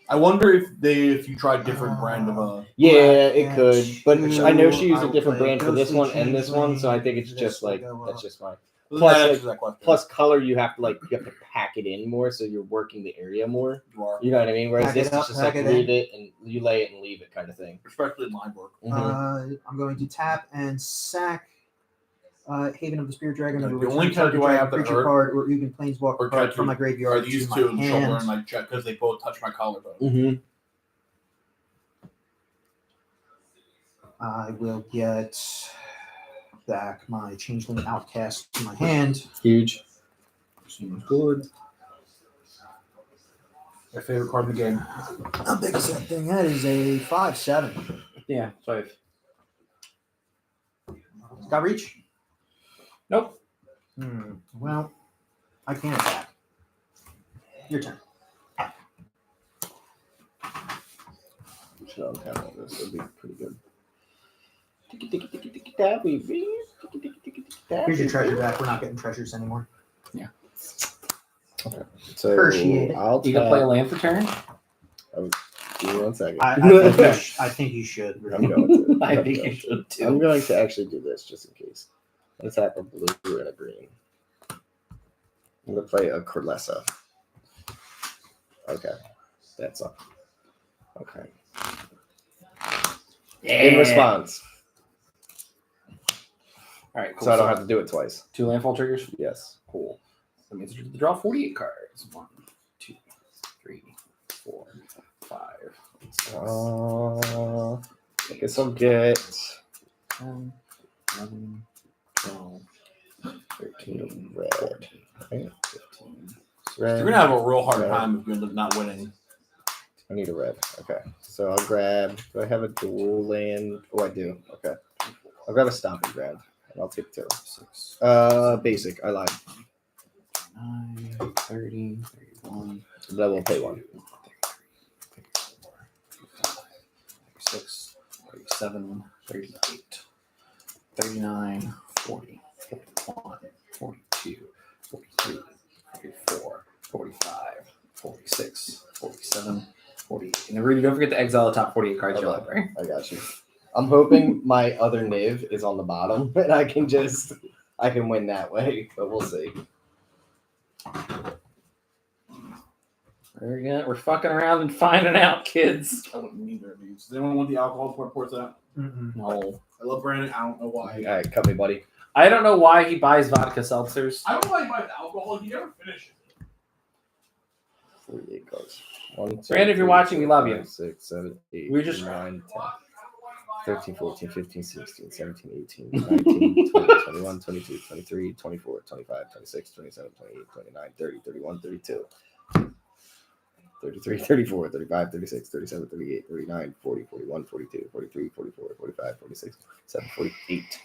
I wonder if you tried different brand of a. Yeah, it and could. But I know she used I a will different play brand for this Ghostly one and this one, so I think it's Changeling. just This will like go that's up. just fine. Plus, Plus, that like, answers that question. Plus color, you have to pack it in more, so you're working the area more. You are, You know what I mean? Whereas Pack this it is up, just like pack it leave it and you lay it and leave it kind of thing. especially in line work. I'm going to tap and sack Haven of the Spirit Dragon. The and only return target tattoo I have dragon that creature hurt card or even planeswalker or card tattoo from my Are graveyard these to two my the shoulder and hand. my check because they both touch my collarbone? Mm-hmm. I will get back my Changeling Outcast to my hand. Huge. Seems good. My favorite card in the game. How big is that thing? That is a 5/7. Yeah, so Got reach? nope. Well, I can't attack. Your turn. So I'm counting on this. It'll be pretty good. Here's your treasure back. We're not getting treasures anymore. So Appreciate it. I'll You gonna play a land for turn? Give me 1 second. I think you should. I'm going to. I I'm think going you to. should too. I'm going to actually do this just in case. Let's have a blue and a green. I'm going to play a Corlessa. Okay. That's up. Okay. In response. All right, cool. So I don't have to do it twice. 2 landfall triggers. Yes. Cool. That means you draw 48 cards. 1, 2, 3, 4, 5, 6, I guess I'll get 10, 11, 12, 13, red. 14, Right? 15. Red. You're gonna have a real hard Red. time if you end up not winning. I need a red. Okay. So I'll grab. Do I have a dual land? Oh, I do. Okay. I'll grab a stomping ground. And I'll take 2. 6, Basic. I lied. 9, 30, 31. But I will pay 1. 36, 37, 38, 39, 40, 41, 42, 43, 44, 45, 46, 47, 48. And Rudy, don't forget to exile the top 48 cards of your library. I got you. I'm hoping my other Niv is on the bottom and I can win that way, but we'll see. We're fucking around and finding out, kids. I wouldn't need either of these. Does anyone want the alcohol reports out? No. I love Brandon. I don't know why. All right, cut me, buddy. I don't know why he buys vodka seltzers. I don't know why he buys alcohol. He never finishes. 48 cards. 1, 2, Brandon, if you're 3, watching, we 4, love you. 5, 6, 7, 8, We just- 9, 10, 13, 14, 15, 16, 17, 18, 19, 20, 21, 22, 23, 24, 25, 26, 27, 28, 29, 30, 31, 32. 33, 34, 35, 36, 37, 38, 39, 40, 41, 42, 43, 44, 45, 46, 47, 48.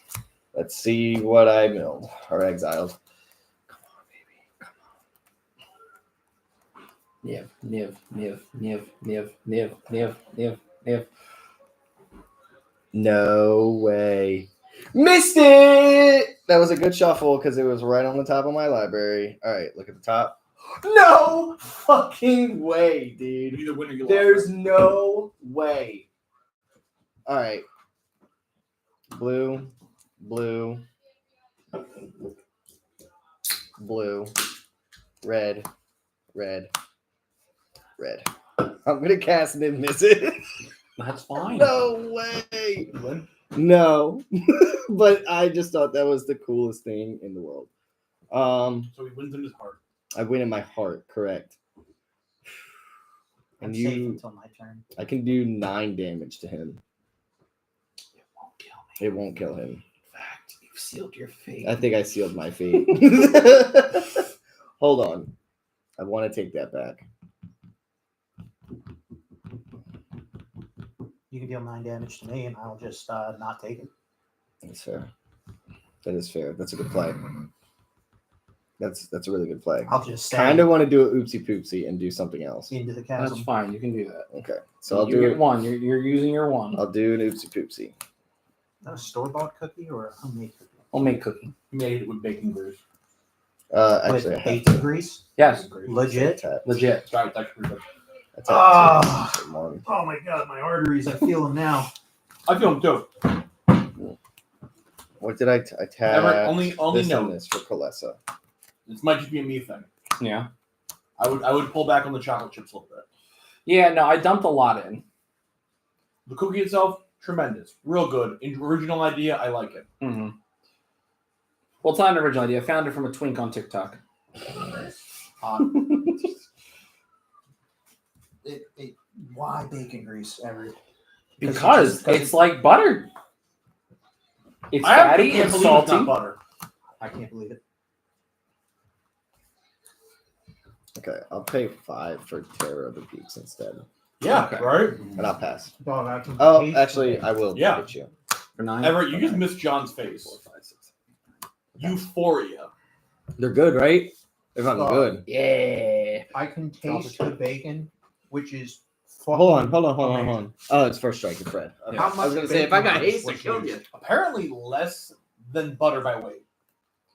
Let's see what I milled or exiled. Come on, baby. Niv. No way. Missed it! That was a good shuffle because it was right on the top of my library. All right, look at the top. No fucking way, dude. You either win or you There's lost. no way. All right. Blue, blue, blue, red, red, red. I'm gonna cast and then miss it. That's fine. No way. You win? No. But I just thought that was the coolest thing in the world. So he wins in his heart. I win in my heart, correct. I'm And safe you, until my turn. I can do 9 damage to him. It won't kill me. It won't kill him. In fact, you've sealed your fate. I think I sealed my fate. Hold on. I want to take that back. You can deal 9 damage to me, and I'll just not take it. That's fair. That is fair. That's a good play. That's a really good play. I'll just stay Kind of want to do a oopsie poopsie and do something else. into the That's chasm. fine. You can do that. Okay. So I'll you do get it. one. You're using your one. I'll do an oopsie poopsie. Is that a store-bought cookie or a homemade cookie? I'll make cookie. He made it with bacon grease. Actually, I With have bacon grease? Yes, Legit? tap. legit. Sorry, that's pretty good. I tapped Ah. two. One. Oh my god, my arteries! I feel them now. I feel him too. What did I tap? Only this note. and this for Kalesa. This might just be a me thing. Yeah. I would pull back on the chocolate chips a little bit. Yeah. No, I dumped a lot in. The cookie itself, tremendous, real good. Original idea, I like it. Mm-hmm. Well, it's not an original idea. I found it from a twink on TikTok. Why bacon grease? Because it's like butter. It's I fatty can't and believe salty. it's not butter. I can't believe it. Okay, I'll pay 5 for Terror of the Peaks instead, Yeah, Okay. right. and I'll pass. Dog, I can Oh, taste actually, it. I will Yeah. get you. For 9. Everett, you just missed John's face. 4, 5, 6. Euphoria. They're good, right? They're fucking Oh. good. Yeah. I can taste the bacon, which is. Hold on. Oh, it's first strike, it's red. Okay. Yeah. I was gonna say if I got haste, I bacon killed grease? you. Apparently less than butter by weight.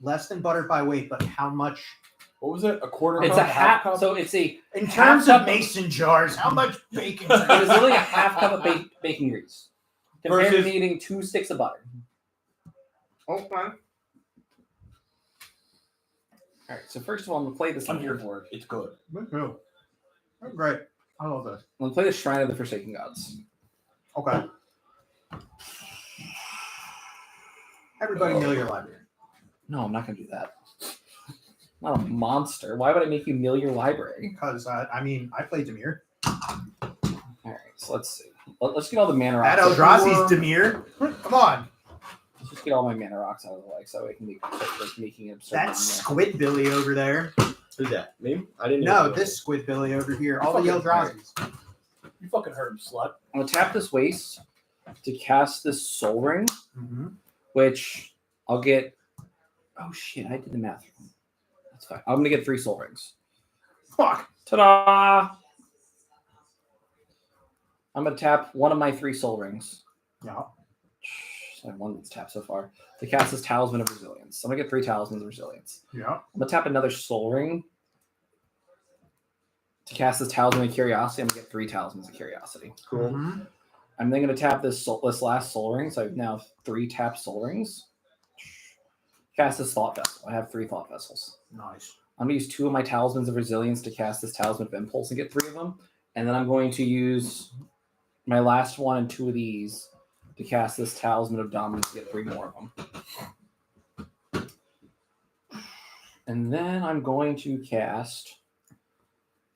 Less than butter by weight, but how much? What was it? A quarter It's cup? a half. cup? So it's a. In half terms cup of mason jars, how much bacon? It was literally a half cup of bacon grease compared Versus- to eating 2 sticks of butter. Okay. All right. So first of all, I'm gonna play this. I'm here for it. It's good. Great. I love this. I'm gonna play the Shrine of the Forsaken Gods. Okay. Everybody mill your library. No, I'm not gonna do that. I'm not a monster. Why would I make you mill your library? Because, I played Demir. All right. So let's see. Let's get all the mana That rocks. Eldrazi's Demir. Come on. Let's just get all my mana rocks out of the way so I can make like making it absurd. That's Squidbilly over there. Who's that? Me? I didn't No, know. this Squidbilly over here. All the Fucking Eldrazi's. You fucking heard him, slut. I'm gonna tap this waste to cast this Soul Ring, Mm-hmm. which I'll get. Oh shit! I did the math wrong. That's fine. I'm gonna get 3 Soul Rings. Fuck. Ta-da! I'm gonna tap one of my 3 Soul Rings. Yeah. So I have one that's tapped so far. To cast this Talisman of Resilience. I'm gonna get 3 Talismans of Resilience. Yeah. I'm gonna tap another Soul Ring. To cast this Talisman of Curiosity, I'm gonna get 3 Talismans of Curiosity. Cool. Mhm. I'm then gonna tap this last Soul Ring. So I have now 3 tapped Soul Rings. Cast this Thought Vessel. I have 3 Thought Vessels. Nice. I'm gonna use 2 of my Talismans of Resilience to cast this Talisman of Impulse and get 3 of them. And then I'm going to use my last one and 2 of these to cast this Talisman of Dominance to get 3 more of them. And then I'm going to cast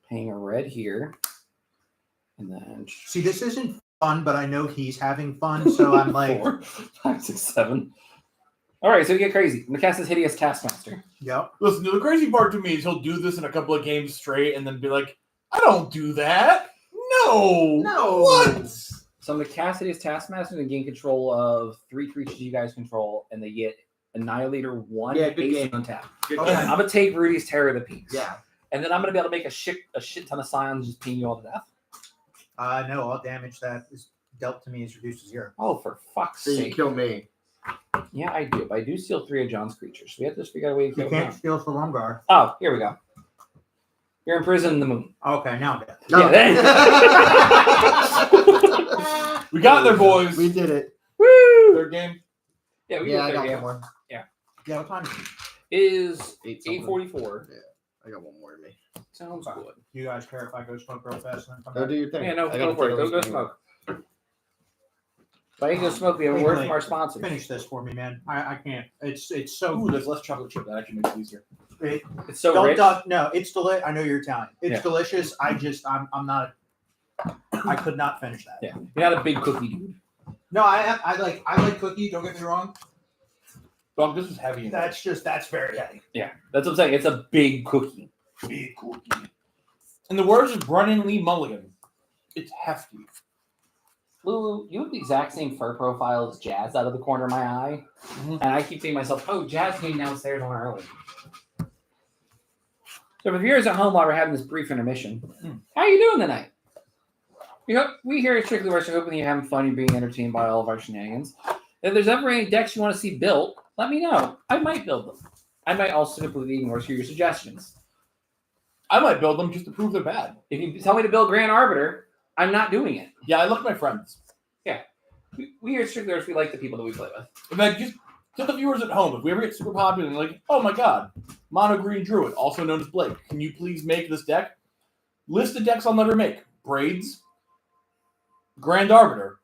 paying a red here. And then See, this isn't fun, but I know he's having fun, so I'm like, 4, 5, 6, 7. All right, so we get crazy. I'm gonna cast this Hideous Taskmaster. yep. Listen, the crazy part to me is he'll do this in a couple of games straight and then be like, I don't do that. No. No. What? So I'm gonna cast Hideous Taskmaster and gain control of 3 creatures you guys control, and they get Annihilator 1 Yeah, good haste game. on tap. Good Okay. game. I'm gonna take Rudy's Terror of the Peaks. Yeah. and then I'm gonna be able to make a shit ton of scions just ping you all to death. No, all damage that is dealt to me is reduced to 0. Oh, for fuck's So you sake! kill me. Yeah, I do. But I do steal 3 of John's creatures. We have to just figure out a way to kill You can't John. steal Salongar. Oh, here we go. You're imprisoned in the moon. Okay, now I'm dead. Yeah, We got there, boys. We did it. Woo! Third game. Yeah, we Yeah, got I there. got Yeah. one more. Yeah, what time is it? It is 8:44. 8:44. I got one more in me. Sounds good. You guys care if I go smoke real fast and then come Go back? do your thing. Yeah, no, I go gotta for it. take Go this thing. smoke. If I can go smoke, we have a word from our sponsors. Finish this for me, man. I can't. It's so Ooh, there's less chocolate chip. That actually makes it easier. It, It's so don't rich. no, it's delicious. I know you're Italian. It's Yeah. delicious. I'm not. I could not finish that. Yeah, you're not a big cookie dude. No, I like cookie. Don't get me wrong. Dog, this is heavy. in That's very heavy. Yeah, that's what I'm saying. It's a big cookie. big cookie. In the words of Brennan Lee Mulligan, it's hefty. Lulu, you have the exact same fur profile as Jazz out of the corner of my eye. Mhm. And I keep thinking to myself, oh, Jazz came downstairs on early. So for viewers at home while we're having this brief intermission, how are you doing tonight? We here at Strictly West are hoping you're having fun, you're being entertained by all of our shenanigans. If there's ever any decks you want to see built, let me know. I might build them. I might also simply ignore your suggestions. I might build them just to prove they're bad. If you tell me to build Grand Arbiter, I'm not doing it. Yeah, I look at my friends. We here at Strictly West, we like the people that we play with. In fact, just to the viewers at home, if we ever get super popular and like, oh my god, Mono Green Druid, also known as Blake, can you please make this deck? List the decks I'll never make. Braids, Grand Arbiter.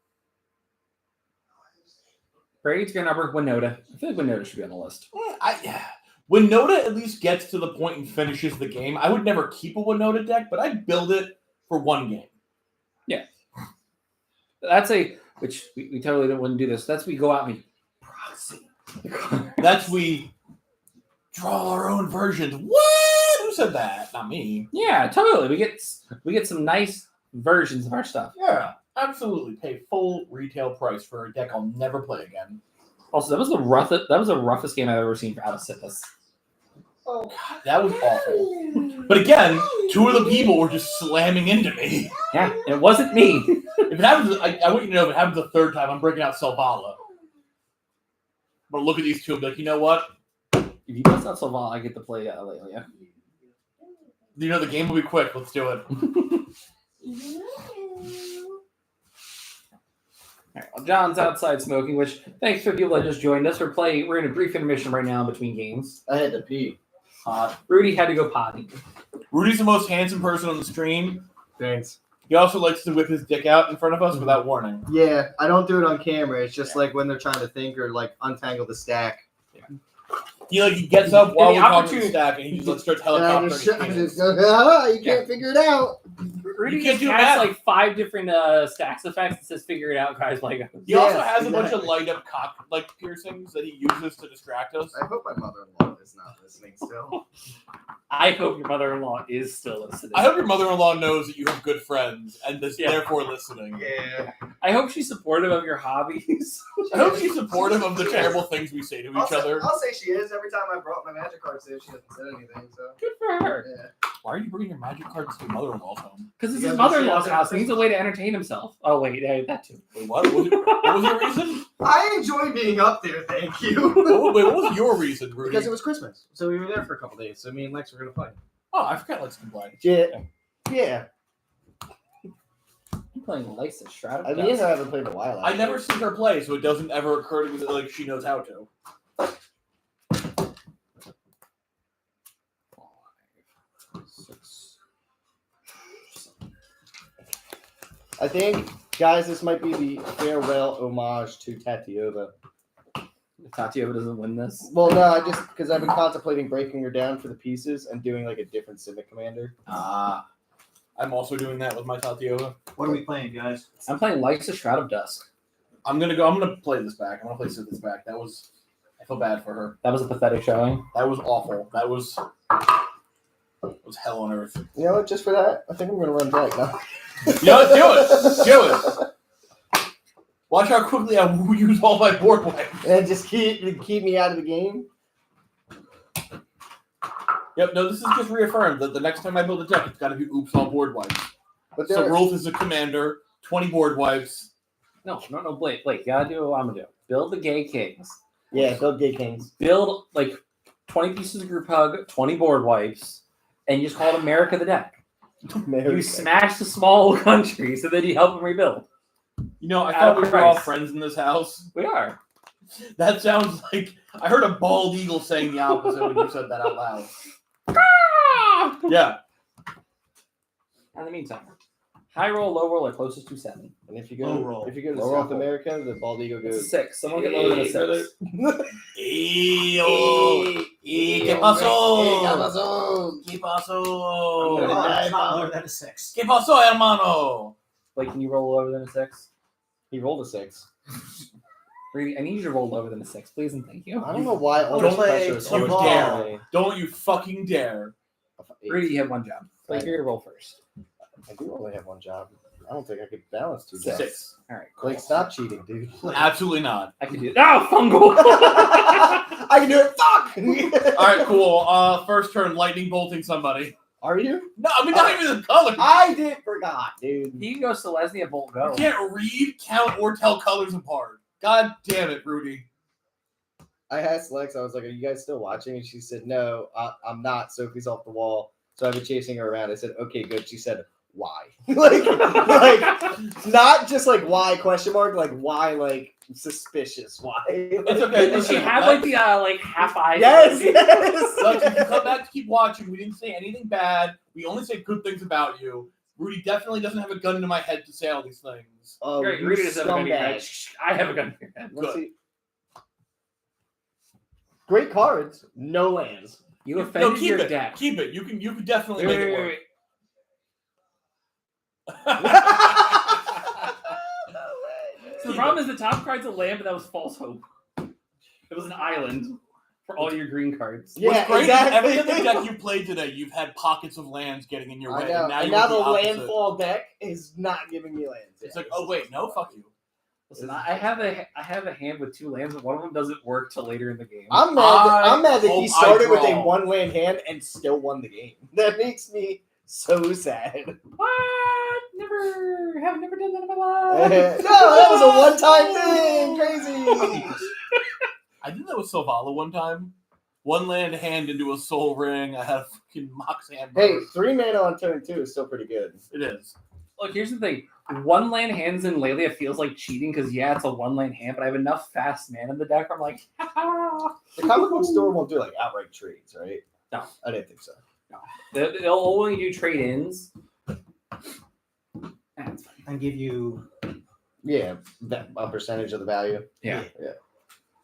Braids, Grand Arbiter, Winota. I feel like Winota should be on the list. When Noda at least gets to the point and finishes the game, I would never keep a Winota deck, but I'd build it for one game. That's which we totally wouldn't do this. That's we go out and we proxy. That's we draw our own versions. What? Who said that? Not me. Yeah, totally. We get some nice versions of our stuff. Yeah, absolutely. Pay full retail price for a deck I'll never play again. Also, that was the roughest game I've ever seen for Out of Sickness. Oh god, that was awful. But again, two of the people were just slamming into me. Yeah, it wasn't me. If it happens, I want you to know if it happens the third time, I'm breaking out Selvala. But look at these two and be like, you know what? If you bust out Solval, I get to play Leia. You know the game will be quick. Let's do it. All right, well, John's outside smoking, which thanks for people that just joined us. We're in a brief intermission right now between games. I had to pee. Rudy had to go potty. Rudy's the most handsome person on the stream. Thanks. He also likes to whip his dick out in front of us without warning. Yeah, I don't do it on camera. It's just like when they're trying to think or like untangle the stack. He gets up while the we're talking to opportunity- the stack and he just starts And I helicoptering. just, his I penis. just go, you can't figure it out. Rudy You can't just do has math. like 5 different stacks effects that says "Figure it out, guys." Like, He also Yes, has a bunch of exactly. light up cock piercings that he uses to distract us. I hope my mother-in-law is not listening still. I hope your mother-in-law is still listening. I hope your mother-in-law knows that you have good friends and is Yeah. therefore listening. Yeah. I hope she's supportive of your hobbies. I hope she's supportive of the terrible things we say to each other. I'll say she is. Every time I brought my magic cards there, she hasn't said anything. So Good for her. yeah. Why are you bringing your magic cards to your mother-in-law's home? Because it's Yeah, his but mother-in-law's she- house. He needs a way to entertain himself. Oh wait, that too. Wait, what? What was your reason? I enjoy being up there. Thank you. Wait, what was your reason, Rudy? Because it was Christmas, so we were there for a couple days. So me and Lex were gonna play. Oh, I forgot Lex can play. Yeah. Yeah. I'm playing Lysa Shroud I of mean, Dust. I haven't played in a while. I never see her play, so it doesn't ever occur to me that like she knows how to. I think, guys, this might be the farewell homage to Tatiova. If Tatiova doesn't win this. Well, no, I just because I've been contemplating breaking her down for the pieces and doing like a different Civic commander. I'm also doing that with my Tatiova. What are we playing, guys? I'm playing Lysa Shroud of Dusk. I'm gonna play this back. I'm gonna play Sid this back. I feel bad for her. That was a pathetic showing. That was awful. That was hell on earth. You know what? Just for that, I think I'm gonna run back now. You know what? Do it. Watch how quickly I use all my board wipes. And just keep me out of the game. Yep, no, this is just reaffirmed that the next time I build a deck, it's got to be oops all board wipes. But So there, Rolf is a commander, 20 board wipes. No, Blake, you gotta do what I'm gonna do. Build the Gay Kings. yeah, build Gay Kings. Build like 20 pieces of group hug, 20 board wipes, and you just call it America the deck. You smash the small countries, and then you help them rebuild. You know, I Out thought of we were all price. friends in this house. We are. That sounds like I heard a bald eagle saying the opposite when you said that out loud. Yeah. In the meantime, high roll, low roll, or closest to 7. And if you Low go, roll. if you go to Low South roll. America, the bald eagle It's a goes. 6. Someone get lower than a 6. ¿Qué pasó? pasó? ¿Qué pasó? Oh, that's not lower than a 6. ¿Qué pasó, hermano? Blake, can you roll lower than a 6? He rolled a 6. Rudy, I need you to roll lower than a 6, please and thank you. I don't know why all Don't this play pressure is too always hard. on me. Don't you fucking dare. Rudy, you have one job. Blake, Right. you're gonna roll first. I do only have one job. I don't think I could balance 2 jobs. 6. All right, cool. Like, stop cheating, dude. Absolutely not. I can do it. Oh, fungal! I can do it. Fuck. All right, cool. First turn, lightning bolting somebody. Are you? No, I mean not even the color. I did forgot, dude. He can go Selesnya, Bolt, go. You can't read, count, or tell colors apart. God damn it, Rudy. I asked Lex, I was like, are you guys still watching? And she said, no, I'm not. Sophie's off the wall. So I've been chasing her around. I said, okay, good. She said, why? like, not just like why question mark, like why, like suspicious. Why? It's okay. Does she listen, have like the half eye? Yes, Lex, yes. if you come back to keep watching, we didn't say anything bad. We only say good things about you. Rudy definitely doesn't have a gun to my head to say all these things. Oh, Great, you Rudy doesn't have a gun to your head. scumbag. Shh, I have a gun to your head. Let's Good. see. Great cards, no lands. You No, offended keep your it. deck. Keep it. You can definitely Wait, make wait, it wait, work. wait. So the problem is the top card's a land, but that was false hope. It was an island for all your green cards. Yeah, What's great exactly. is every other deck you played today, you've had pockets of lands getting in your way. I know. And And now, now you the want the opposite. landfall deck is not giving me lands. It's like, oh wait, no, fuck you. Listen, I have a hand with 2 lands, but one of them doesn't work till later in the game. I'm mad that hope he started I with a draw. 1-land hand and still won the game. That makes me so sad. What? Have never done that in my No, life. that was a one-time thing. Crazy. I did that with Sovala one time. 1 land hand into a soul ring. I had a fucking Mox Hammer. Hey, 3 mana on turn 2 is still pretty good. It is. Look, here's the thing. 1 land hands in Lelia feels like cheating because yeah, it's a 1 land hand, but I have enough fast mana in the deck where I'm like, The comic book store won't do like outright trades, right? No. I didn't think so. they'll only do trade-ins. That's fine. And give you Yeah, that a percentage of the value. Yeah. Yeah.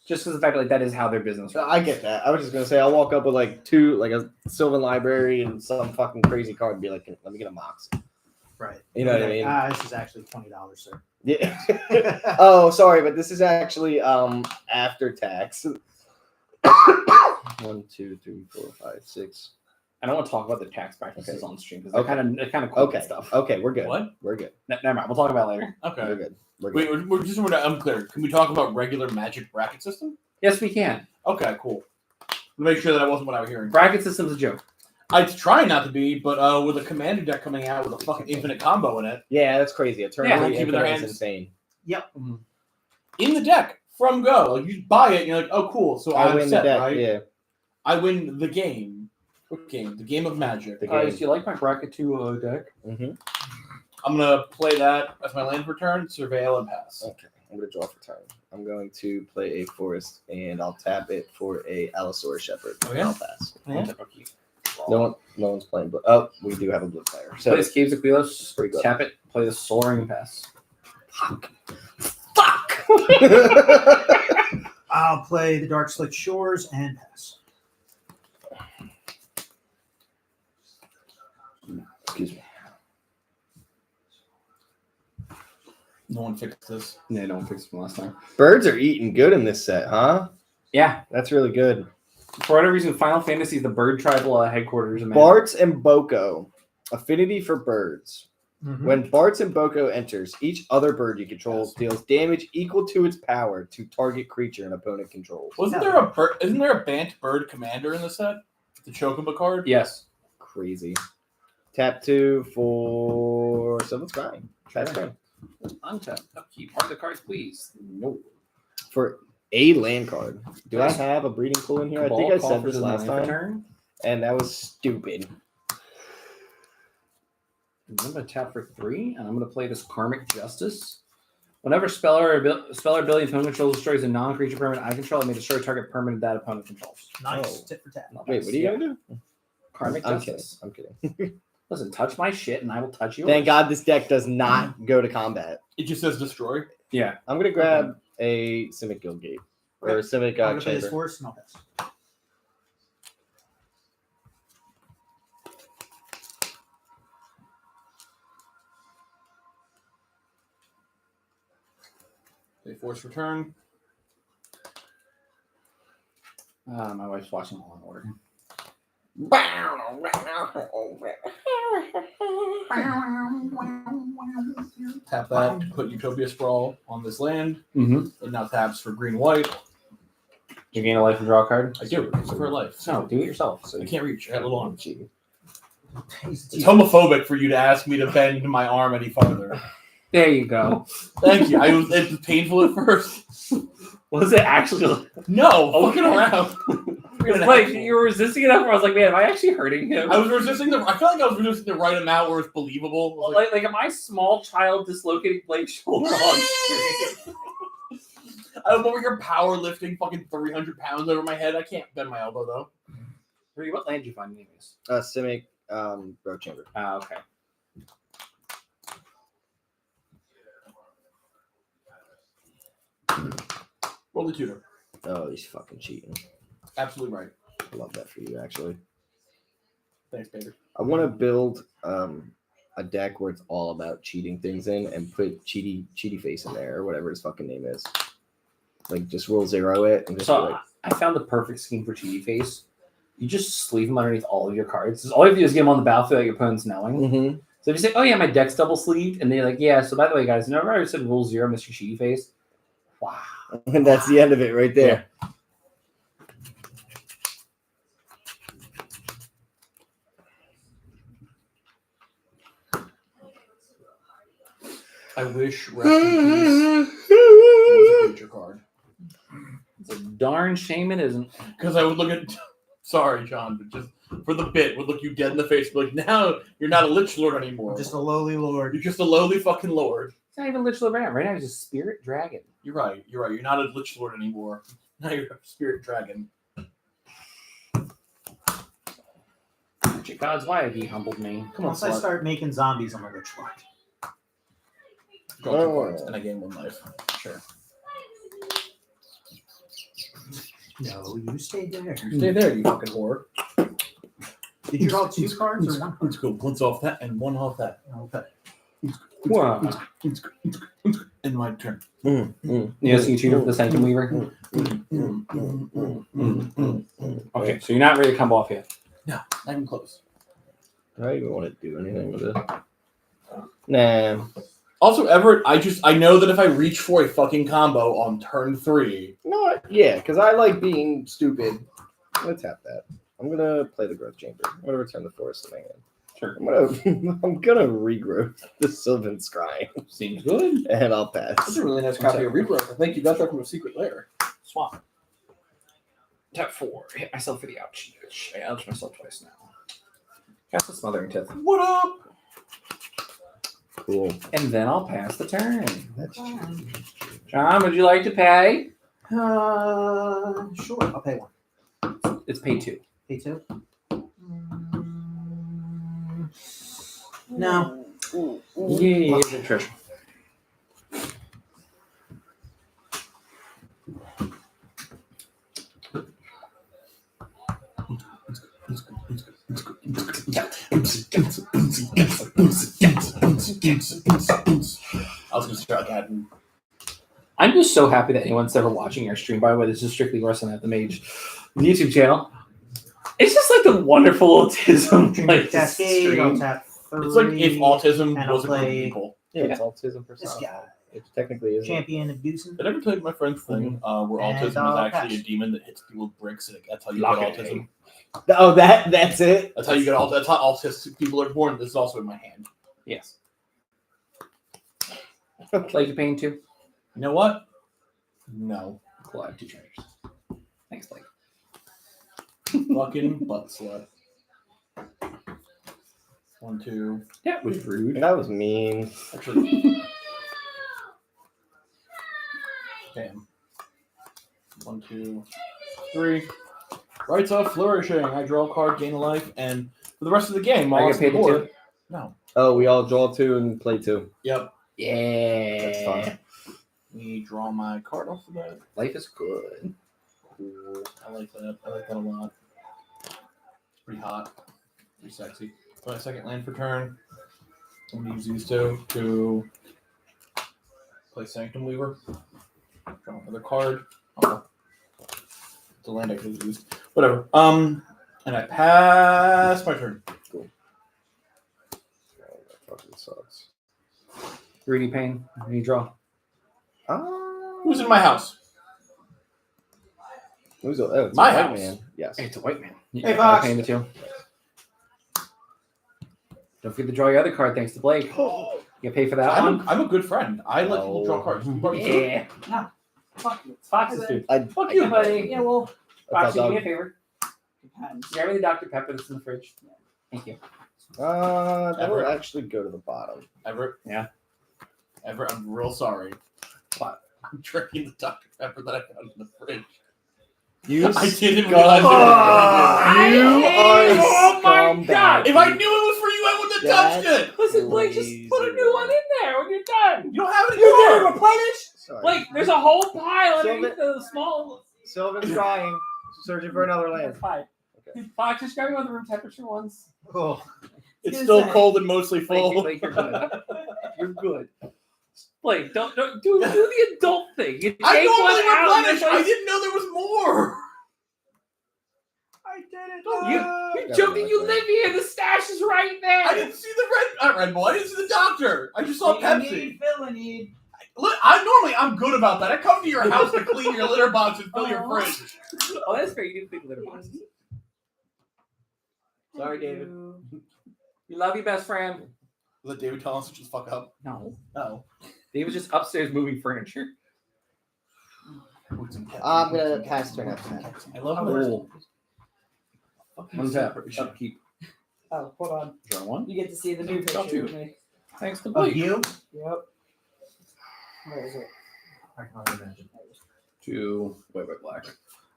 Just because the fact like that is how their business No, works. I get that. I was just gonna say I'll walk up with like 2, like a Sylvan Library and some fucking crazy card and be like, let me get a Mox. right. You know what I mean? This is actually $20, sir. Yeah. Oh, sorry, but this is actually after tax. 1, 2, 3, 4, 5, 6. I don't want to talk about the tax practices Okay. on stream because they're Okay. kind of cool Okay. stuff. Okay, we're good. What? We're good. Never mind. We'll talk about it later. Okay. We're good. We're Wait, good. we're unclear. Can we talk about regular Magic bracket system? Yes, we can. Okay, cool. Make sure that wasn't what I was hearing. Bracket system's a joke. I try not to be, but with a commander deck coming out with a fucking infinite combo in it, Yeah, that's crazy. A turn Yeah, 3 keeping their infinite is hands- insane. in the deck from go, like you buy it, and you're like, oh, cool. So I I'm win set, the deck. right? Yeah. I win the game. What game? The game of Magic. The Guys, game. do you like my bracket 2 deck? Mm-hmm. I'm gonna play that as my land return, surveil and pass. Okay, I'm gonna draw for turn. I'm going to play a forest, and I'll tap it for a Allosaurus Shepherd. Oh, and yeah? I'll pass. Yeah. No one's playing blue. Oh, we do have a blue player. So Play this Caves of Quilos, Pretty good. tap it, play the Soul Ring and pass. fuck. I'll play the Dark Slick Shores and pass. Excuse me. No one fixed this. Yeah, no one fixed it from last time. Birds are eating good in this set, huh? Yeah, That's really good. for whatever reason, Final Fantasy is the bird tribal headquarters. In Bart's and Boko. Affinity for birds. Mhm. When Bart's and Boko enters, each other bird you control deals damage equal to its power to target creature an opponent controls. Isn't there a Bant Bird commander in the set? The Chocobo card? Yes. Crazy. Tap 2 for someone's crying. That's fine. Untap. Upkeep. Mark the cards, please. No. For a land card. Do I have a breeding pool in here? I think I said this last time. Turn. And that was stupid. I'm going to tap for 3, and I'm going to play this Karmic Justice. Whenever spell or ability opponent controls destroys a non-creature permanent I control, it may destroy target permanent that opponent controls. Nice. Oh. Tit for tat. Wait, what are you going to do? Karmic I'm kidding. Justice. I'm kidding. Listen, touch my shit, and I will touch yours. Thank God this deck does not go to combat. It just says destroy. Yeah. I'm going to grab a Simic Guildgate. Or a Simic I'm gonna play this Chamber. first and I'll pass. They force return. My wife's watching Law and Order. Tap that to put Utopia Sprawl on this land. Mm-hmm. It now taps for green-white. You gain a life and draw a card? I do. It's for life. No, do it yourself. So I can't reach. I got little arms. Cheating. It's homophobic for you to ask me to bend my arm any farther. There you go. Thank you. It was painful at first. Was it actually? No, fucking around. It's like you were resisting enough where I was like, man, am I actually hurting him? I was resisting I felt like I was resisting the right amount where it's believable. I was Like am I small child dislocating Blake's shoulder on screen? I was over here powerlifting fucking 300 pounds over my head. I can't bend my elbow though. Rudy, what land did you find anyways? Simic Road Chamber. Okay. Roll the tutor. Oh, he's fucking cheating. Absolutely right. I love that for you, actually. Thanks, Peter. I want to build a deck where it's all about cheating things in and put Cheaty Face in there or whatever his fucking name is. Like, just roll 0 it and just So do it. I found the perfect scheme for Cheaty Face. You just sleeve them underneath all of your cards. All you have to do is get them on the battlefield that your opponent's knowing. Mm-hmm. So if you say, oh yeah, my deck's double sleeved, and they're like, yeah, so by the way, guys, whenever I said rule 0, Mr. Cheaty Face, wow. And that's the end of it right there. I wish Rest in Peace was a creature card. It's a darn shame it isn't. Because I would look at, sorry, John, but just for the bit, would look you dead in the face and be like, now you're not a Lich Lord anymore. Just a lowly lord. You're just a lowly fucking Lord. It's not even Lich Lord right now. Right now he's a Spirit Dragon. You're right. You're right. You're not a Lich Lord anymore. Now you're a Spirit Dragon. God's why have you humbled me? Come on, Once I slut. start making zombies, I'm a rich lord. Draw 2 cards and I gain 1 life. Sure. No, you stay there. Stay there, you fucking whore. Did you draw 2 cards or 1 card? Let's go. 1's off that and 1 off that. Okay. Wow. In my turn. You see cheater with the Sanctum Weaver? Okay, so you're not ready to come off yet. No, not even close. I don't even want to do anything with it. Nah. Also, Everett, I know that if I reach for a fucking combo on turn 3, No, yeah, because I like being stupid. I'm gonna tap that. I'm gonna play the Growth Chamber. I'm gonna return the Forest to my hand. Sure. I'm gonna regrowth the Sylvan Scrying, Seems good. and I'll pass. that's a really nice copy of Regrowth. I think you got that from a secret lair. Swap. Tap 4. Hit myself for the ouch. I ouched myself twice now. Cast a Smothering Tip. What up? Cool. And then I'll pass the turn. That's true. John, would you like to pay? Sure. I'll pay 1. It's pay 2. Pay 2? No. Yeah, Trish. I was gonna start adding. I'm just so happy that anyone's ever watching our stream. By the way, this is strictly Wrestling at the Mage YouTube channel. It's just like the wonderful autism like Cascade, I'll stream. tap 3. It's like if autism and I'll was a group of play- people. Yeah, it's autism This persona. guy. It technically is. Champion of Deucin. Did I ever tell you my friend's thing where And autism is I'll actually pass. a demon that hits people with bricks and that's how you Lock get it, autism? Oh, that's it. That's how you get all. That's how all people are born. This is also in my hand. Yes. Like you pain too? You know what? No. Cool, I have 2 treasures. Thanks, Blake. Fucking butt slut. 1, 2. That was rude. That was mean. Actually, damn. 1, 2, 3. Rights of flourishing. I draw a card, gain a life, and for the rest of the game, I I'll get paid to 2? No. Oh, we all draw 2 and play 2. Yep. Yeah. That's fun. Me draw my card off the bat. Life is good. Cool. I like that. I like that a lot. It's pretty hot. Pretty sexy. Play a second land for turn. I'm gonna use these two to play Sanctum Weaver. Draw another card. Oh. It's a land I could have used. Whatever. And I pass my turn. Cool. Oh, that fucking sucks. Rudy pain. You draw. Who's in my house? Who's it's My a white house. man. Yes. Hey, it's a white man. Hey, Fox. Pain to 2. Don't forget to draw your other card. Thanks to Blake. You pay for that one. I'm a good friend. I let people draw cards. Yeah. Fuck you. It's Fox's dude. Fuck Yeah, you. buddy. Yeah, well, Fox, I do me a thought favor. depends. Grab me the Dr. Pepper that's in the fridge. Thank you. that will Everett. actually go to the bottom. Everett. Yeah. Everett, I'm real sorry. What? I'm drinking the Dr. Pepper that I found in the fridge. You I didn't realize it was You are a Oh my scumbag. God. If I knew it was for you, I wouldn't have touched it. Listen, Blake, just put a new one in there when you're done. You don't have any You didn't cards. replenish? Sorry. Blake, there's a whole pile Sylvan- underneath the small. Sylvan's trying. Searching for another land. That's fine. Okay. Fox, just grab me one of the room temperature ones. Oh, It's gonna still say. cold and mostly Blake, full. Blake, you're good. You're good. Blake, don't do the adult thing. You take I one normally out. and replenish. it's like- I didn't know there was more. I did it. You're Got joking. it You right live here. The stash is right there. I didn't see the Red Bull. I didn't see the doctor. I just saw Pepsi. Need. Look, I'm good about that. I come to your house to clean your litter box and fill your fridge. Oh, that's fair. You didn't think litter boxes. Sorry, David. We love you, best friend. Was that David telling us to just fuck up? No. No. David's just upstairs moving furniture. I'm gonna pass turn after that. I love Cool. fucking One tap. separation. Upkeep. Oh, hold on. Draw one. You get to see the new Drop picture two. of me. Thanks to Of Blake. you? Yep. Where is it? I can only imagine. 2 white black.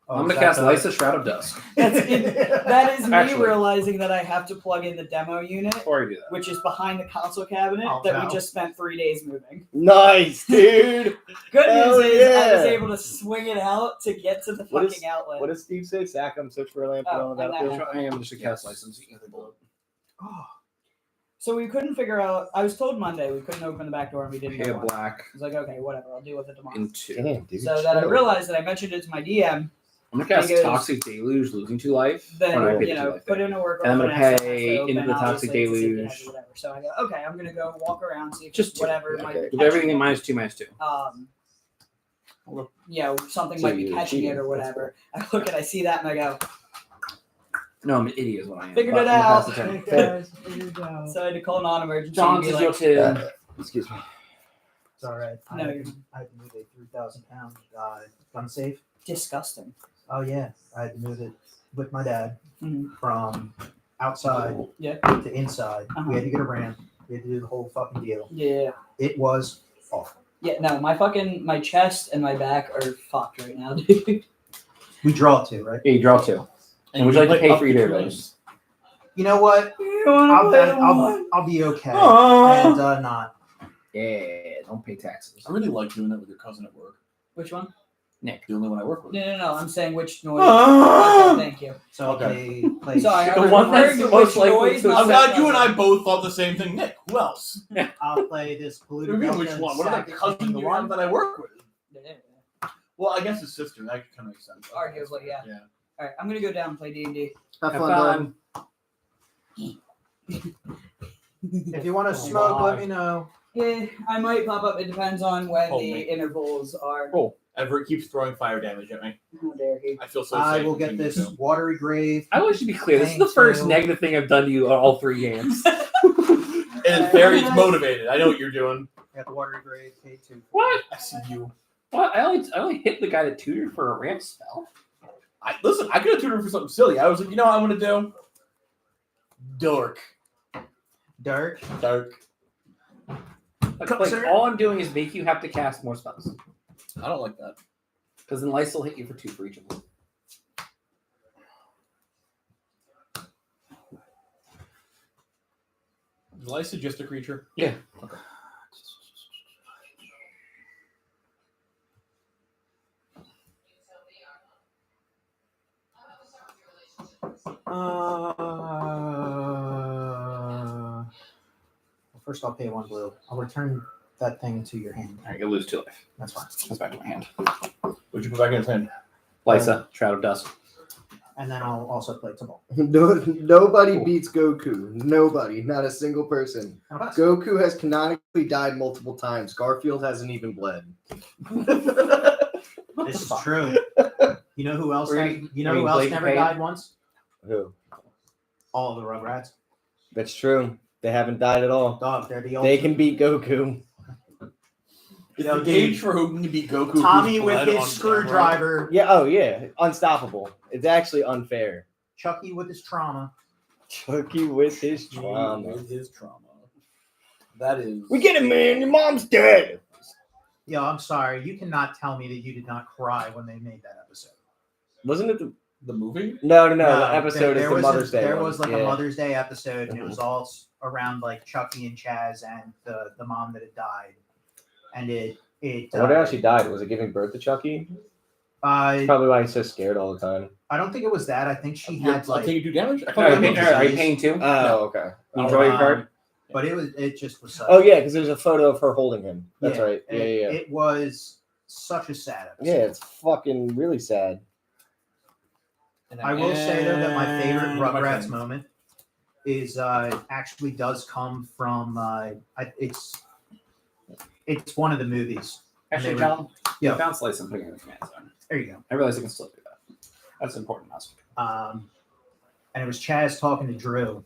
Oh, I'm is gonna that cast the- Lysa Shroud of Dusk. That is me Actually- realizing that I have to plug in the demo unit, Before I do that. which is behind the console cabinet Oh, that no. we just spent 3 days moving. Nice, dude. Good Hell news is I was yeah. able to swing it out to get to the What fucking is- outlet. What does Steve say? Sack him, search for a lamp, put Oh, on the and that battlefield. I am just a cast license. Oh, So we couldn't figure out. I was told Monday we couldn't open the back door and we didn't Pay a know why. black I was like, okay, whatever. I'll deal with it tomorrow. into. Damn, dude. So that I chill. realized that I mentioned it to my DM. I'm gonna cast Because- Toxic Deluge, losing 2 life. Then Or not, I paid you 2 know, life put there. in a work And I'm order gonna and ask pay them to into open, the Toxic obviously, to see if they Deluge. have it, whatever. So I go, okay, I'm gonna go walk around, see if Just just whatever might okay. be Do everything catching at it. -2/-2. You know, something So might be you're catching cheating. it or whatever. I look and I see that and I go, No, I'm an idiot is what I am. Figured But it I'm gonna out. pass the turn. Fair. so I had to call an non-emergency John's and is be your like, turn. Excuse me. it's all right. No, I you're- had to move a 3,000-pound gun safe. disgusting. Oh yeah, I had to move it with my dad Mhm. from outside Yeah. to inside. Uh-huh. We had to get a ramp. We had to do the whole fucking deal. Yeah. It was awful. Yeah, no, my chest and my back are fucked right now, dude. We draw two, right? Yeah, you draw 2. And would you like to play pay up for to either of 2 those? lanes. You know what? You wanna play the one? I'll be okay. Aw. And not. Yeah, don't pay taxes. I really like doing that with your cousin at work. Which one? Nick. The only one I work with. No. I'm saying which noise. Ah! Okay, thank you. So Okay. play Sorry, I The was one that's referring to the most which likely noise, to- not I'm that glad you and I cousin. both thought the same thing. Nick, who else? I'll play this polluted Which Delta one? What are sack the it cousins into you one. have that I work with? Yeah, Well, I guess his sister. That kind of makes sense. Okay, that's Arguably, fine. yeah. All right, I'm gonna go down and play D&D. Have Have fun. fun. If you want to smoke, let me know. Yeah, I might pop up. It depends on when Oh, the mate. intervals are. Cool. Everett keeps throwing fire damage at me. How dare he? I feel so I safe will with get you this two. watery grave. I want you to be clear. This is the first Thank you. negative thing I've done to you on all 3 games. And Barry's motivated. I know what you're doing. I got the watery grave. K2. What? I see you. What? I only hit the guy that tutored for a ramp spell. Listen, I could have tutored for something silly. I was like, you know what I'm going to do? Dark. Dark. Like, Sir? all I'm doing is make you have to cast more spells. I don't like that. Because then Lysa will hit you for 2 for each of them. Is Lysa just a creature? Yeah. Okay. Well, first, I'll pay 1 blue. I'll return that thing to your hand. Alright, you'll lose 2 life. That's fine. Comes back to my hand. What'd you put back in his hand? Lysa, Shroud of Dust. And then I'll also play Tabal. Nobody beats Goku. Nobody. Not a single person. How about Goku has canonically died multiple times. Garfield hasn't even bled. This is true. You know who else? Or Has, you know I mean, who else Blake never Payne? died once? Who? All of the Rugrats. That's true. They haven't died at all. Dog, they're the They ultimate. can beat Goku. Is know, the dude, gauge for who can beat Goku? Tommy who's with bled his on screwdriver. Yeah, oh yeah. Unstoppable. It's actually unfair. Chucky with his trauma. Chucky with his camera? trauma. With his trauma. That is. We get it, man. Your mom's dead. Yo, I'm sorry. You cannot tell me that you did not cry when they made that episode. Wasn't it the... The movie? No. The episode there is the was Mother's Day There one. was like Yeah. a Mother's Day episode, and it Mhm. was all around like Chucky and Chaz and the mom that had died. And it I wonder how she died. Was it giving birth to Chucky? I Probably why he's so scared all the time. don't think it was that. I think she You're had like, taking 2 damage? I Are thought you that paying, was are you just- paying 2? Oh, okay. Enjoy your card. but it just was. Such Oh yeah, because there's a photo of her holding him. That's Yeah, right. Yeah. It was such a sad episode. Yeah, it's fucking really sad. And I will say though that my favorite and Rugrats turn. moment is actually does come from it's one of the movies. Actually, They were- John, Yeah. I found Slice and putting it in the command zone. There you go. I realize I can still do that. That's important. Also. And it was Chaz talking to Drew,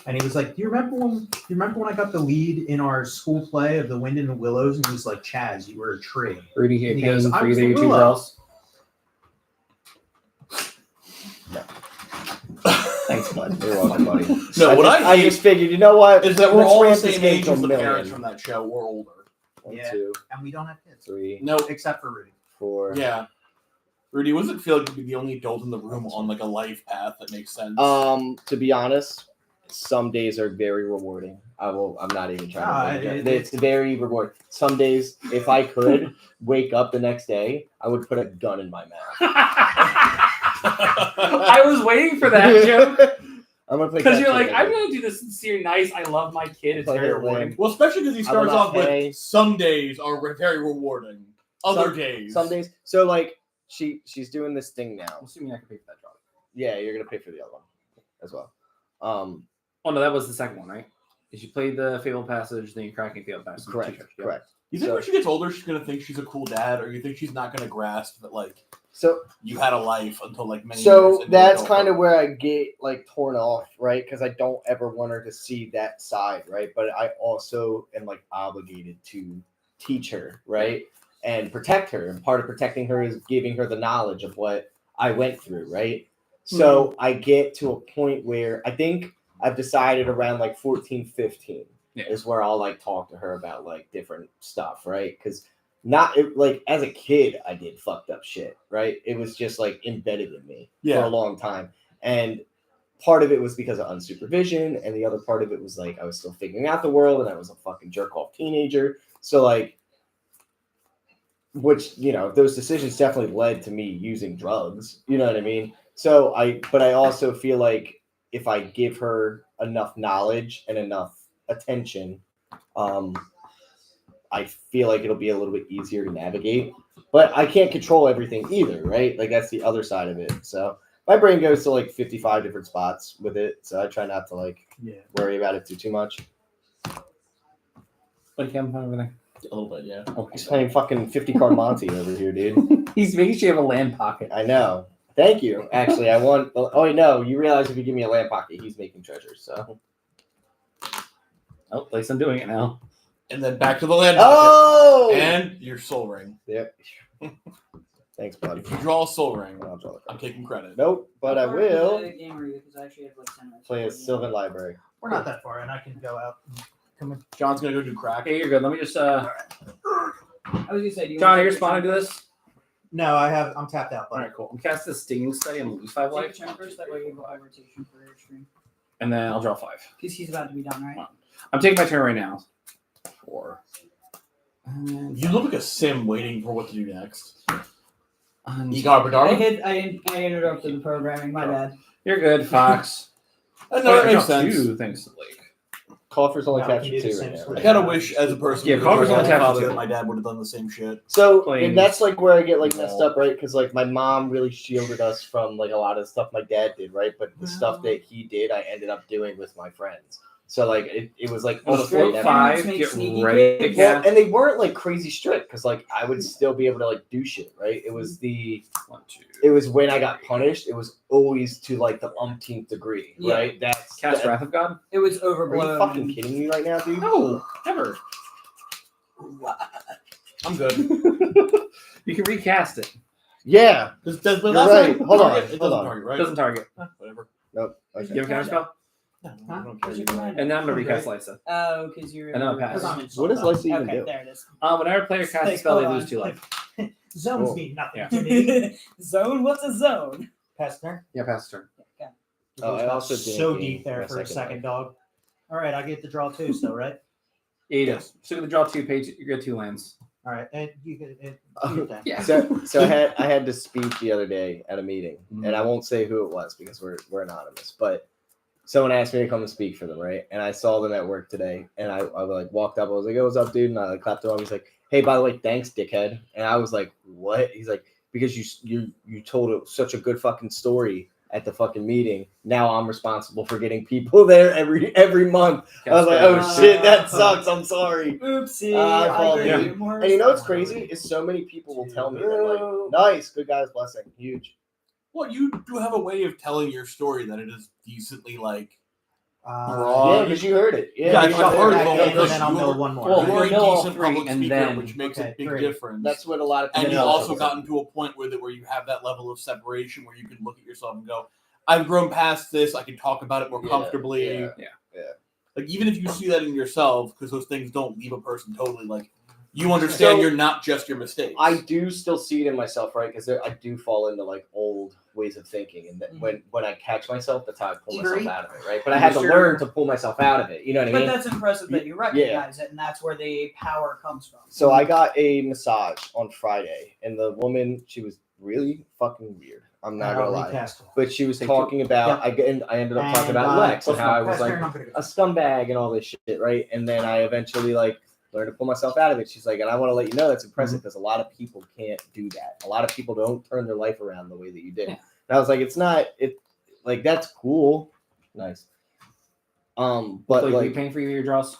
and he was like, "Do you remember when I got the lead in our school play of The Wind in the Willows?" And he was like, "Chaz, you were a tree." Rudy, And he paying goes, "I for was either the you two willow." girls. Thanks, bud. You're welcome, buddy. No, what I I hate just figured, you know what? is that we're Let's all the ramp this same game age to a as the million. parents from that show. We're older. 1, Yeah. 2, And we don't have kids, 3, No, except for Rudy. 4. yeah. Rudy, what does it feel like to be the only adult in the room on like a life path that makes sense? To be honest, some days are very rewarding. I'm not even trying to. It's very rewarding. Some days, if I could wake up the next day, I would put a gun in my mouth. I was waiting for that joke I'm gonna play because you're catch like, with I'm it. gonna do this sincere, nice. I love my kid. It's Play very it rewarding. lame. Well, especially because he I will starts not off pay. with some days are very rewarding. Other days. Some days. So like she's doing this thing I'm now. assuming I can pay for that drop. Yeah, you're gonna pay for the other one as well. Oh no, that was the second one, right? Is you played the Fabled Passage, then you cracking Fabled Passage. Correct. T-shirt. Yep. Correct. You think So- when she gets older, she's gonna think she's a cool dad, or you think she's not gonna grasp that like So you had a life until like many years So into that's adulthood? kind of where I get like torn off, right? Because I don't ever want her to see that side, right? But I also am like obligated to teach her, right? And protect her. And part of protecting her is giving her the knowledge of what I went through, right? So I get to a point where I think I've decided around like 14, 15 is where I'll like talk to her about like different stuff, right? Because like as a kid, I did fucked up shit, right? It was just like embedded in me for a long time. And part of it was because of unsupervision, and the other part of it was like I was still figuring out the world and I was a fucking jerk off teenager. So like, which, you know, those decisions definitely led to me using drugs, you know what I mean? So but I also feel like if I give her enough knowledge and enough attention, I feel like it'll be a little bit easier to navigate. But I can't control everything either, right? Like that's the other side of it. So my brain goes to like 55 different spots with it. So I try not to like worry about it too much. Like I'm over there. A little bit, yeah. He's playing fucking 50 card Monty over here, dude. He's making sure you have a land pocket. I know. Thank you. Actually, I want. Oh wait, no. You realize if you give me a land pocket, he's making treasures. So. Oh, at least I'm doing it now. And then back to the land. Oh. And your soul ring. Yep. Thanks, buddy. If you draw a soul ring, I'll draw the I'm card. taking credit. Nope, but I How far into will the game are you? Because I actually have like 10 minutes. play a before the Sylvan Library. We're not that far in. I can go out and come in. John's gonna go do crack. Okay, you're good. Let me just game. I was gonna say, do you John, want are you to responding to this? No, I'm tapped out. All But right, cool. I'm casting the stinging study and lose 5 take life, a turn first? That way you go by rotation for your stream. and then I'll draw 5. Because he's about to be done, right? I'm taking my turn right now. 4. You look like a sim waiting for what to do next. And I interrupted the programming. My bad. you're good, Fox. I know that Wait, makes I draw sense. 2 things to Blake. Coffer's only No, we captured can do the 2 same right now. split. I kind of wish, as a person, Yeah, who Carver's grew up only with my tapped father, two. that my dad would have done the same shit. So Planes. and that's like where I get like messed up, right? Because like my mom really shielded us from like a lot of the stuff my dad did, right? But the stuff that he did, I ended up doing with my friends. So like it was like On the almost floor like 5, Make get sneaky ready to kids. Well, cast. and they weren't like crazy strict because like I would still be able to like do shit, right? It was 1, 2. it was when I got punished. It was always to like the umpteenth degree, Yeah. right? That's Cast Wrath of God? It was Are overblown. you fucking kidding me right now, dude? No, never. I'm good. You can recast it. Yeah. Does the You're last right. one Hold on, target? It hold doesn't on. target, right? Doesn't target. Whatever. Nope. You Okay. have a counter spell? No, Huh? I don't care. What's your command? And now I'm gonna Okay. recast Lysa. Oh, because you're. And then I'll pass. What does Lysa even Okay, do? there it is. Whenever a player casts a Like, spell, they hold lose on. 2 life. zones Cool. mean nothing Yeah. to me. Zone? What's a zone? Pass turn. Yeah, pass turn. Oh, I also didn't so gain deep there my for a second second, life. dog. All right, I get to draw 2 still, right? Yeah, you do. So you're gonna draw 2 pages. You get 2 lands. All right, and you get it. Oh, Yeah. So I had to speak the other day at a meeting, and I won't say who it was because we're anonymous. But someone asked me to come and speak for them, right? And I saw them at work today, and I like walked up. I was like, "Hey, what's up, dude?" And I like clapped him up. He's like, "Hey, by the way, thanks, dickhead." And I was like, "What?" He's like, "Because you told such a good fucking story at the fucking meeting. Now I'm responsible for getting people there every month." I was like, "Oh shit, that sucks. I'm sorry." Oopsie. I I followed gave you. you more And you know what's stuff. crazy is so many people will tell me that like, "Nice, good guy's blessing, huge." Well, you do have a way of telling your story that it is decently like. Yeah, because you heard it. Yeah, Yeah, I you thought heard heard it. it, and because then I'll you know were- one more. Well, You're a we know all decent 3, public and speaker, then- which makes Okay, a big 3. difference. That's what a lot of people. And you've then also also- gotten to a point where you have that level of separation where you can look at yourself and go, "I've grown past this. I can talk about it more Yeah, comfortably." yeah. Like even if you see that in yourself, because those things don't leave a person totally. Like you understand So- you're not just your mistakes. I do still see it in myself, right? Because I do fall into like old ways of thinking, and that when I catch myself, that's how I pull myself Agree. out of it, right? But I had to Sure. learn to pull myself out of it. You know what I But mean? that's impressive that you recognize it, and that's where the power comes from. So I got a massage on Friday, and the woman, she was really fucking weird. I'm not gonna lie, Recast. but she was Take talking about. I ended up talking about Lex and how I was like a scumbag and all this shit, right? And then I eventually like learned to pull myself out of it. She's like, and I want to let you know that's impressive because a lot of people can't do that. A lot of people don't turn their life around the way that you did. Yeah. And I was like, it's not it like that's cool, nice. But Like, like you paying for your draws?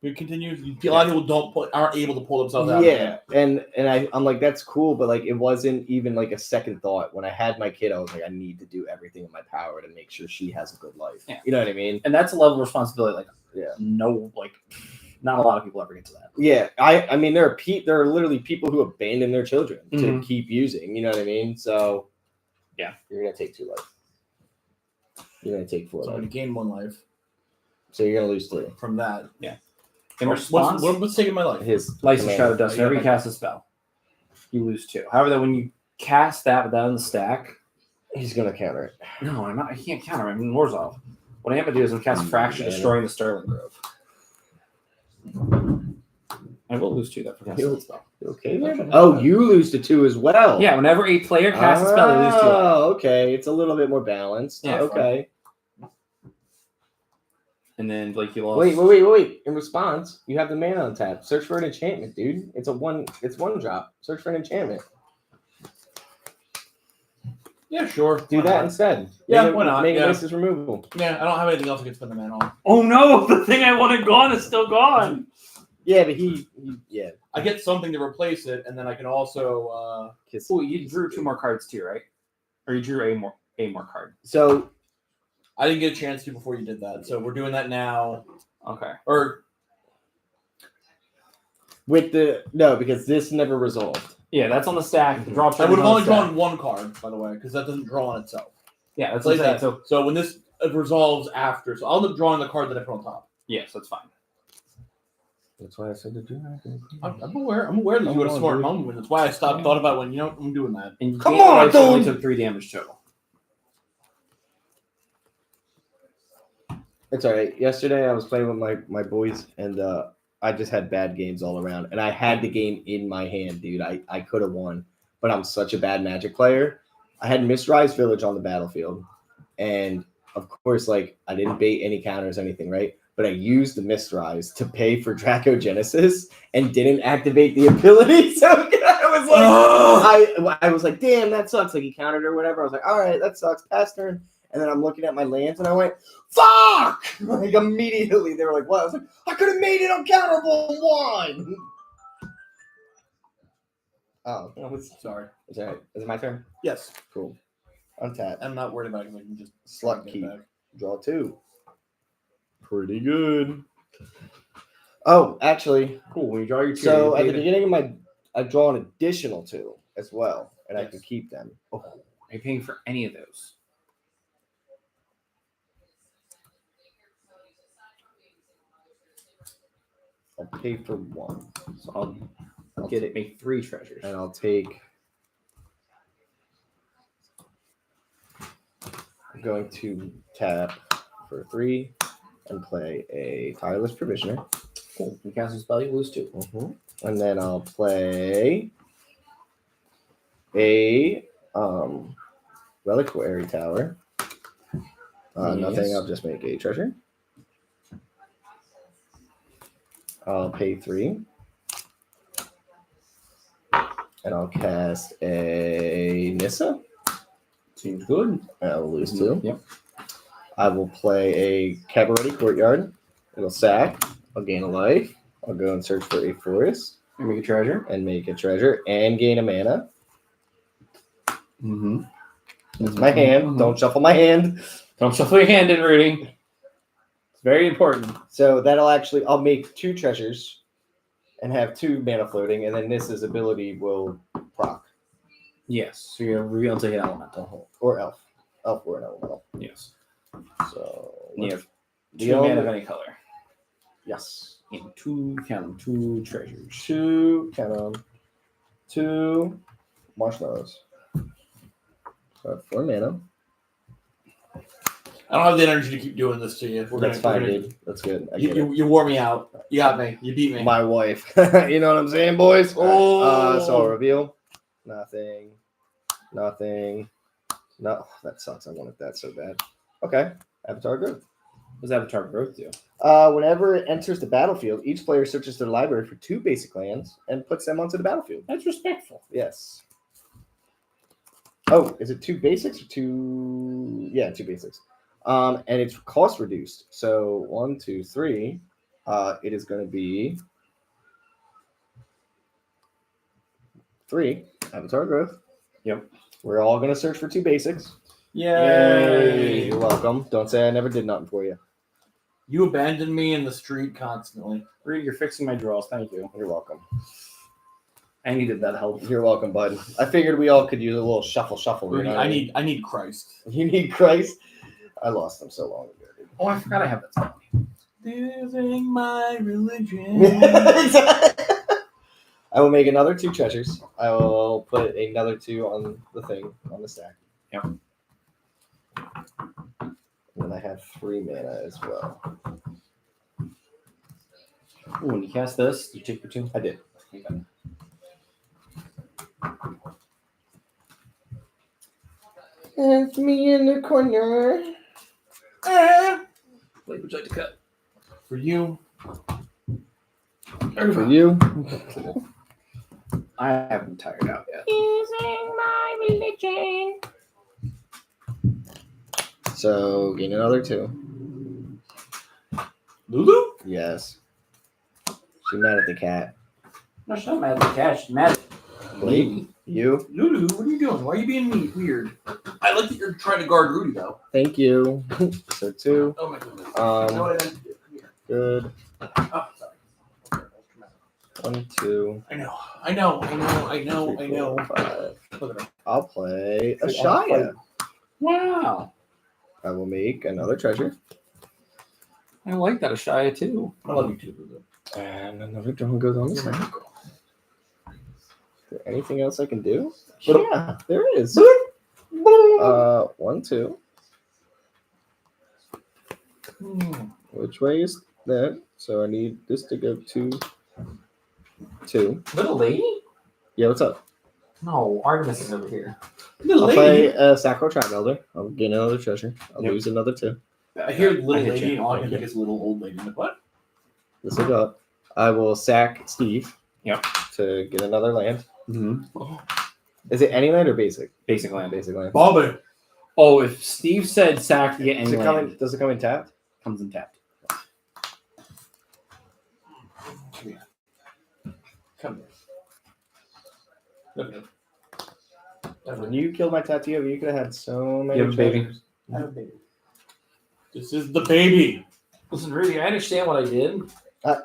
We continue. A lot of people aren't able to pull themselves out. yeah, and I'm like that's cool, but like it wasn't even like a second thought when I had my kid. I was like, I need to do everything in my power to make sure she has a good life. Yeah. You know what I mean? And that's a level of responsibility. Like, Yeah. no, like, not a lot of people ever get to that. Yeah, I mean there are literally people who abandon their children to Mhm. keep using. You know what I mean? So Yeah. you're gonna take 2 life. You're gonna take 4 So I'm life. going to gain 1 life So you're gonna lose 3. from that. In response, What's taking my life? His Lysa commander. Shadow Dust. Whenever you cast a spell, you lose 2. However, that when you cast that without in the stack, He's gonna counter it. no, I'm not. I can't counter. I'm in Warzov. What I have to do is I'm cast Fraction, destroying the Sterling Grove. I will lose 2 that for casting the spell. You okay there? Oh, you lose to 2 as well. Yeah, whenever a player casts a spell, they lose 2. Oh, okay. It's a little bit more balanced. Yeah, okay. And then like you lost. Wait. In response, you have the mana on tap. Search for an enchantment, dude. It's one drop. Search for an enchantment. Yeah, sure. Do Why that not? instead. Yeah, Make it- why not? Make Yeah. it list as removable. Yeah, I don't have anything else I can spend the mana on. Oh no! The thing I wanted gone is still gone. Yeah, but yeah. I get something to replace it, and then I can also. Kiss. Oh, you drew 2 more cards too, right? Or you drew a more card. So I didn't get a chance to before you did that, so we're doing that now. Okay. Or because this never resolved. Yeah, that's on the stack. The draw I trigger's would have on only the stack. drawn 1 card, by the way, because that doesn't draw on itself. Yeah, that's Play what I'm saying. that. So So when this resolves after, so I'll end up drawing the card that I put on top. yes, that's fine. That's why I said to do that. I'm aware. I'm aware that you Come had a on, smart dude. moment. That's why I thought about when I'm doing that. And you Come gained on, life, so you only dude! took 3 damage total. It's all right. Yesterday I was playing with my boys, and I just had bad games all around, and I had the game in my hand, dude. I could have won, but I'm such a bad Magic player. I had Mistrise Village on the battlefield, and of course, like I didn't bait any counters, anything, right? But I used the Mistrise to pay for Dracogenesis and didn't activate the ability. So I was like, I was like, damn, that sucks. Like he countered or whatever. I was like, all right, that sucks. Pass turn. And then I'm looking at my lands and I went, fuck! Like immediately they were like, what? I was like, I could have made it uncounterable and won. Oh, Sorry. it's all right. Is it my turn? Yes. Cool. Untap. I'm not worried about it because I can just Slut get keep. back. Draw 2. Pretty good. Oh, actually, Cool. When you draw your 2, so you at pay the beginning of I draw an additional 2 as well, and I Yes. can keep them. Oh, Are you paying for any of those? I'll pay for 1. So I'll get it. Make 3 treasures. And I'll take. I'm going to tap for 3 and play a Tireless Provisioner. Cool. You cast a spell, you lose 2. And then I'll play a Reliquary Tower. Nothing, Yes. I'll just make a treasure. I'll pay 3. And I'll cast a Nissa. Seems good. I'll lose 2. Yep. I will play a Cabaret Courtyard. It'll sack. I'll gain a life. I'll go and search for a forest You make a treasure. and make a treasure and gain a mana. Mm-hmm. That's my hand. Don't shuffle my hand. Don't shuffle your hand in, Rudy. It's very important. So I'll make 2 treasures and have 2 mana floating, and then Nissa's ability will proc. Yes. So you're revealed to hit elemental. Or elf. Elf or an elemental. Yes. So You have the 2 only- mana of any color. Yes. And 2 treasures. 2 count on 2 marshmallows. So I have 4 mana. I don't have the energy to keep doing this to you. That's fine, dude. That's good. I get it. You wore me out. You got me. You beat me. My wife. You know what I'm saying, boys? Oh. So I'll reveal. Nothing. No, that sucks. I wanted that so bad. Okay. Avatar growth. What does Avatar Growth do? Whenever it enters the battlefield, each player searches their library for 2 basic lands and puts them onto the battlefield. That's respectful. Yes. Oh, is it 2 basics or 2? Yeah, 2 basics. And it's cost reduced. So 1, 2, 3. It is going to be 3 Avatar growth. Yep. We're all going to search for 2 basics. Yay. You're welcome. Don't say I never did nothing for you. You abandoned me in the street constantly. Rudy, you're fixing my draws. Thank you. You're welcome. I needed that help. You're welcome, bud. I figured we all could use a little shuffle. You Rudy, know what I need Christ. You need Christ. I lost him so long ago, dude. Oh, I forgot I have that spell. Losing my religion. I will make another 2 treasures. I will put another 2 on the thing, on the stack. Yep. And then I have 3 mana as well. Ooh, when you cast this, you take your 2. I did. Okay. It's me in the corner. Blade would you like to cut? For you. For you. I haven't tired out yet. Using my religion. So, gain another 2. Lulu? Yes. She's mad at the cat. No, she's not mad at the cat. She's mad at Blake, you. Lulu, what are you doing? Why are you being weird? I like that you're trying to guard Rudy, though. Thank you. So 2. Oh, my goodness. You know what I meant to do? Come here. Good. Oh, sorry. Okay, that's dramatic. 1, 2. I know. 3, 4, 5. Look at her. I'll play a So I'll Shia. Wow. I will make another treasure. I like that Ashaya too. I love you too, Lulu. And another drum goes on the You're my side. girl. Is there anything else I can do? But- Yeah, there is. 1, 2. Which way is that? So I need this to go to 2. Little lady? Yeah, what's up? No, Artemis is over here. Little I'll lady. play a Sacro Trap Elder. I'll gain another treasure. I'll Yep. lose another 2. I hear little I hit lady you. and all I can think is little old lady. I'm like, what? This will go up. I will sack Steve. Yep. To get another land. Mm-hmm. Is it any land or basic? Basic land. Basic land. Bobby. Oh, if Steve said sack to get any land, Does it come in tapped? comes in tapped. Come here. Come here. Look at it. When you killed my tattoo, you could have had so many You have a baby? treasures. I have a baby. This is the baby. Listen, Rudy, I understand what I did.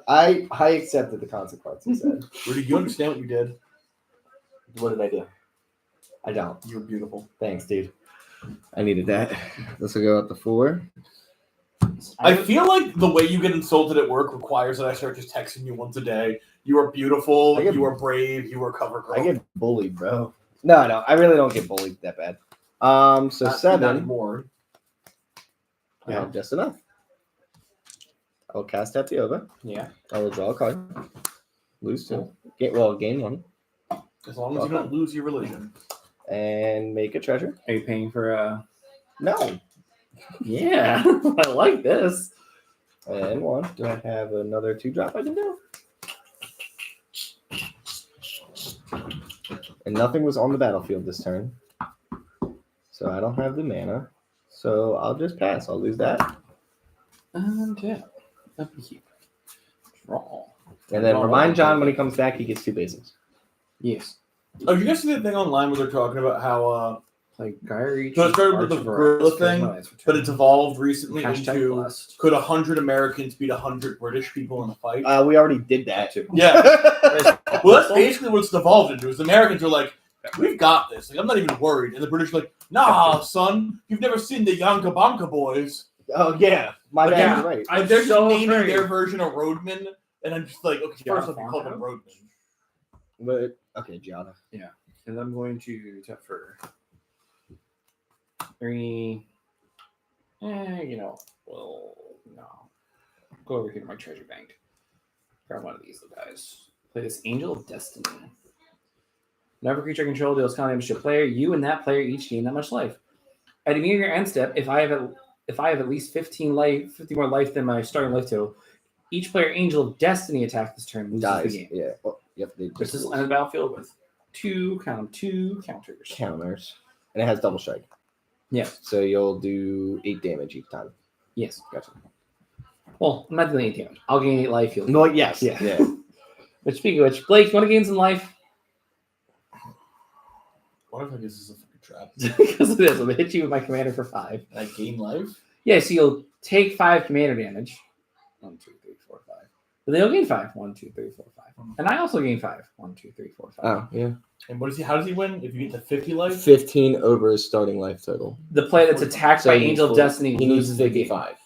I accepted the consequences. Ed. Rudy, you understand what you did? What did I do? I don't. You were beautiful. Thanks, dude. I needed that. This will go up to 4. I feel like the way you get insulted at work requires that I start just texting you once a day. You are beautiful. I get- You are brave. You are cover girl. I get bullied, bro. No, I really don't get bullied that bad. So Not 7. more. I have just enough. I'll cast Tapioca. Yeah. I will draw a card. Lose 2. Gain 1. As long as you don't lose your religion. And make a treasure. Are you paying for No. Yeah. I like this. And 1. Do I have another 2-drop I can do? And nothing was on the battlefield this turn. So I don't have the mana. So I'll just pass. I'll lose that. And yeah. That'd be cute. Draw. And then remind John when he comes back, he gets 2 basics. Yes. Oh, you guys see that thing online where they're talking about how, Like Gyre. So it started with the gorilla thing, but it's evolved recently into blessed. could 100 Americans beat 100 British people in a fight? We already did that too. Yeah. Well, that's basically what it's evolved into. Is the Americans are like, we've got this. Like, I'm not even worried. And the British are like, nah, son, you've never seen the Yanka Bonka boys. Oh yeah, my Like, bad. yeah. You're right. I'm They're so just naming afraid. their version of Roadman, and I'm just like, okay, Yeah, first off, you call them Roadman. But okay, Gianna. And I'm going to tap for 3. Well, no. Go over here to my treasure bank. Grab one of these guys. Play this Angel of Destiny. Whenever creature I control deals con damage to a player, you and that player each gain that much life. At the beginning of your end step, if I have at least 50 more life than my starting life total, each player Angel of Destiny attack this turn loses Dies. the game. Yeah. Well, yep. They This is on the battlefield with 2 counters. counters, and it has double strike. Yeah. So you'll do 8 damage each time. Yes. Gotcha. Well, I'm not doing 8 damage. I'll gain 8 life. You'll Well, yes. Yeah. Yeah. But speaking of which, Blake, you want to gain some life? What if I guess this is a fucking trap? Because it is. I'm going to hit you with my commander for 5. And I gain life? Yeah, so you'll take 5 commander damage. 1, 2, 3, 4, 5. But then you'll gain 5. 1, 2, 3, 4, 5. And I also gain 5. 1, 2, 3, 4, 5. Oh yeah. And what is he? How does he win? If you get to 50 life? 15 over his starting life total. The player that's attacked So by he Angel of needs Destiny He needs loses the game. 55.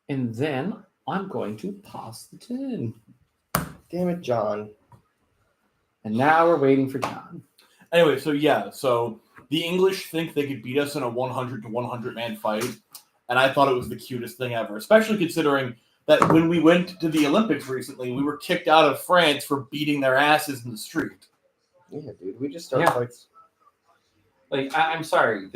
And then I'm going to pass the 10. Damn it, John. And now we're waiting for John. Anyway, so the English think they could beat us in a 100 to 100 man fight, and I thought it was the cutest thing ever, especially considering that when we went to the Olympics recently, we were kicked out of France for beating their asses in the street. Yeah, dude. We just start Yeah. fights. Like, I'm sorry.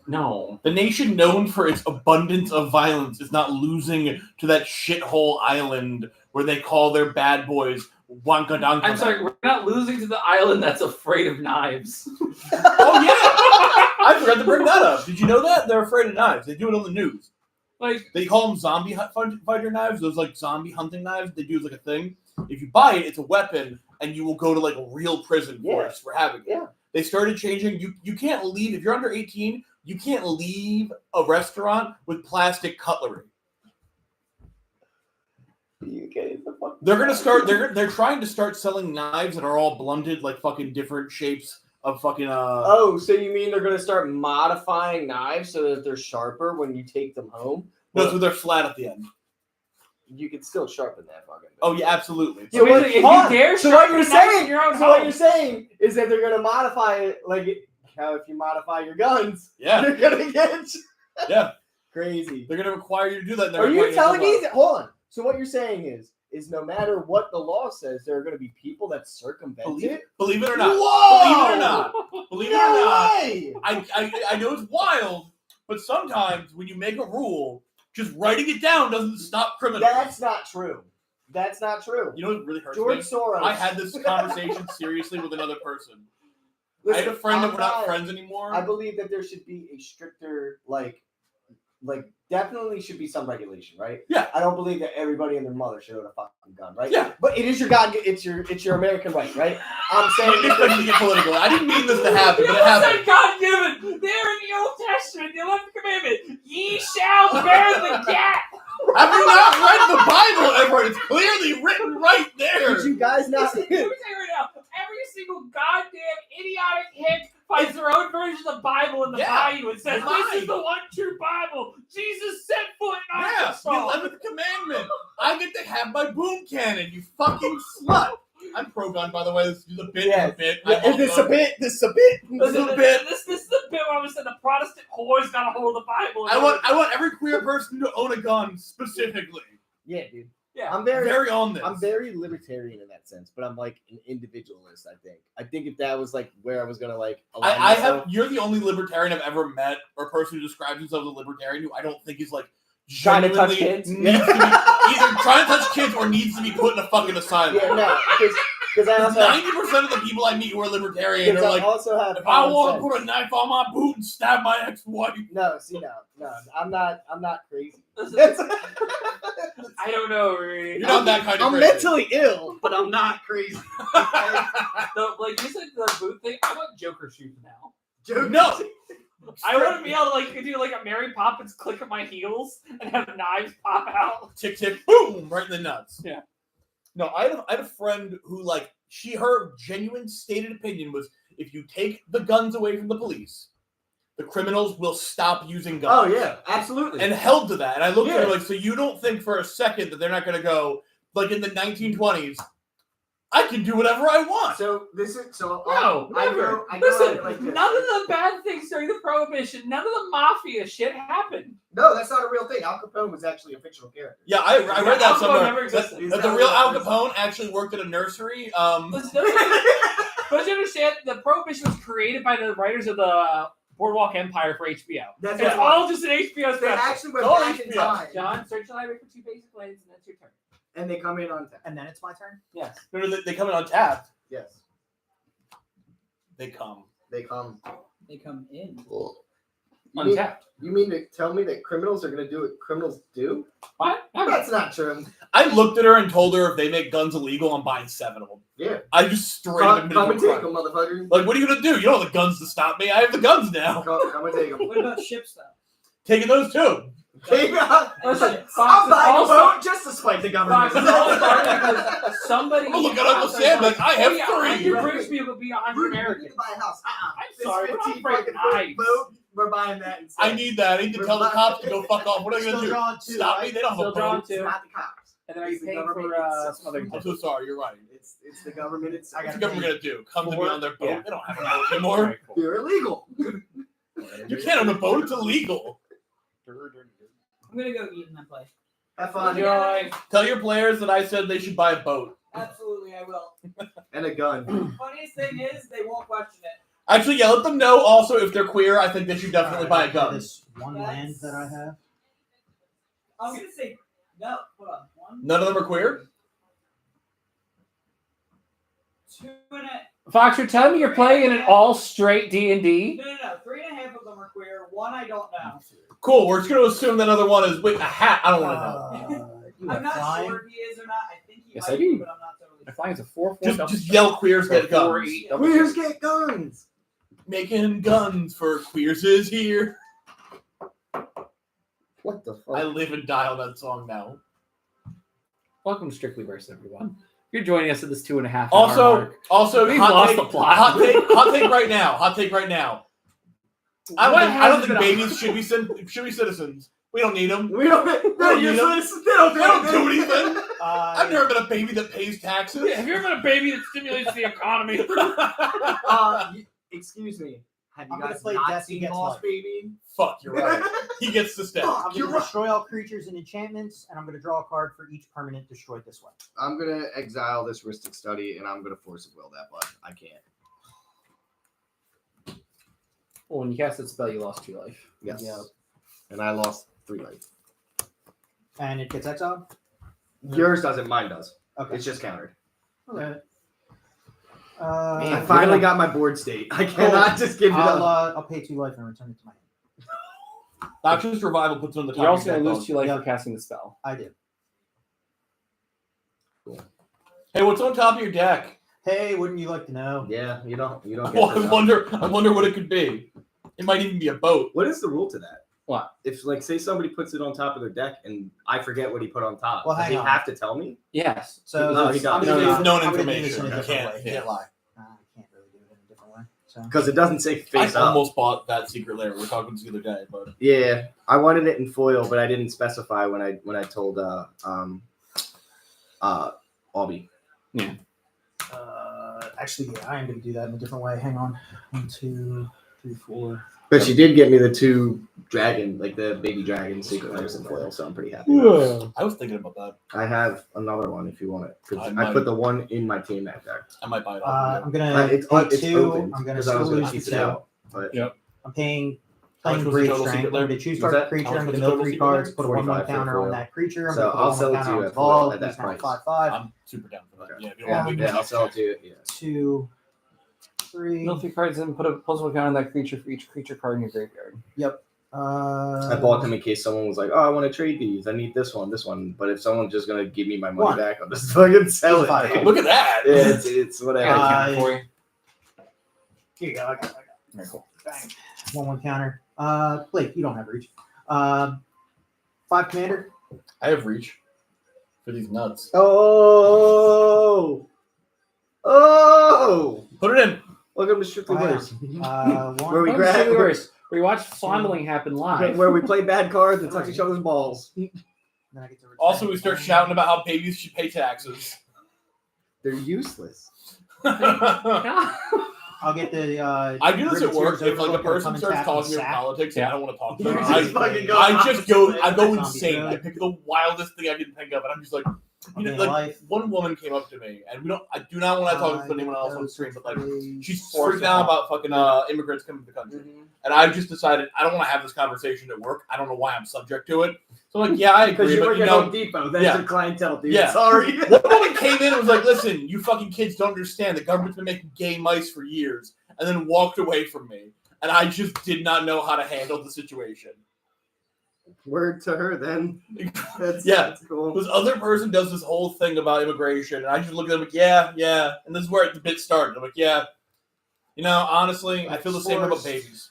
No. The nation known for its abundance of violence is not losing to that shithole island where they call their bad boys Wanka I'm sorry. We're not losing to the island that's afraid of knives. Oh, yeah! I forgot to bring that up. Did you know that? They're afraid of knives. They do it on the news. Like They call them zombie fighter knives. Those like zombie hunting knives. They do as like a thing. If you buy it, it's a weapon, and you will go to like a real prison for it for having it. Yeah. They started changing. You can't leave if you're under 18. You can't leave a restaurant with plastic cutlery. They're gonna start. They're trying to start selling knives that are all blunted, like fucking different shapes of fucking. Oh, so you mean they're gonna start modifying knives so that they're sharper when you take them home? No, so they're flat at the end. You can still sharpen that fucking thing. Oh yeah, absolutely. So what, if you hold on. dare So what sharpen you're a knife in saying? your own So what home. you're saying is that they're gonna modify it like how if you modify your guns, Yeah. you're gonna get Yeah. crazy. They're gonna require you to do that. and they're Are gonna you require telling to do me that? Hold on. So what you're saying is no matter what the law says, there are going to be people that circumvent it. Believe it or not. Whoa! Believe it or not. Believe it or No not. way! I know it's wild, but sometimes when you make a rule, just writing it down doesn't stop criminals. That's not true. That's not true. You know what really hurts George me? Soros. I had this conversation seriously with another person. I Listen, had a friend that we're not I'm friends anymore. I believe that there should be a stricter, like definitely should be some regulation, right? Yeah. I don't believe that everybody and their mother should own a fucking gun, right? Yeah. But it is your it's your American right, right? I'm saying You're expecting to get political. I didn't mean this to happen, You but it happened. said God given. There in the Old Testament, the 11th commandment, ye shall bear the gap. Have you not read the Bible, Edward? It's clearly written right there. Did you guys not? Let me tell you right now, every single goddamn idiotic hick finds their own version of the Bible in the bayou and says, this is the one true Bible. Jesus set foot in Arkansas. The 11th commandment. I get to have my boom cannon, you fucking slut. I'm pro-gun, by the way. This is a bit. Yeah. This is a bit. Is this a bit? This is a bit. This is a bit. This is the bit where I was saying the Protestant whores got a hold of the Bible. I want every queer person to own a gun specifically. Yeah, dude. Yeah. I'm very on this. I'm very libertarian in that sense, but I'm like an individualist. I think if that was like where I was gonna like, align myself- You're the only libertarian I've ever met, or person who describes himself as a libertarian who I don't think is like trying to touch genuinely kids. needs to be either trying to touch kids or needs to be put in a fucking asylum. Yeah, no, because I also 90% of the people I meet who are libertarian are I like, also have if I common want to sense. put a knife on my boot and stab my ex-wife. No, see, no, I'm not crazy. I don't know, Rudy. You're not that kind of I'm crazy. mentally ill, but I'm not crazy. Like you said, the boot thing. I want Joker shoes now. No. I want to be able to like do like a Mary Poppins click of my heels and have knives pop out. Tick, tick, boom, right in the nuts. Yeah. No, I had a friend who, like, her genuine stated opinion was, if you take the guns away from the police, the criminals will stop using guns. Oh yeah, absolutely. And held to that. And I looked at her like, so you don't think for a second that they're not going to go, like in the 1920s, I can do whatever I want. So this is so. No, I never. go at Listen, it like this. none of the bad things during the Prohibition, none of the mafia shit happened. No, that's not a real thing. Al Capone was actually a fictional character. Yeah, I read that Al Capone somewhere. never existed. That the real Al Capone actually worked at a nursery. Listen, don't you understand? The Prohibition was created by the writers of the Boardwalk Empire for HBO. That's It's right. all just an HBO They special. actually went Go back in HBO. time, John, search the library for 2 basic lanes, and that's your turn. and they come in on time. And then it's my turn. Yes. No, they come in untapped. Yes, They come. they come. They come in. Untapped. You mean to tell me that criminals are going to do what criminals do? What? That's not true. I looked at her and told her if they make guns illegal, I'm buying 7 of them. Yeah. I just straight up admitted Come to and a take crime. them, motherfucker. Like, what are you going to do? You don't have the guns to stop me. I have the guns now. Come and take them. What about ships though? Taking those too. Listen, Ships. I'm buying a also- boat just to spite the government. Fox, it's all started because somebody. Oh, look at Uncle Sam. Like, I have Oh, yeah, 3. 100 British people be 100 We Americans. need to buy a house. I'm This sorry, we're not 15 breaking fucking foot knives. boat, we're buying that instead. I need that. I need to tell the cops to go fuck off. What are they going to Still do? drawing 2, Stop me? right? They don't have Still a drawing boat. 2. It's not the cops. And then are you It's the paying government for itself. some other I'm so sorry. You're right. It's the government itself. I What's got the government going to do? Come to me Four? on their boat? Yeah. They don't have a boat anymore. You're illegal. You can't own a boat. It's illegal. I'm gonna go eat in that place. Have fun. Enjoy. Tell your players that I said they should buy a boat. Absolutely, I will. And a gun. Funniest thing is, they won't question it. Actually, yeah, let them know also if they're queer. I think they should definitely buy a gun. This one land that I have. I'm gonna say no. Hold on. 1, None of them are queer? 2 and a. Fox, you're telling me you're playing in an all straight D&D? No. 3.5 of them are queer. 1 I don't know. Cool. We're just gonna assume that other one is a hat. I don't want to know. You I'm have not flying. sure if he is or not. I think he Yes, might I do. be, but I'm not totally My sure. flying is a 4/4. Just yell queers get guns. Queers get guns. Making guns for queers is here. What the fuck? I live and die on that song now. Welcome to Strictly Versus, everyone. If you're joining us at this 2.5 hour Also, We've hot lost take, the plot. Hot take right now. Hot take right now. I What don't think has babies should be citizens. We don't need them. We don't. don't They're need 'em. useless. They don't They don't do anything. Uh, I've never been a baby that pays taxes. Have you ever been a baby that stimulates the economy? Excuse me. Have you I'm gonna guys play not Death seen Gets Boss Life. Baby? Fuck, you're right. He gets to step. I'm You're going to right. destroy all creatures and enchantments, and I'm going to draw a card for each permanent destroyed this way. I'm gonna exile this Ristic Study, and I'm gonna force of will that, but I can't. Well, when you cast that spell, you lost 2 life. Yes. Yeah. And I lost 3 life. And it gets exiled? Yours doesn't. Mine does. Okay. It's just countered. Okay. Man, I finally got my board state. I cannot just give it up. I'll pay 2 life and return it to my hand. Noxious Revival puts on the top. You're of also your going to deck lose 2 life Yeah. for casting the spell. I do. Hey, what's on top of your deck? Hey, wouldn't you like to know? Yeah, you don't get Well, to I know. wonder what it could be. It might even be a boat. What is the rule to that? What? If, like, say somebody puts it on top of their deck and I forget what he put on top, Well, does hang he on. have to tell me? Yes. So No, he doesn't. I'm gonna No, do- it's known I'm gonna do this information. in a You different can't- way. yeah. Can't lie. I can't really do it in a different way. So Because it doesn't say I face up. almost bought that secret lair. We were talking this the other day, but Yeah, I wanted it in foil, but I didn't specify when I told Albie. actually, yeah, I am going to do that in a different way. Hang on. 1, 2, 3, 4. But she did get me the 2 dragon, like the baby dragon secret lairs in foil, so I'm pretty happy. I was thinking about that. I have another one if you want it. 'Cause I I might. put the one in my team that deck. I might buy it. off I'm of going It's, to pay it's 2. open I'm going to because I still was going lose to the keep 2. it out. But I'm paying How much was the Brave total Strength. secret I'm lair? going to choose Was target that- creature. how I'm much going was to the mill total 3 secret cards, lair? put a 1/1 45 for counter foil. on that creature. I'm So going to put I'll a 1/1 sell it to counter you on at Evolve. that He's now price. 5/5. I'm super down for that. Okay. Yeah, if you don't want me to Yeah, I'll sell it to you. Yeah. 2, 3. Mill 3 cards and put a puzzle count on that creature for each creature card in your graveyard. I bought them in case someone was like, "Oh, I want to trade these. I need this one." But if someone's just gonna give me my money 1. back, I'll just fucking sell it. Five. Look at that. Yeah, it's I whatever. got a counter for you. Here you go. I got it. Very cool. Bang. 1/1 counter. Blake, you don't have reach. 5 commander. I have reach for these nuts. Oh, Put it in. welcome to Strictly Wow. Verse, 1. Where we Oh, grab- Strictly Versus, where you watch fondling happen live. where we play bad cards and touch each other's balls. Then I get to return Also, we start one. shouting about how babies should pay taxes. They're useless. I'll get the. I do this at work. Privateers If like a Overlord, person come and starts tap and talking about sack. politics and I don't want to talk to them, You I just fucking go I just go Zombie insane. food. I pick the wildest thing I can think of, and I'm just like, I'll you gain know, like life. one woman came up to me, and I do not want to talk to anyone else on stream, but like she's freaked down out about fucking immigrants coming to the country, and I've just decided I don't want to have this conversation at work. I don't know why I'm subject to it. So like, yeah, I Because agree, you but work you at know, Home Depot. That's yeah. your clientele, dude. Yeah. Sorry. one woman came in and was like, "Listen, you fucking kids don't understand. The government's been making gay mice for years," and then walked away from me. And I just did not know how to handle the situation. Word to her then. That's cool. This other person does this whole thing about immigration, and I just look at them like, yeah. And this is where the bit started. I'm like, yeah. You know, honestly, I feel the same about babies.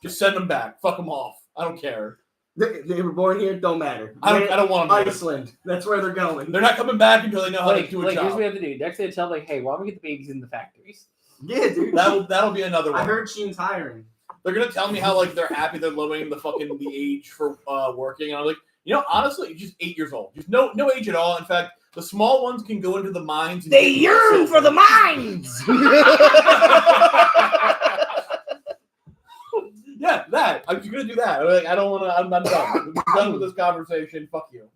Just send them back. Fuck them off. I don't care. They were born here, don't matter. I don't want them. Iceland. That's where they're going. They're not coming back until they know how to do a Here's job. what we have to do. Next, they tell like, hey, why don't we get the babies in the factories? Yeah, dude. That'll be another one. I heard Sheen's hiring. They're gonna tell me how like they're happy they're lowering the age for working, and I'm like, you know, honestly, you're just 8 years old. Just no age at all. In fact, the small ones can go into the mines. And They yearn for the mines. Yeah, that. I'm just gonna do that. I'm like, I don't want to. I'm done. I'm done with this conversation. Fuck you.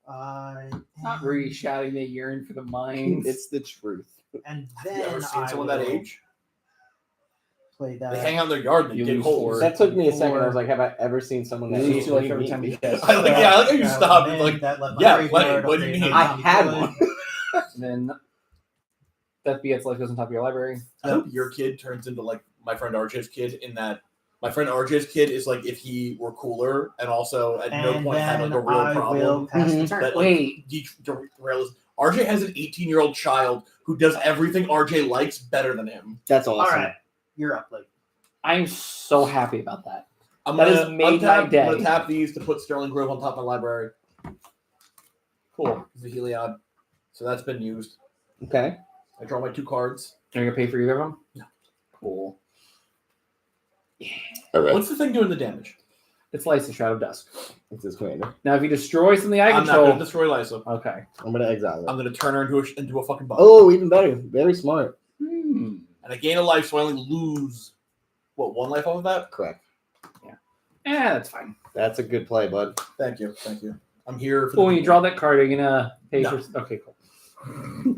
Not really shouting they yearn for the mines. It's the truth. And You then ever seen I someone that will age? play that. They hang out in their yard and they You dig lose holes. four. That took me a second. I was like, have I ever seen someone that You lose age? 2 life every time you cast. I like how you stopped. and like, that left yeah, my plenty. graveyard, What do you upgrade mean? my I zombie had food. one. And then that BS life goes on top of your library. I hope your kid turns into like my friend Archie's kid in that My friend RJ's kid is like if he were cooler and also at no And point had like then a real I will problem. pass the turn. That, like, derails. RJ has an 18-year-old child who does everything RJ likes better than him. That's awesome. All right, you're up, Blake. I'm so happy about that. I'm That gonna has made my untap, day. I'm gonna tap these to put Sterling Grove on top of my library. Cool. It's a Heliod. So that's been used. Okay. I draw my 2 cards. Are you gonna pay for either of them? No. Cool. All right. What's the thing doing the damage? It's Lysa, Shroud of Dusk. It's his commander. Now, if you destroy something I I'm not control, gonna destroy Lysa. okay. I'm gonna exile I'm it. gonna turn her into a fucking bug. Oh, even better. Very smart. Hmm. And I gain a life, so I only lose 1 life off of that? Correct. Yeah, that's fine. That's a good play, bud. Thank you. I'm here for Well, when you draw that card, are you gonna pay No. for? Okay, cool.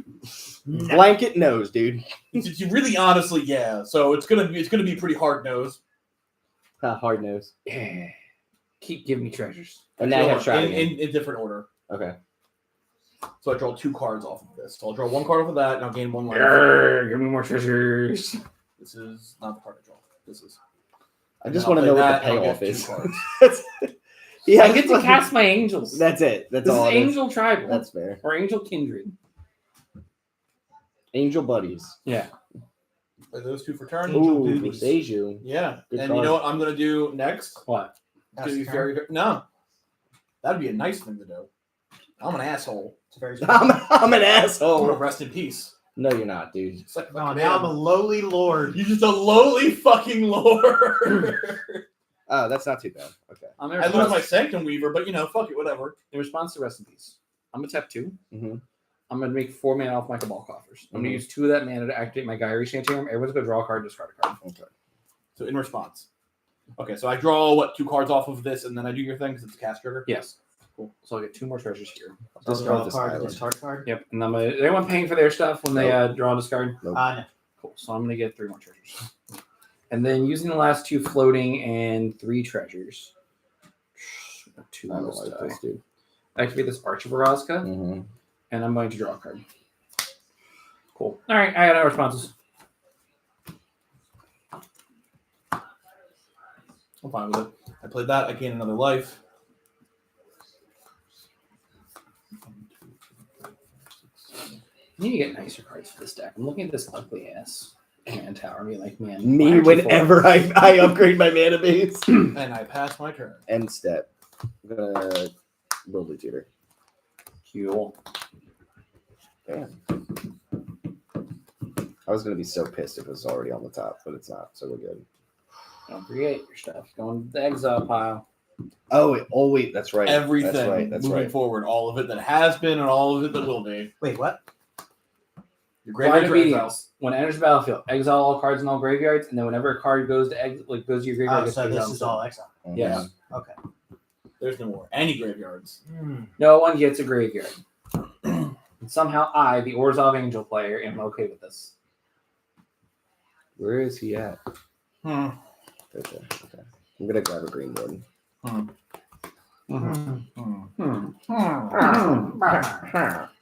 Blanket nose, dude. It's really honestly, yeah. So it's gonna be pretty hard nose. Hard nose. Yeah. Keep giving me treasures. And now you have in, Shroud in different order. Okay. So I draw 2 cards off of this. So I'll draw 1 card off of that, and I'll gain 1 life. Grr, give me more treasures. This is not the card I draw. This is. I just And want to I'll know play what the that, and I'll payoff get is. 2 cards. Yeah, I get to cast my angels. That's it. That's This is all. it is. Angel Tribal. That's fair. Or Angel Kindred. Angel buddies. Yeah. Play those 2 for turn. Angel Ooh, boobies. Seiju. Yeah. Good and card. you know what I'm gonna do next? What? Pass Give the you turn. no. That'd be a nice thing to do. I'm an asshole. It's very I'm an I'm gonna asshole. rest in peace. No, you're not, dude. It's like, No, man, now I'm a lowly lord. you're just a lowly fucking lord. Oh, that's not too bad. Okay. I'm I lose my Sanctum Weaver, but fuck it, whatever. In response to Rest in Peace, I'm gonna tap 2. Mm-hmm. I'm gonna make 4 mana off my Cabal Coffers. I'm gonna Mhm. use 2 of that mana to activate my Gyre Sanitarium. Everyone's gonna draw a card, discard a card. Okay. So in response. Okay, so I draw 2 cards off of this, and then I do your thing because it's a cast trigger. Yes. Cool. So I'll get 2 more treasures here. So Discard draw a this card, island. discard card. Yep. And I'm gonna, is anyone paying for their stuff when they draw a discard? Nope. No. Cool. So I'm gonna get 3 more treasures. And then using the last 2 floating and 3 treasures. 2 I on don't this like die. this, dude. Activate this Arch of Orazka, Mm-hmm. and I'm going to draw a card. Cool. All right, I got no responses. I'm fine with it. I played that. I gain another life. I need to get nicer cards for this deck. I'm looking at this ugly ass command tower. I mean, like, man. why Me, aren't you whenever I upgrade my mana base. And I pass my turn. End step. I'm gonna Worldly Tutor. Cool. Damn. I was gonna be so pissed if it was already on the top, but it's not, so we're good. Don't forget your stuff going to the exile pile. Oh wait, that's right. Everything That's right. That's moving right. forward. All of it that has been and all of it that will be. Wait, what? Your Blind graveyard exile. Obedience. When it enters the battlefield, exile all cards in all graveyards, and then whenever a card goes to goes to your graveyard, Oh, gets so this exiled is all exile. Mhm. Yes. Okay. There's no more. Any graveyards. No one gets a graveyard. And somehow I, the Orzhov Angel player, am okay with this. Where is he at? Hmm. Okay. I'm gonna grab a green one.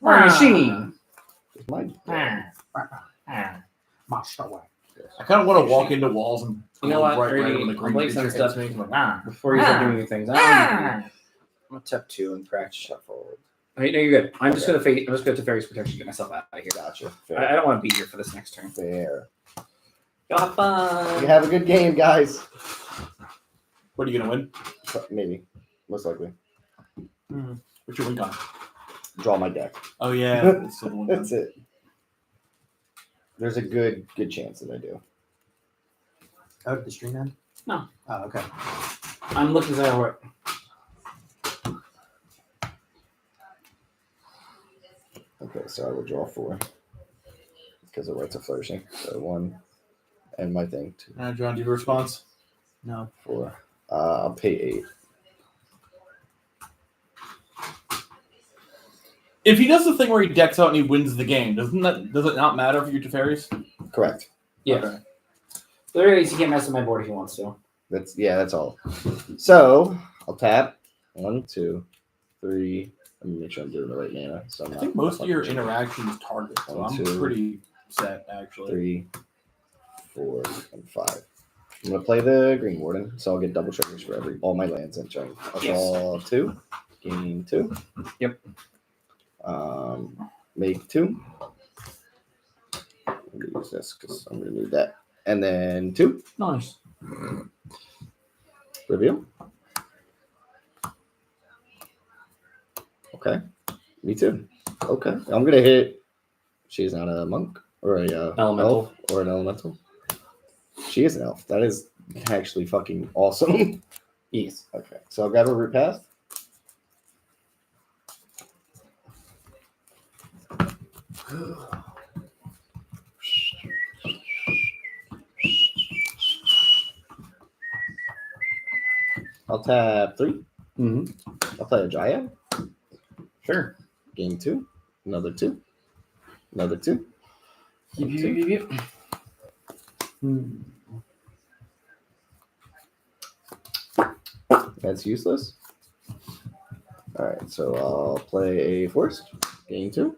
Machine. Mine. I kind of want to walk into walls and You know what? right Brady, when the I'm green like some creature hits stuff. me. I'm like, Before you start doing your things, I'm gonna tap 2 and crack shuffle. Wait, no, you're good. I'm just gonna I'm just gonna to Fairy's Protection to get myself out of here. Gotcha. I Fair. don't want to be here for this next turn. Fair. Y'all have fun. You have a good game, guys. what are you gonna win? Maybe. Most likely. What's your win con? Draw my deck. Oh yeah, that's still the win con. That's it. There's a good chance that I do. Oh, did the stream end? No. Oh, okay. I'm looking for it. Okay, so I will draw 4 because it writes a flourishing. So 1 and my thing 2, All right, John, do you have a response? No. 4. I'll pay 8. If he does the thing where he decks out and he wins the game, does it not matter for you to fairies? Correct. Yeah. Okay. There he is. He can't mess with my board if he wants to. That's all. So I'll tap 1, 2, 3. Let me make sure I'm doing the right mana. So I'm I not think most of your fucking- interactions target, so 1, I'm 2, pretty set actually. 3, 4, and 5. I'm gonna play the Green Warden, so I'll get double triggers for all my lands entering. I'll draw 2, gain 2. Yep. Make 2. I'm gonna use this because I'm gonna need that, and then 2. Nice. Reveal. Okay. Me too. Okay. I'm gonna hit. She's not a monk or a Elemental. elf or an elemental. She is an elf. That is actually fucking awesome. Yes. Okay. So I'll grab a root path. I'll tap 3. I'll play a Dryad. Sure. Game 2. Another 2. Another 2. Yep. That's useless. Alright, so I'll play a forest. Game 2.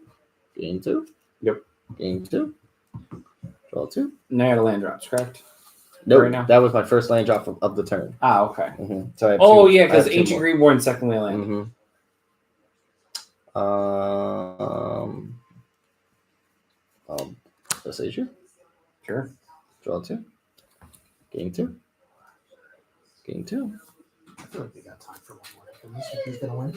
Game 2. Yep. Game 2. Draw 2. Now you got land drops, correct? Nope, Right now? that was my first land drop of the turn. Ah, okay. So I have Oh, two- yeah, I have because two Ancient more. Green Warden secondly land. I'll Presage you. Sure. Draw 2. Game 2. Game 2. I feel like we got time for one more. Can we see who's gonna win?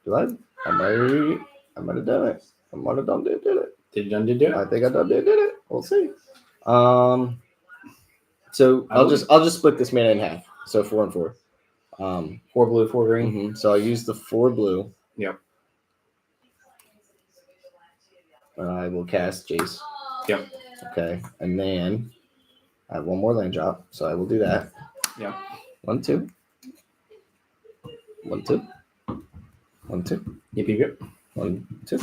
Do I might have done it. I might have done it. Did it. Did you do it? I think I done did it. We'll see. So I'll just split this mana in half. So 4 and 4. 4 blue, 4 green. So I'll use the 4 blue. Yep. I will cast Jace. Yep. Okay, and then I have one more land drop, so I will do that. Yep. 1, 2. 1, 2. 1, 2. Yep. 1, 2.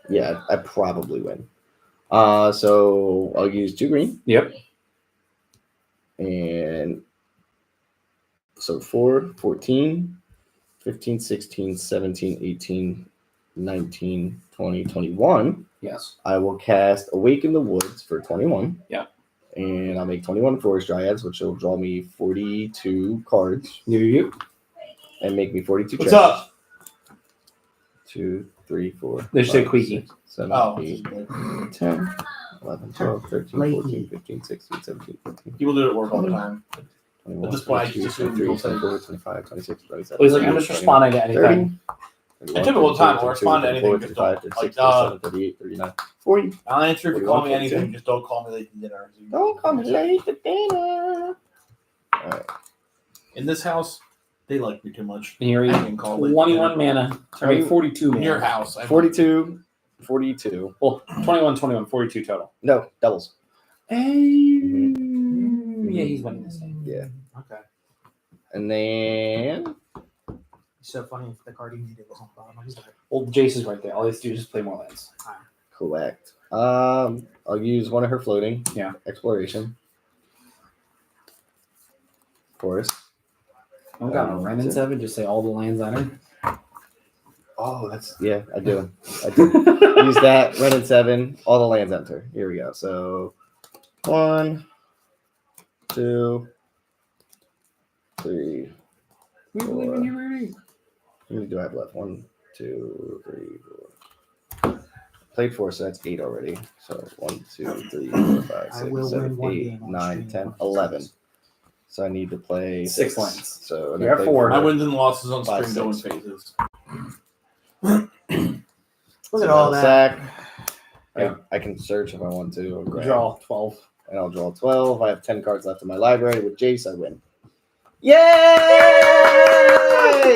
Yeah, I probably win. So I'll use 2 green. Yep. And so 4, 14, 15, 16, 17, 18, 19, 20, 21. Yes. I will cast Awaken the Woods for 21. Yeah. And I'll make 21 Forest Dryads, which will draw me 42 cards Yep. and make me 42 What's treasures. up? 2, 3, 4. They say 5, Queeky. 6, 7, Oh. 8, 10, 11, 12, 13, 14, 15, 16, 17, 18, People do it at work all the time. 21, At this point, I 22, just assume 23, people say- 24, 25, 26, 27. Well, he's like, I'm just responding to anything. 30, A typical time, I'll respond to anything, just 35, don't, 36, like, 37, 38, 39, 40. I'll answer if you call me 41, anything. Just don't call me late to dinner. Don't come late for dinner. All right. In this house, they like me too much. And you're I eating can call late 21 mana. I mean, 42 in your mana. house. 42, 42. Well, 21, 42 total. No, doubles. Yeah, he's winning this game. Yeah. Okay. And then It's so funny if the card you needed was on the bottom of his deck. Well, Jace is right there. All he has to do is just play more lands. correct. I'll use one of her floating. Yeah. Exploration. Forest. Oh, got a Ren and 7. Just say all the lands on her. Oh, I do. I do. Use that. Ren and 7. All the lands enter. Here we go. So 1, 2, 3, 4. How many do I have left? 1, 2, 3, 4. Played 4, so that's 8 already. So 1, 2, 3, 4, 5, I 6, will 7, win one 8, game on 9, stream. 10, 11. So I need to play 6 lands. So and You I have played 4. My wins and losses on 5, stream go in 6. phases. Look at all that. Sack. Yeah. I can search if I want to. Or grab. Draw 12. And I'll draw 12. I have 10 cards left in my library. With Jace, I win. Yay!